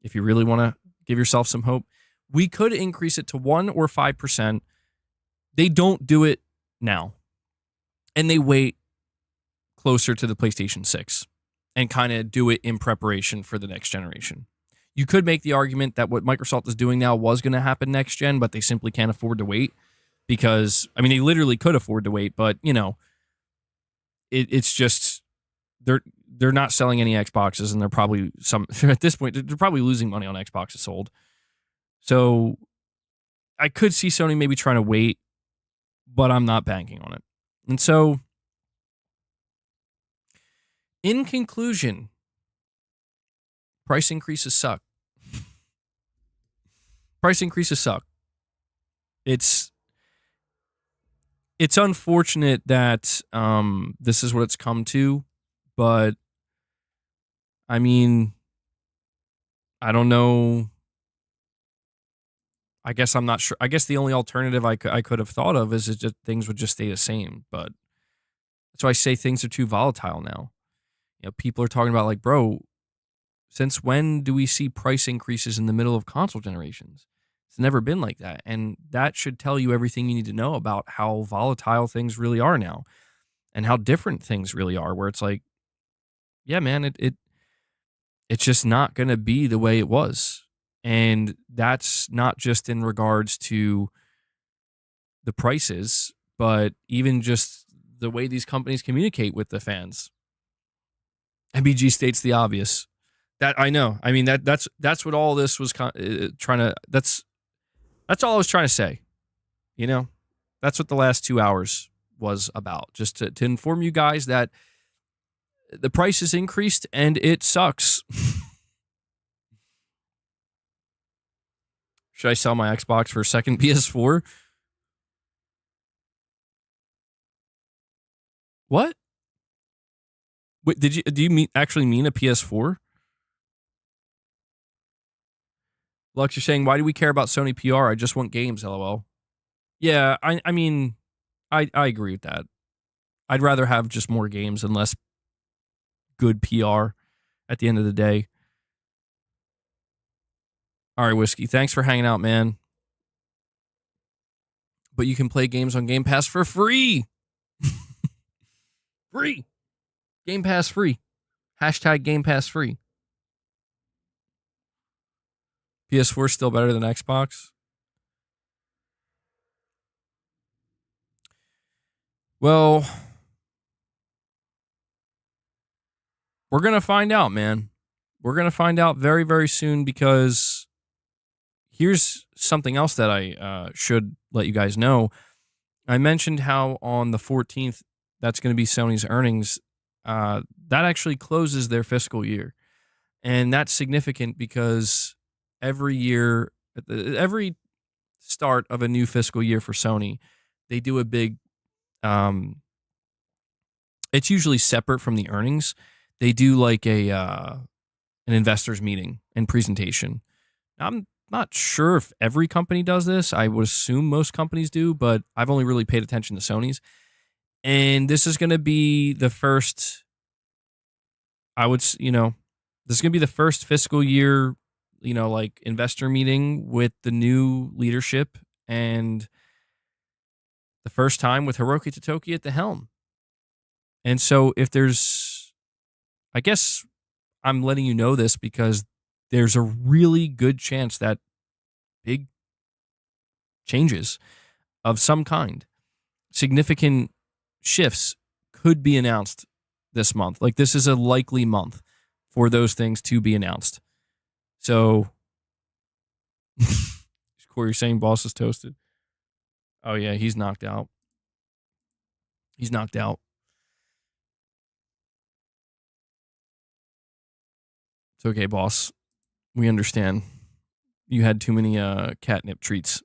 if you really want to give yourself some hope. We could increase it to 1 or 5%. They don't do it now, and they wait closer to the PlayStation 6 and kind of do it in preparation for the next generation. You could make the argument that what Microsoft is doing now was going to happen next gen, but they simply can't afford to wait because, I mean, they literally could afford to wait, but, you know, it's just they're not selling any Xboxes, and they're probably at this point they're probably losing money on Xboxes sold. So I could see Sony maybe trying to wait, but I'm not banking on it. And so, in conclusion, price increases suck. Price increases suck. It's unfortunate that this is what it's come to, but I mean, I don't know. I guess I'm not sure. I guess the only alternative I could have thought of is just things would just stay the same. But that's why I say things are too volatile now. You know, people are talking about like, bro, since when do we see price increases in the middle of console generations? It's never been like that. And that should tell you everything you need to know about how volatile things really are now and how different things really are, where it's like, yeah, man, it's just not going to be the way it was. And that's not just in regards to the prices, but even just the way these companies communicate with the fans. MBG states the obvious. That I know. I mean, that's what all this was trying to. That's all I was trying to say. You know, that's what the last 2 hours was about. Just to inform you guys that the price has increased and it sucks. Should I sell my Xbox for a second PS4? What? Wait, do you actually mean a PS4? Lux, you're saying, why do we care about Sony PR? I just want games, lol. Yeah, I mean, I agree with that. I'd rather have just more games and less good PR at the end of the day. All right, Whiskey, thanks for hanging out, man. But you can play games on Game Pass for free. Free. Game Pass free. Hashtag Game Pass free. PS4 still better than Xbox? Well, we're going to find out, man. We're going to find out very, very soon, because here's something else that I should let you guys know. I mentioned how on the 14th, that's going to be Sony's earnings. That actually closes their fiscal year. And that's significant because every year, every start of a new fiscal year for Sony, they do a big, it's usually separate from the earnings. They do like an investors meeting and presentation. I'm not sure if every company does this. I would assume most companies do, but I've only really paid attention to Sony's. And this is going to be the first, this is going to be the first fiscal year, like investor meeting with the new leadership, and the first time with Hiroki Totoki at the helm. And so I guess I'm letting you know this because there's a really good chance that big changes of some kind, significant shifts, could be announced this month. Like, this is a likely month for those things to be announced. So, Corey, you're saying boss is toasted? Oh, yeah, he's knocked out. He's knocked out. It's okay, boss. We understand. You had too many catnip treats.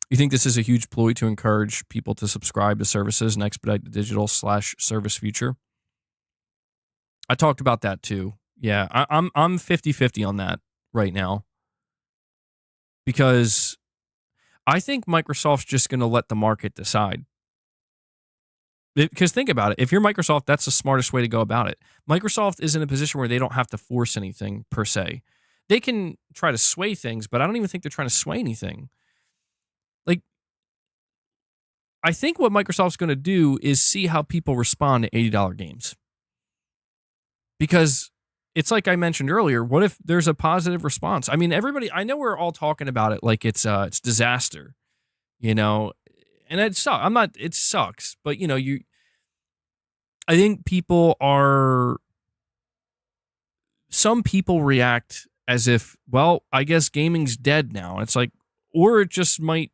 You think this is a huge ploy to encourage people to subscribe to services and expedite the digital/service future? I talked about that too. Yeah, I'm 50-50 on that right now, because I think Microsoft's just going to let the market decide. Because think about it. If you're Microsoft, that's the smartest way to go about it. Microsoft is in a position where they don't have to force anything per se. They can try to sway things, but I don't even think they're trying to sway anything. Like, I think what Microsoft's going to do is see how people respond to $80 games. Because it's like I mentioned earlier, what if there's a positive response? I mean, everybody, I know we're all talking about it like it's disaster, and it sucks. It sucks, but I think some people react as if, well, I guess gaming's dead now. It's like, or it just might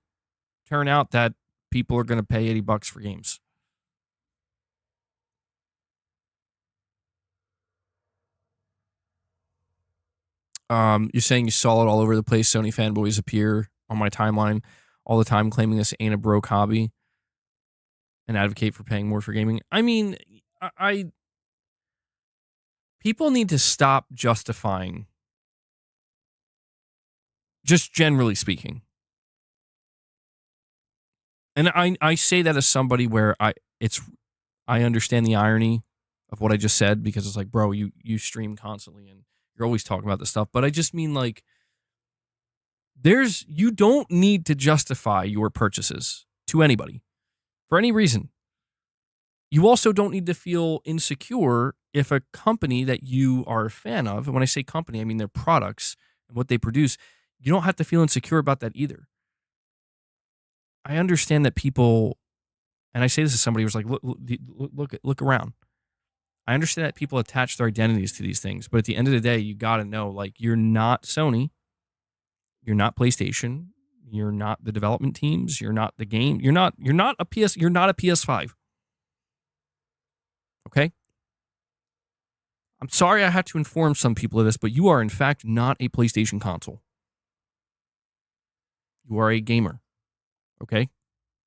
turn out that people are going to pay $80 for games. You're saying you saw it all over the place. Sony fanboys appear on my timeline all the time claiming this ain't a broke hobby and advocate for paying more for gaming. I mean, people need to stop justifying, just generally speaking. And I say that as somebody where I understand the irony of what I just said, because it's like, bro, you stream constantly and you're always talking about this stuff. But I just mean, like, you don't need to justify your purchases to anybody for any reason. You also don't need to feel insecure if a company that you are a fan of, and when I say company, I mean their products and what they produce, you don't have to feel insecure about that either. I understand that people, and I say this as somebody who's like, look around. I understand that people attach their identities to these things, but at the end of the day, you got to know, like, you're not Sony, you're not PlayStation, you're not the development teams, you're not the game, you're not a PS5. Okay? I'm sorry I had to inform some people of this, but you are in fact not a PlayStation console. You are a gamer. Okay?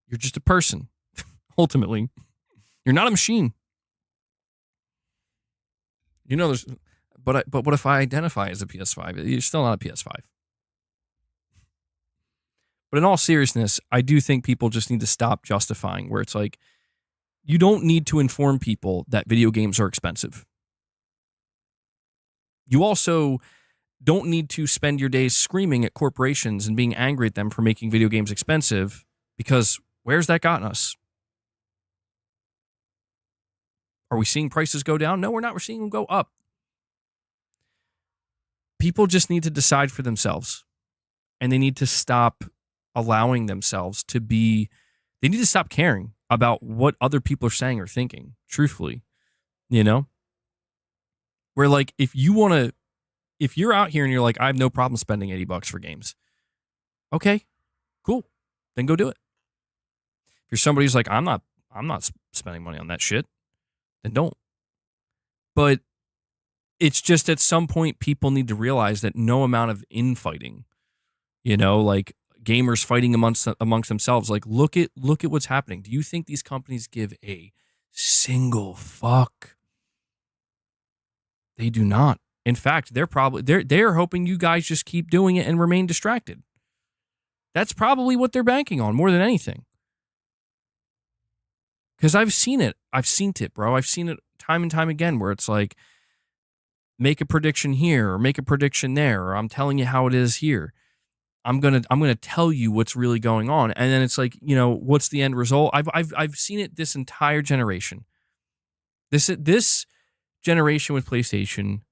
You're just a person. Ultimately, you're not a machine. But what if I identify as a PS5? You're still not a PS5. But in all seriousness, I do think people just need to stop justifying where it's like, you don't need to inform people that video games are expensive. You also don't need to spend your days screaming at corporations and being angry at them for making video games expensive, because where's that gotten us? Are we seeing prices go down? No, we're not. We're seeing them go up. People just need to decide for themselves, and they need to stop allowing themselves to be, they need to stop caring about what other people are saying or thinking, truthfully, Where, like, if you're out here and you're like, I have no problem spending $80 for games. Okay, cool. Then go do it. If you're somebody who's like, I'm not spending money on that shit, then don't. But it's just at some point people need to realize that no amount of infighting, like gamers fighting amongst themselves, like, look at what's happening. Do you think these companies give a single fuck? They do not. In fact, they're hoping you guys just keep doing it and remain distracted. That's probably what they're banking on more than anything. Because I've seen it, bro. I've seen it time and time again where it's like, make a prediction here or make a prediction there, or I'm telling you how it is here. I'm gonna tell you what's really going on, and then it's like, what's the end result? I've seen it this entire generation. This generation with PlayStation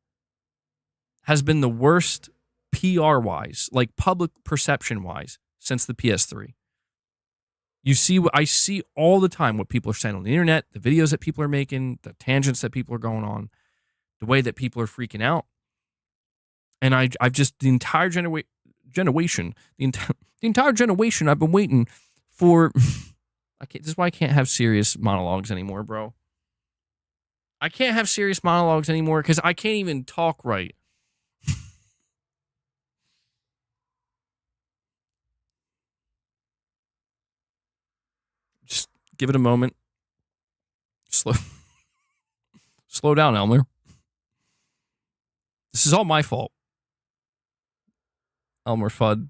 has been the worst PR wise, like public perception wise, since the PS3. I see all the time what people are saying on the internet, the videos that people are making, the tangents that people are going on, the way that people are freaking out. And I've just, the entire generation, I've been waiting for, this is why I can't have serious monologues anymore, bro. I can't have serious monologues anymore because I can't even talk right. Just give it a moment. Slow down, Elmer. This is all my fault. Elmer Fudd.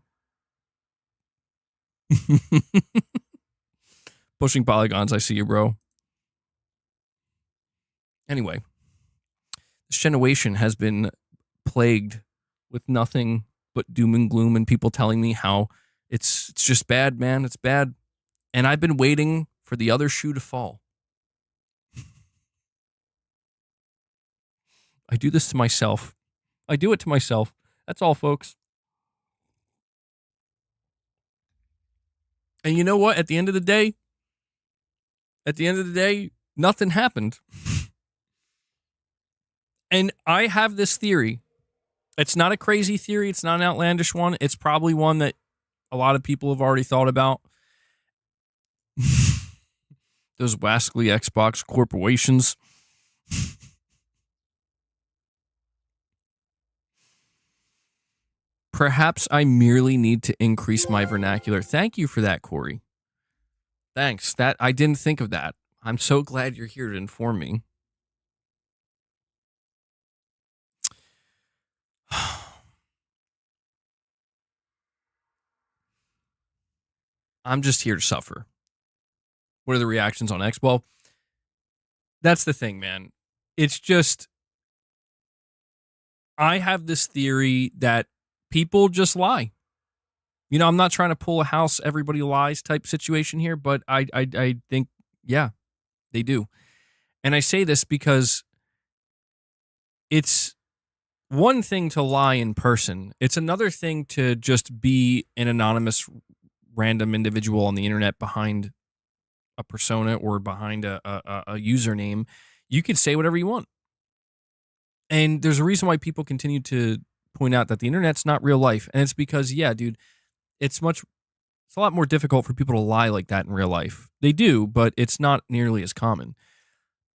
Pushing polygons, I see you, bro. Anyway, this generation has been plagued with nothing but doom and gloom and people telling me how it's just bad, man. It's bad. And I've been waiting for the other shoe to fall. I do this to myself. I do it to myself. That's all, folks. And you know what? At the end of the day, nothing happened. And I have this theory. It's not a crazy theory. It's not an outlandish one. It's probably one that a lot of people have already thought about. Those wascally Xbox corporations. Perhaps I merely need to increase my vernacular. Thank you for that, Corey. Thanks. That I didn't think of that. I'm so glad you're here to inform me. I'm just here to suffer. What are the reactions on X? Well, that's the thing, man. It's just, I have this theory that people just lie. You know, I'm not trying to pull a house everybody lies type situation here, but I think, yeah, they do. And I say this because it's one thing to lie in person. It's another thing to just be an anonymous random individual on the internet behind a persona or behind a username. You could say whatever you want. And there's a reason why people continue to point out that the internet's not real life. And it's because, yeah, dude, it's a lot more difficult for people to lie like that in real life. They do, but it's not nearly as common.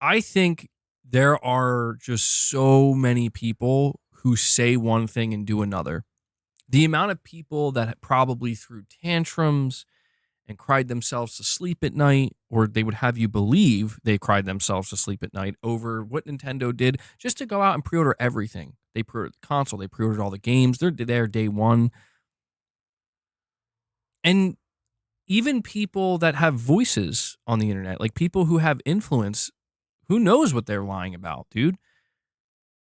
I think there are just so many people who say one thing and do another. The amount of people that probably threw tantrums and cried themselves to sleep at night, or they would have you believe they cried themselves to sleep at night over what Nintendo did just to go out and pre-order everything. They pre-ordered the console, they pre-ordered all the games, they're there day one. And even people that have voices on the internet, like people who have influence, who knows what they're lying about, dude?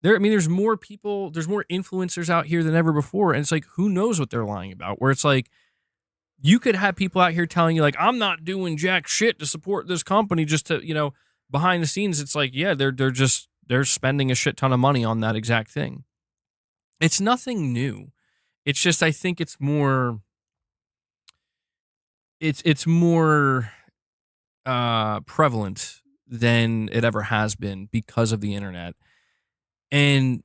There's more people, there's more influencers out here than ever before. And it's like, who knows what they're lying about? Where it's like, you could have people out here telling you, like, I'm not doing jack shit to support this company just to, you know, behind the scenes. It's like, yeah, they're spending a shit ton of money on that exact thing. It's nothing new. It's just, I think it's more, it's more prevalent than it ever has been because of the internet. And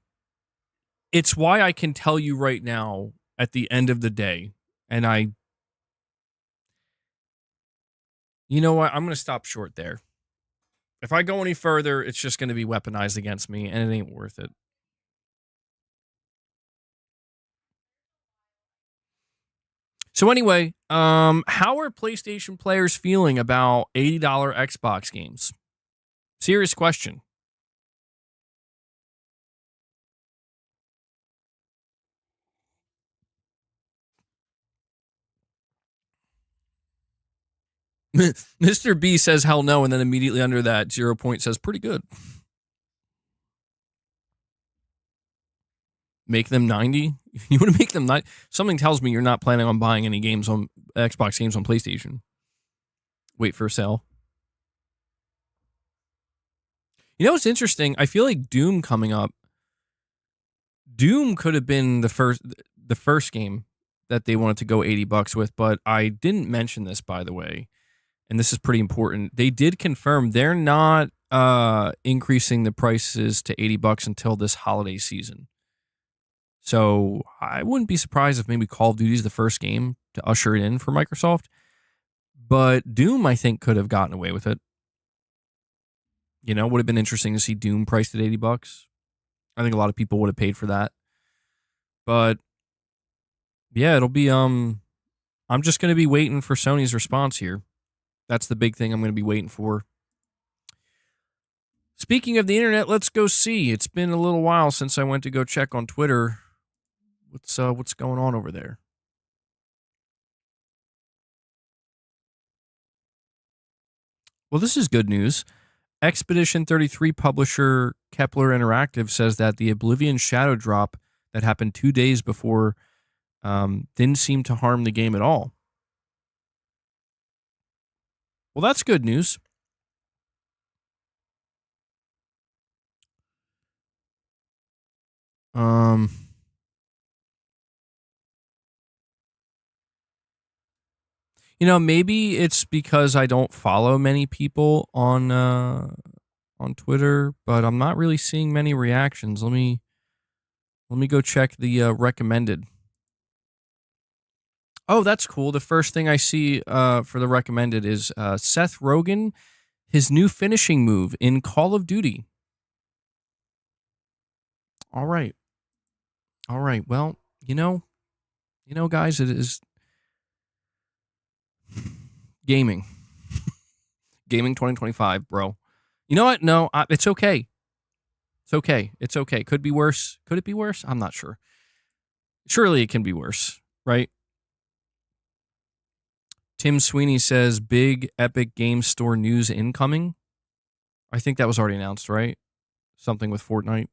it's why I can tell you right now at the end of the day, and you know what? I'm going to stop short there. If I go any further, it's just going to be weaponized against me, and it ain't worth it. So anyway, how are PlayStation players feeling about $80 Xbox games? Serious question. Mr. B says hell no, and then immediately under that, 0 Point says pretty good. Make them 90? You want to make them 90? Something tells me you're not planning on buying any games on Xbox games on PlayStation. Wait for a sale. You know what's interesting? I feel like Doom coming up. Doom could have been the first game that they wanted to go $80 with, but I didn't mention this, by the way, and this is pretty important. They did confirm they're not increasing the prices to $80 until this holiday season. So I wouldn't be surprised if maybe Call of Duty is the first game to usher it in for Microsoft. But Doom, I think, could have gotten away with it. You know, would have been interesting to see Doom priced at $80. I think a lot of people would have paid for that. But yeah, it'll be I'm just going to be waiting for Sony's response here. That's the big thing I'm going to be waiting for. Speaking of the internet, let's go see. It's been a little while since I went to go check on Twitter. What's going on over there? Well, this is good news. Expedition 33 publisher Kepler Interactive says that the Oblivion Shadow drop that happened 2 days before didn't seem to harm the game at all. Well, that's good news. Um, maybe it's because I don't follow many people on Twitter, but I'm not really seeing many reactions. Let me go check the recommended. Oh, that's cool. The first thing I see for the recommended is Seth Rogen, his new finishing move in Call of Duty. All right. All right. Well, guys, it is gaming. Gaming 2025, bro. You know what? No, it's okay. It's okay. It's okay. Could be worse. Could it be worse? I'm not sure. Surely it can be worse, right? Tim Sweeney says big Epic Game Store news incoming. I think that was already announced, right? Something with Fortnite.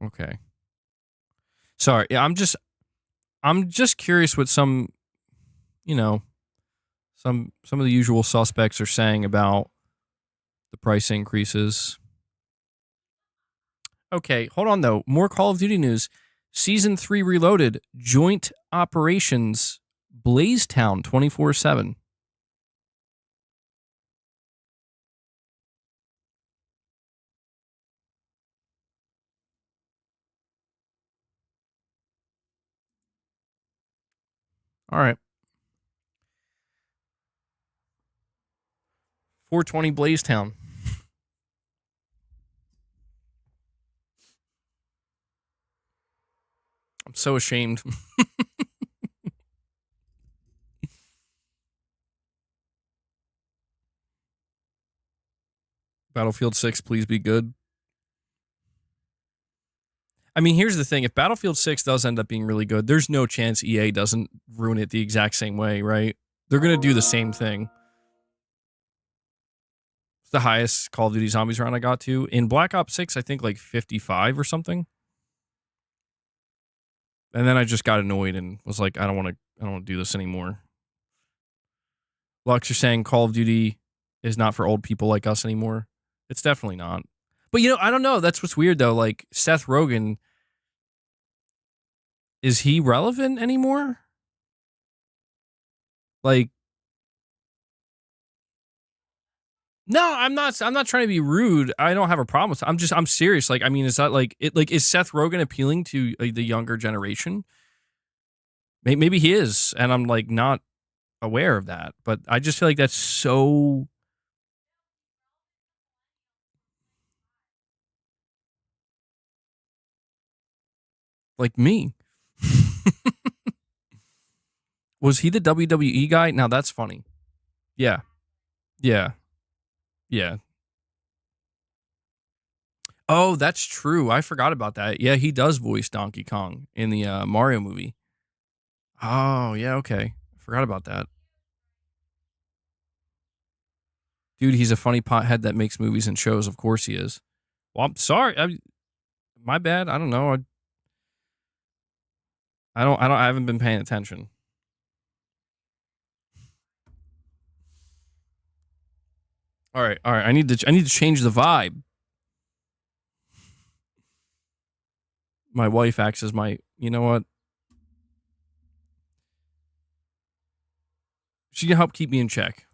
Okay. Sorry. Yeah, I'm just curious what you know, some of the usual suspects are saying about the price increases. Okay, hold on though. More Call of Duty news. Season 3 Reloaded joint operations Blazetown 24/7. All right. 420 Blazetown. I'm so ashamed. Battlefield 6, please be good. I mean, here's the thing. If Battlefield 6 does end up being really good, there's no chance EA doesn't ruin it the exact same way, right? They're going to do the same thing. It's the highest Call of Duty Zombies round I got to. In Black Ops 6, I think like 55 or something. And then I just got annoyed and was like, I don't want to do this anymore. Lux, you're saying Call of Duty is not for old people like us anymore. It's definitely not. But I don't know. That's what's weird though. Like Seth Rogen, is he relevant anymore? Like, no, I'm not. I'm not trying to be rude. I don't have a problem with it. I'm serious. Like, I mean, is that like it? Like, is Seth Rogen appealing to the younger generation? Maybe he is, and I'm like not aware of that. But I just feel like that's so like me. Was he the WWE guy? Now that's funny. Yeah, yeah, yeah. Oh, that's true. I forgot about that. Yeah, he does voice Donkey Kong in the Mario movie. Oh, yeah, okay. Forgot about that. Dude, he's a funny pothead that makes movies and shows. Of course he is. Well, I'm sorry. My bad. I don't know. I haven't been paying attention. All right. I need to change the vibe. My wife acts as my, you know what? She can help keep me in check.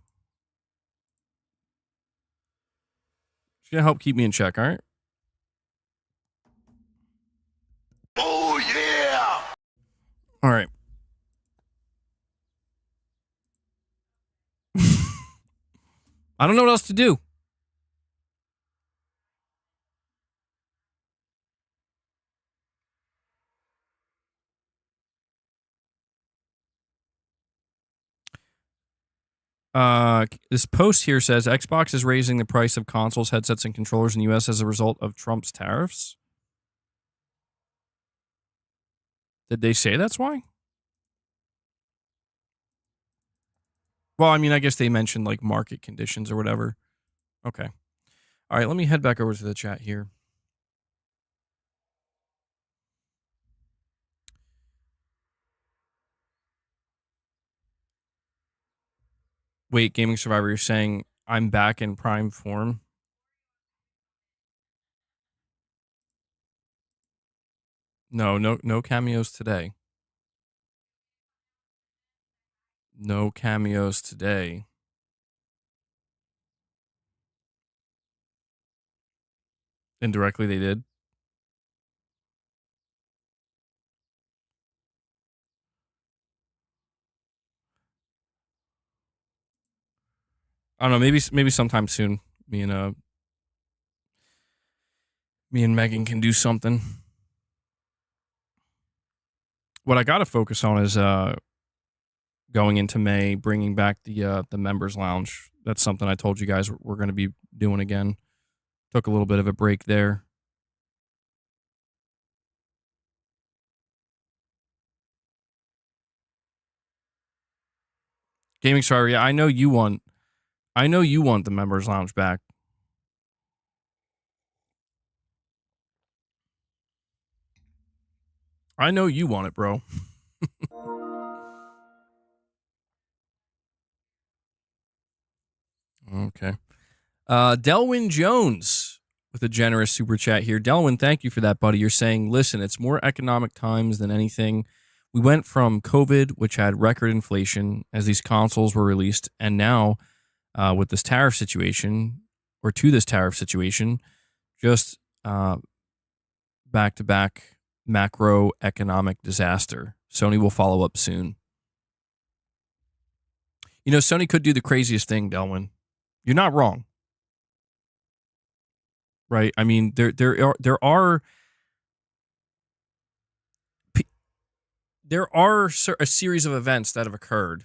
She can help keep me in check, all right? Oh, yeah! All right. I don't know what else to do. This post here says Xbox is raising the price of consoles, headsets, and controllers in the U.S. as a result of Trump's tariffs. Did they say that's why? Well, I mean, I guess they mentioned like market conditions or whatever. Okay. All right, let me head back over to the chat here. Wait, Gaming Survivor, you're saying I'm back in prime form? No cameos today. No cameos today. Indirectly, they did. I don't know. Maybe sometime soon. Me and Megan can do something. What I got to focus on is going into May, bringing back the members lounge. That's something I told you guys we're going to be doing again. Took a little bit of a break there. Gaming Star, yeah, I know you want the members lounge back. I know you want it, bro. Okay. Delwyn Jones with a generous super chat here. Delwyn, thank you for that, buddy. You're saying, listen, it's more economic times than anything. We went from COVID, which had record inflation as these consoles were released, and now with this tariff situation, or to this tariff situation, just back-to-back macroeconomic disaster. Sony will follow up soon. You know, Sony could do the craziest thing, Delwyn. You're not wrong. Right? I mean, there are a series of events that have occurred.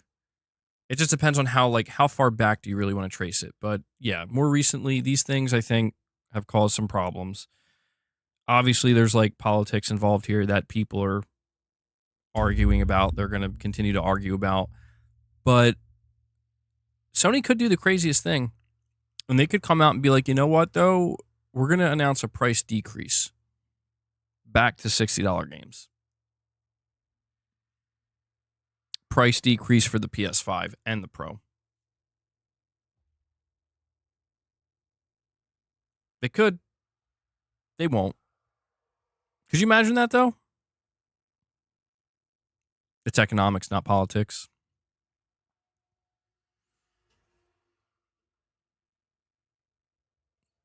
It just depends on how far back do you really want to trace it. But yeah, more recently, these things I think have caused some problems. Obviously, there's like politics involved here that people are arguing about. They're going to continue to argue about. But Sony could do the craziest thing. And they could come out and be like, you know what, though? We're going to announce a price decrease back to $60 games. Price decrease for the PS5 and the Pro. They could. They won't. Could you imagine that, though? It's economics, not politics.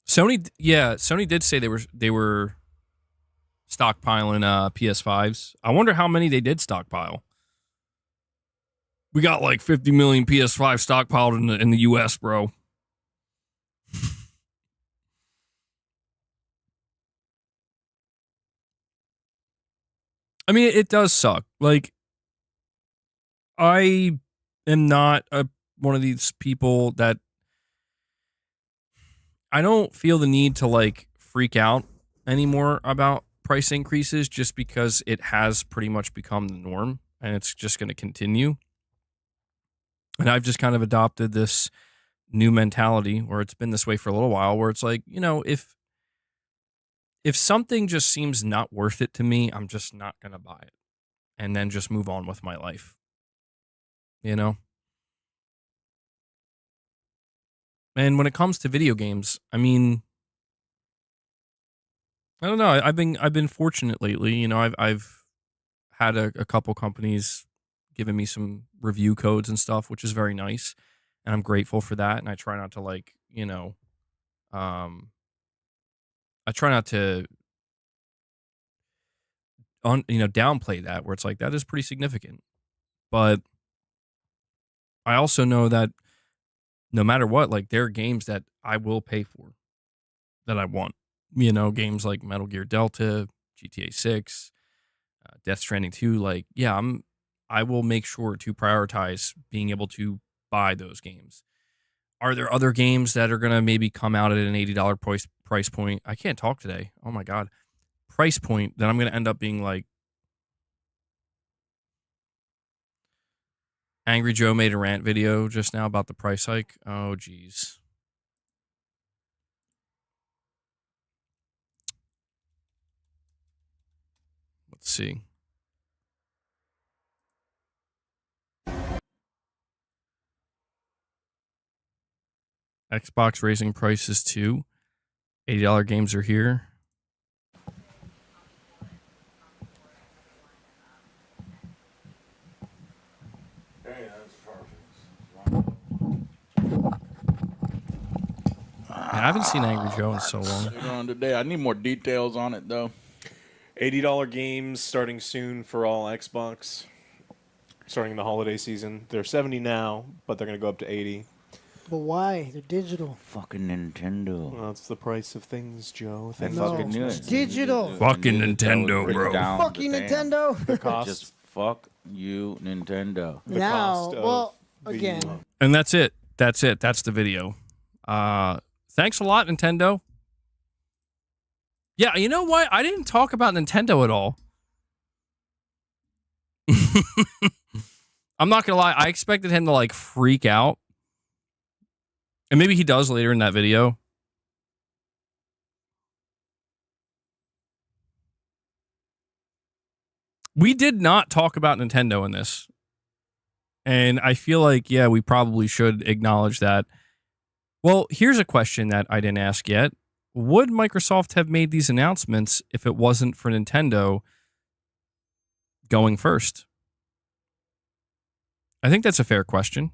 Sony did say they were stockpiling PS5s. I wonder how many they did stockpile. We got like 50 million PS5 stockpiled in the US, bro. I mean, it does suck. Like, I am not one of these people that I don't feel the need to like freak out anymore about price increases just because it has pretty much become the norm and it's just going to continue. And I've just kind of adopted this new mentality where it's been this way for a little while where it's like, you know, if something just seems not worth it to me, I'm just not going to buy it and then just move on with my life. You know? And when it comes to video games, I mean, I don't know. I've been fortunate lately. You know, I've had a couple companies giving me some review codes and stuff, which is very nice, and I'm grateful for that. And I try not to like, you know, I try not to downplay that where it's like that is pretty significant. But I also know that no matter what, like there are games that I will pay for that I want. You know, games like Metal Gear Delta, GTA 6, Death Stranding 2, like, yeah, I will make sure to prioritize being able to buy those games. Are there other games that are going to maybe come out at an $80 price point? I can't talk today. Oh my God. Price point that I'm going to end up being like, Angry Joe made a rant video just now about the price hike. Oh, geez. Let's see. Xbox raising prices too. $80 games are here. Man, I haven't seen Angry Joe in so long. On today, I need more details on it though. $80 games starting soon for all Xbox. Starting the holiday season. They're 70 now, but they're going to go up to 80. But why? They're digital. Fucking Nintendo. Well, that's the price of things, Joe. I Things fucking change. knew it. Digital. Fucking Nintendo, bro. Fuck you, Nintendo. The cost. Just fuck you, Nintendo. The Now, cost of well, the- again. And that's it. That's it. That's the video. Thanks a lot, Nintendo. Yeah, you know what? I didn't talk about Nintendo at all. I'm not gonna lie. I expected him to like freak out. And maybe he does later in that video. We did not talk about Nintendo in this. And I feel like, yeah, we probably should acknowledge that. Well, here's a question that I didn't ask yet. Would Microsoft have made these announcements if it wasn't for Nintendo going first? I think that's a fair question.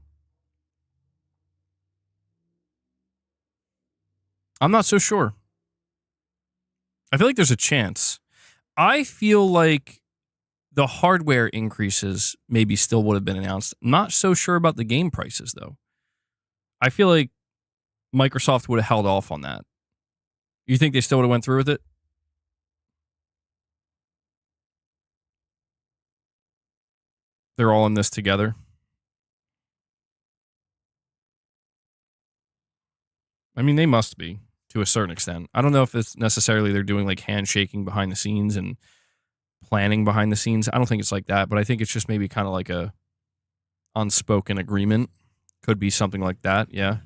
I'm not so sure. I feel like there's a chance. I feel like the hardware increases maybe still would have been announced. I'm not so sure about the game prices, though. I feel like Microsoft would have held off on that. You think they still would have went through with it? They're all in this together. I mean, they must be to a certain extent. I don't know if it's necessarily they're doing like handshaking behind the scenes and planning behind the scenes. I don't think it's like that, but I think it's just maybe kind of like a unspoken agreement. Could be something like that, yeah.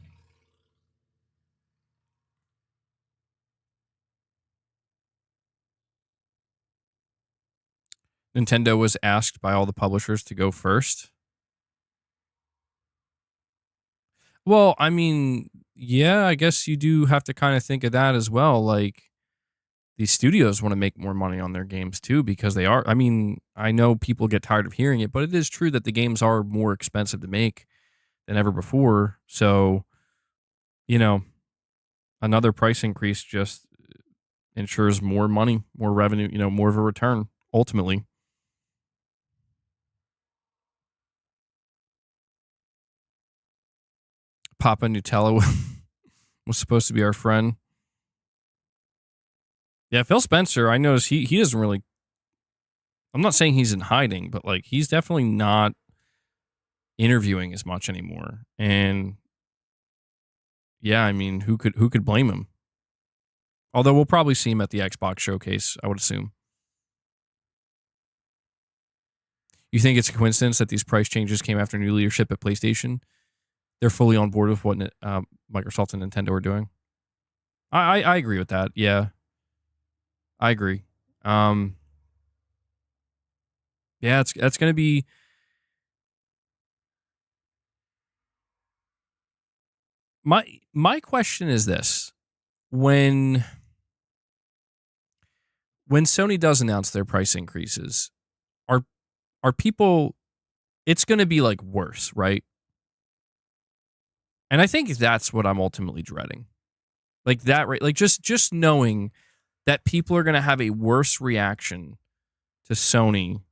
Nintendo was asked by all the publishers to go first. Well, I mean, yeah, I guess you do have to kind of think of that as well. Like, these studios want to make more money on their games too, because they are. I mean, I know people get tired of hearing it, but it is true that the games are more expensive to make than ever before. So, you know, another price increase just ensures more money, more revenue, you know, more of a return ultimately. Papa Nutella was supposed to be our friend. Yeah, Phil Spencer, I noticed he doesn't really. I'm not saying he's in hiding, but like he's definitely not interviewing as much anymore. And yeah, I mean, who could blame him? Although we'll probably see him at the Xbox showcase, I would assume. You think it's a coincidence that these price changes came after new leadership at PlayStation? They're fully on board with what Microsoft and Nintendo are doing. I agree with that. Yeah, I agree. Yeah, it's going to be. My question is this: when Sony does announce their price increases, are people? It's going to be like worse, right? And I think that's what I'm ultimately dreading. Like that, right? Like just knowing that people are going to have a worse reaction to Sony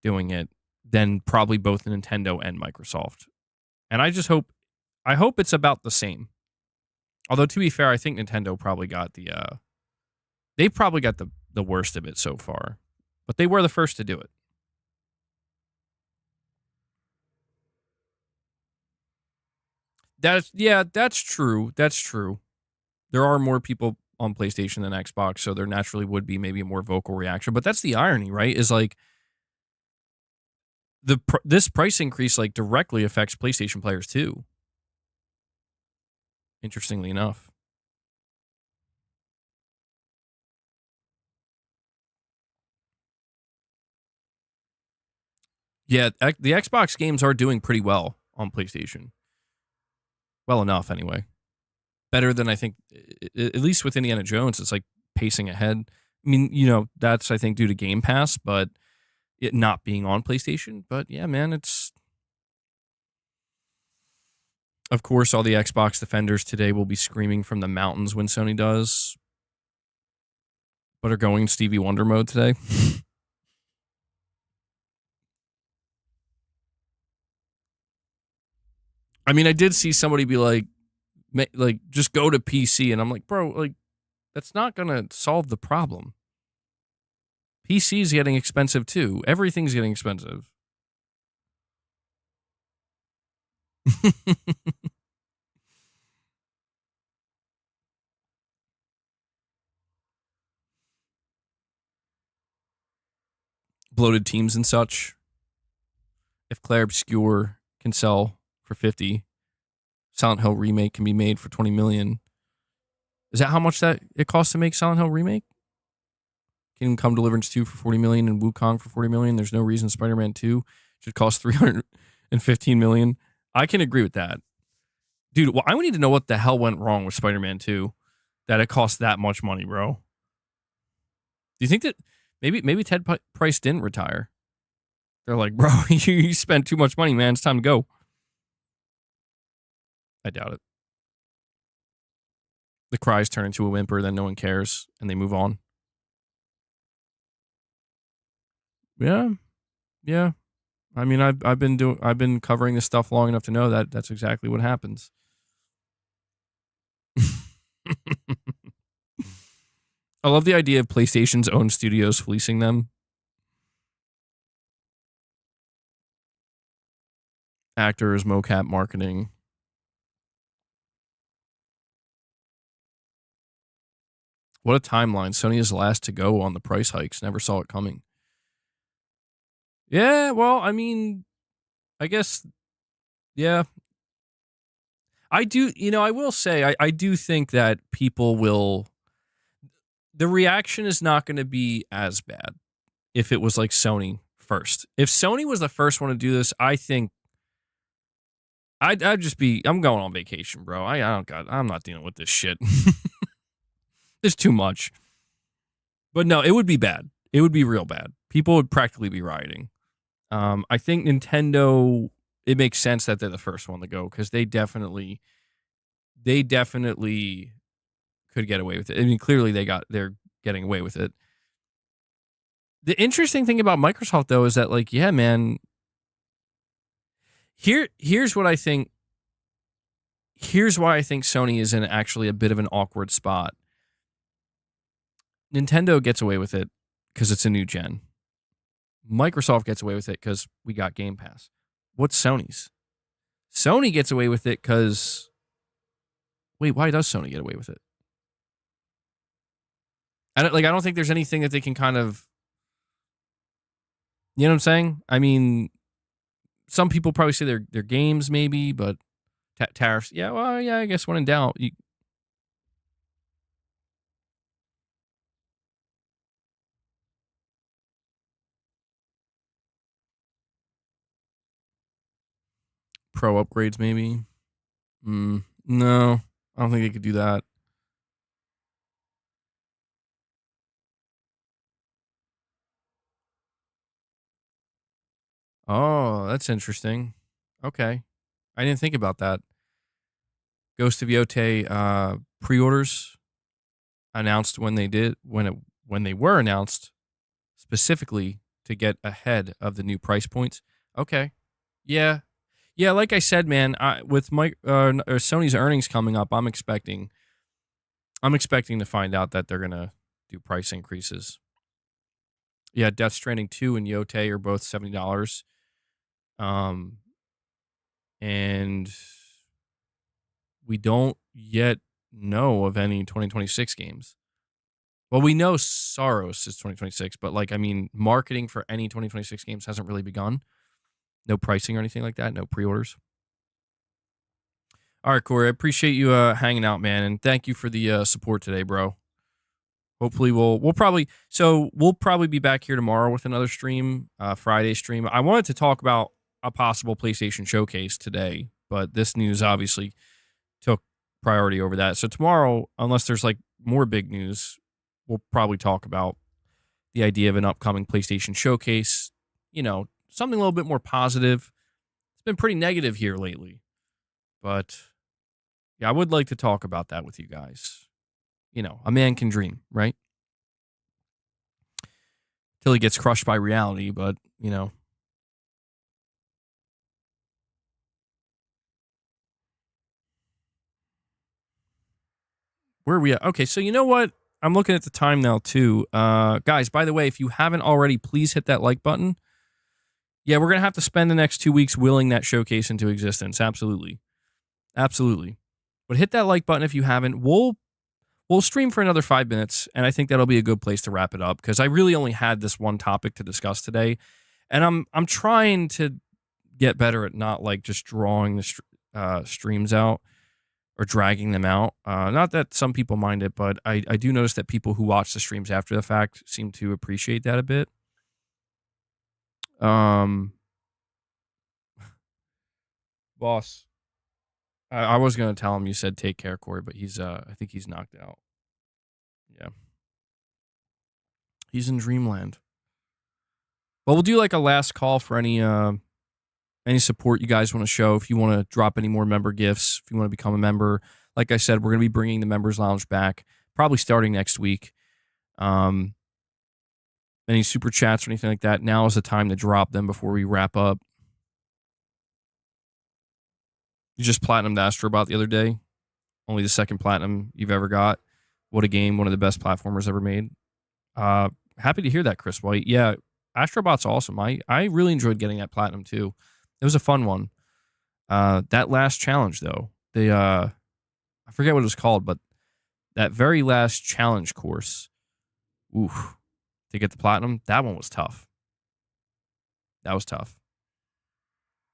doing it than probably both Nintendo and Microsoft. And I hope it's about the same. Although to be fair, I think Nintendo probably got they probably got the worst of it so far. But they were the first to do it. That's true. That's true. There are more people on PlayStation than Xbox, so there naturally would be maybe a more vocal reaction. But that's the irony, right? Is like this price increase like directly affects PlayStation players too. Interestingly enough. Yeah, the Xbox games are doing pretty well on PlayStation. Well enough, anyway. Better than I think, at least with Indiana Jones, it's like pacing ahead. I mean, that's, I think, due to Game Pass, but it not being on PlayStation. But yeah, man, it's... Of course, all the Xbox defenders today will be screaming from the mountains when Sony does, but are going Stevie Wonder mode today. I mean, I did see somebody be like, just go to PC, and I'm like, bro, like, that's not gonna solve the problem. PC's getting expensive too. Everything's getting expensive. Bloated teams and such. If Claire Obscure can sell for 50, Silent Hill Remake can be made for 20 million. Is that how much that it costs to make Silent Hill Remake? Kingdom Come Deliverance 2 for 40 million and Wukong for 40 million. There's no reason Spider-Man 2 should cost 315 million. I can agree with that. Dude, well, I would need to know what the hell went wrong with Spider-Man 2 that it cost that much money, bro. Do you think that maybe Ted Price didn't retire? They're like, bro, you spent too much money, man. It's time to go. I doubt it. The cries turn into a whimper, then no one cares, and they move on. Yeah. I mean, I've been covering this stuff long enough to know that that's exactly what happens. I love the idea of PlayStation's own studios fleecing them. Actors, mocap marketing. What a timeline. Sony is last to go on the price hikes. Never saw it coming. Yeah, well, I mean, I guess, yeah. I do, I will say, I do think that people will, the reaction is not going to be as bad if it was like Sony first. If Sony was the first one to do this, I think I'd just be, I'm going on vacation, bro. I'm not dealing with this shit. There's too much. But no, it would be bad. It would be real bad. People would practically be rioting. I think Nintendo, it makes sense that they're the first one to go because they definitely could get away with it. I mean, clearly they're getting away with it. The interesting thing about Microsoft though is that, like, yeah, man, here's what I think. Here's why I think Sony is in actually a bit of an awkward spot. Nintendo gets away with it because it's a new gen. Microsoft gets away with it because we got Game Pass. What's Sony's? Sony gets away with it because... Wait, why does Sony get away with it? I don't think there's anything that they can kind of... You know what I'm saying? I mean, some people probably say they're games maybe, but tariffs... Yeah, well, yeah, I guess when in doubt... Pro upgrades, maybe. No, I don't think they could do that. Oh, that's interesting. Okay, I didn't think about that. Ghost of Yotei pre-orders announced when they were announced specifically to get ahead of the new price points. Okay, yeah. Like I said, man, with Sony's earnings coming up, I'm expecting to find out that they're gonna do price increases. Yeah, Death Stranding 2 and Yotei are both $70. And we don't yet know of any 2026 games. Well, we know Soros is 2026, but marketing for any 2026 games hasn't really begun. No pricing or anything like that. No pre-orders. All right, Corey. I appreciate you hanging out, man, and thank you for the support today, bro. Hopefully, we'll probably be back here tomorrow with another stream, Friday stream. I wanted to talk about a possible PlayStation showcase today, but this news obviously took priority over that. So tomorrow, unless there's like more big news, we'll probably talk about the idea of an upcoming PlayStation showcase. You know, something a little bit more positive. It's been pretty negative here lately, but yeah, I would like to talk about that with you guys. You know, a man can dream, right? Till he gets crushed by reality, but, you know. Where are we at? Okay, so you know what? I'm looking at the time now, too. Guys, by the way, if you haven't already, please hit that like button. Yeah, we're going to have to spend the next 2 weeks willing that showcase into existence. Absolutely. Absolutely. But hit that like button if you haven't. We'll stream for another 5 minutes, and I think that'll be a good place to wrap it up because I really only had this one topic to discuss today, and I'm trying to get better at not like just drawing the streams out or dragging them out. Not that some people mind it, but I do notice that people who watch the streams after the fact seem to appreciate that a bit. Boss. I was gonna tell him you said take care, Corey, but he's I think he's knocked out. Yeah. He's in dreamland. But we'll do like a last call for any support you guys want to show. If you want to drop any more member gifts, if you want to become a member, like I said, we're going to be bringing the members lounge back, probably starting next week. Any super chats or anything like that, now is the time to drop them before we wrap up. You just platinumed Astrobot the other day. Only the second platinum you've ever got. What a game. One of the best platformers ever made. Happy to hear that, Chris White. Yeah, Astrobot's awesome. I really enjoyed getting that platinum too. It was a fun one. That last challenge though, I forget what it was called, but that very last challenge course, oof, to get the platinum, that one was tough. That was tough.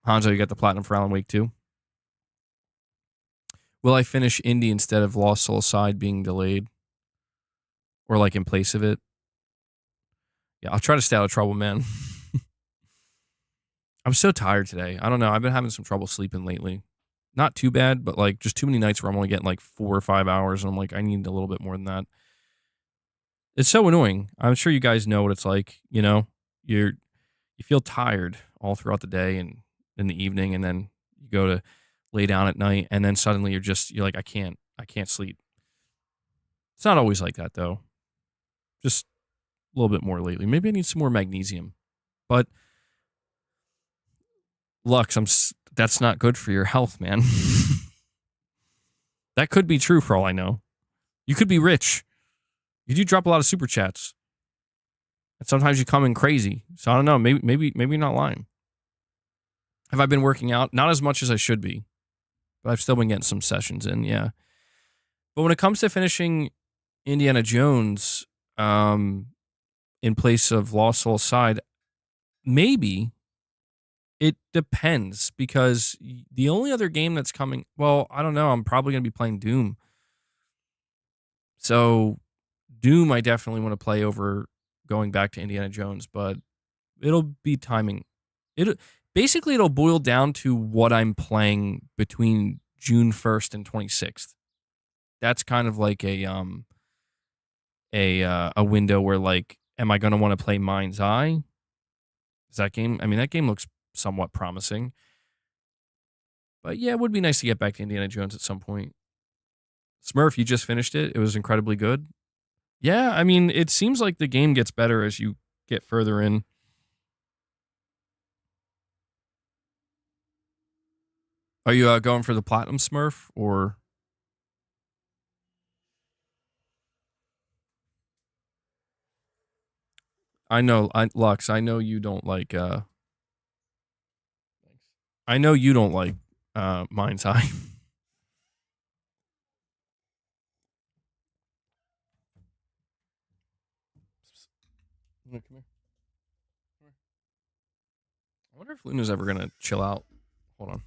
Hanzo, you got the platinum for Alan Wake 2? Will I finish Indie instead of Lost Soul Side being delayed? Or like in place of it? Yeah, I'll try to stay out of trouble, man. I'm so tired today. I don't know. I've been having some trouble sleeping lately. Not too bad, but like just too many nights where I'm only getting like 4 or 5 hours, and I'm like, I need a little bit more than that. It's so annoying. I'm sure you guys know what it's like. You know, you feel tired all throughout the day and in the evening, and then you go to lay down at night, and then suddenly you're like, I can't sleep. It's not always like that though. Just a little bit more lately. Maybe I need some more magnesium, but Lux, that's not good for your health, man. That could be true for all I know. You could be rich. You do drop a lot of super chats, and sometimes you come in crazy. So I don't know. Maybe you're not lying. Have I been working out? Not as much as I should be, but I've still been getting some sessions in. Yeah. But when it comes to finishing Indiana Jones, in place of Lost Soul Side, maybe. It depends, because the only other game that's coming, well, I don't know. I'm probably going to be playing Doom. So Doom, I definitely want to play over going back to Indiana Jones, but it'll be timing. It'll boil down to what I'm playing between June 1st and 26th. That's kind of like a window where, like, am I going to want to play Mind's Eye? Is that game? I mean, that game looks somewhat promising. But yeah, it would be nice to get back to Indiana Jones at some point. Smurf, you just finished it. It was incredibly good. Yeah, I mean, it seems like the game gets better as you get further in. Are you going for the Platinum Smurf, or... Lux, I know you don't like... I know you don't like Mind's Eye. Come here. I wonder if Luna's ever gonna chill out. Hold on.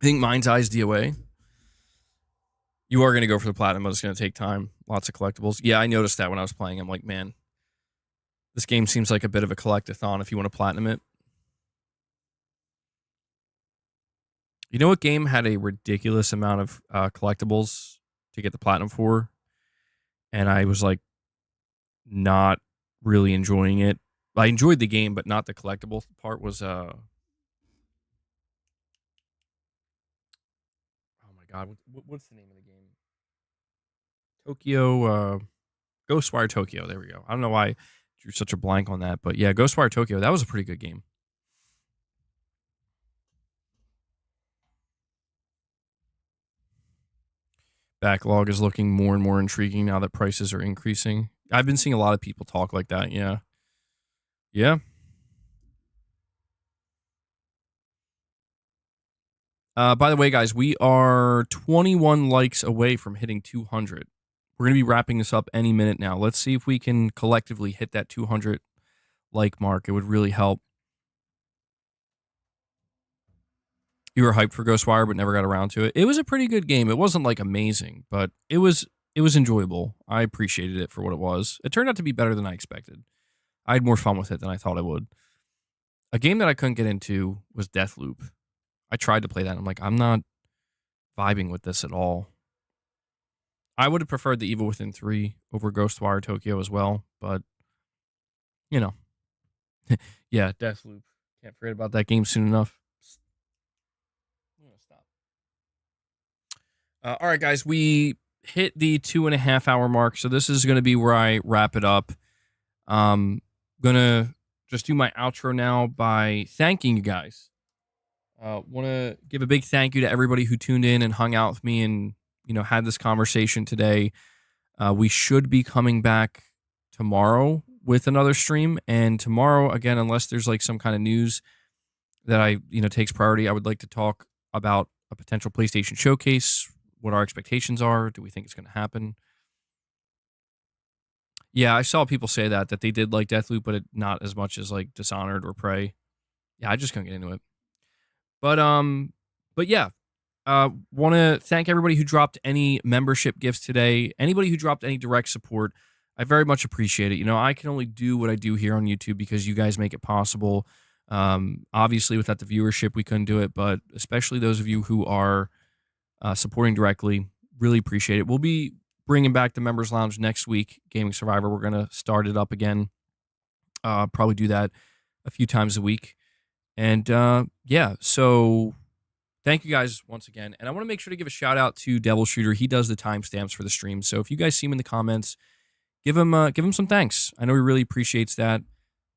I think Mind's Eye's DOA. You are going to go for the platinum, but it's going to take time. Lots of collectibles. Yeah, I noticed that when I was playing. I'm like, man, this game seems like a bit of a collectathon if you want to platinum it. You know what game had a ridiculous amount of collectibles to get the platinum for? And I was like, not really enjoying it. I enjoyed the game, but not the collectible part was... oh my God, what's the name of the game? Tokyo, Ghostwire Tokyo. There we go. I don't know why I drew such a blank on that, but yeah, Ghostwire Tokyo. That was a pretty good game. Backlog is looking more and more intriguing now that prices are increasing. I've been seeing a lot of people talk like that. Yeah. Yeah. By the way, guys, we are 21 likes away from hitting 200. We're going to be wrapping this up any minute now. Let's see if we can collectively hit that 200 like mark. It would really help. You were hyped for Ghostwire, but never got around to it. It was a pretty good game. It wasn't like amazing, but it was enjoyable. I appreciated it for what it was. It turned out to be better than I expected. I had more fun with it than I thought I would. A game that I couldn't get into was Deathloop. I tried to play that, and I'm like, I'm not vibing with this at all. I would have preferred the Evil Within 3 over Ghostwire Tokyo as well, but, you know. Yeah, Deathloop. Can't forget about that game soon enough. I'm going to stop. All right, guys, we hit the 2.5 hour mark, so this is going to be where I wrap it up. Going to just do my outro now by thanking you guys. Want to give a big thank you to everybody who tuned in and hung out with me and, you know, had this conversation today. We should be coming back tomorrow with another stream. And tomorrow, again, unless there's like some kind of news that takes priority, I would like to talk about a potential PlayStation showcase, what our expectations are. Do we think it's going to happen? Yeah, I saw people say that they did like Deathloop, but not as much as like Dishonored or Prey. Yeah, I just couldn't get into it. But yeah, want to thank everybody who dropped any membership gifts today. Anybody who dropped any direct support, I very much appreciate it. You know, I can only do what I do here on YouTube because you guys make it possible. Obviously, without the viewership, we couldn't do it, but especially those of you who are supporting directly, really appreciate it. We'll be bringing back the Members Lounge next week, Gaming Survivor. We're going to start it up again. Probably do that a few times a week. And yeah, so thank you guys once again. And I want to make sure to give a shout out to Devil Shooter. He does the timestamps for the stream. So if you guys see him in the comments, give him some thanks. I know he really appreciates that.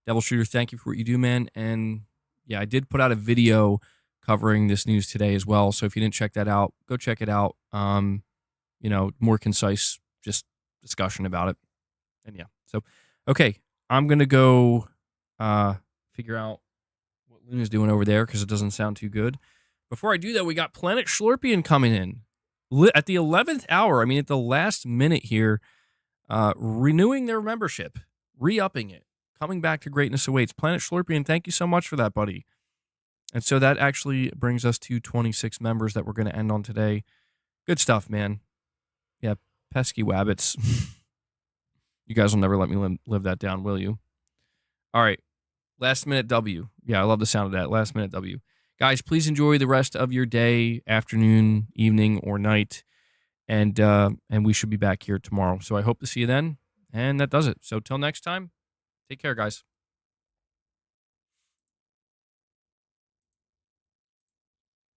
Devil Shooter, thank you for what you do, man. And yeah, I did put out a video covering this news today as well. So if you didn't check that out, go check it out. You know, more concise, just discussion about it. And yeah, so okay, I'm gonna go figure out what Luna's doing over there because it doesn't sound too good. Before I do that, we got Planet Schlurpian coming in at the 11th hour. I mean, at the last minute here, renewing their membership, re-upping it, coming back to greatness awaits. Planet Schlurpian, thank you so much for that, buddy. And so that actually brings us to 26 members that we're going to end on today. Good stuff, man. Yeah, pesky wabbits. You guys will never let me live that down, will you? All right. Last minute W. Yeah, I love the sound of that. Last minute W. Guys, please enjoy the rest of your day, afternoon, evening, or night. And we should be back here tomorrow. So I hope to see you then. And that does it. So till next time, take care, guys.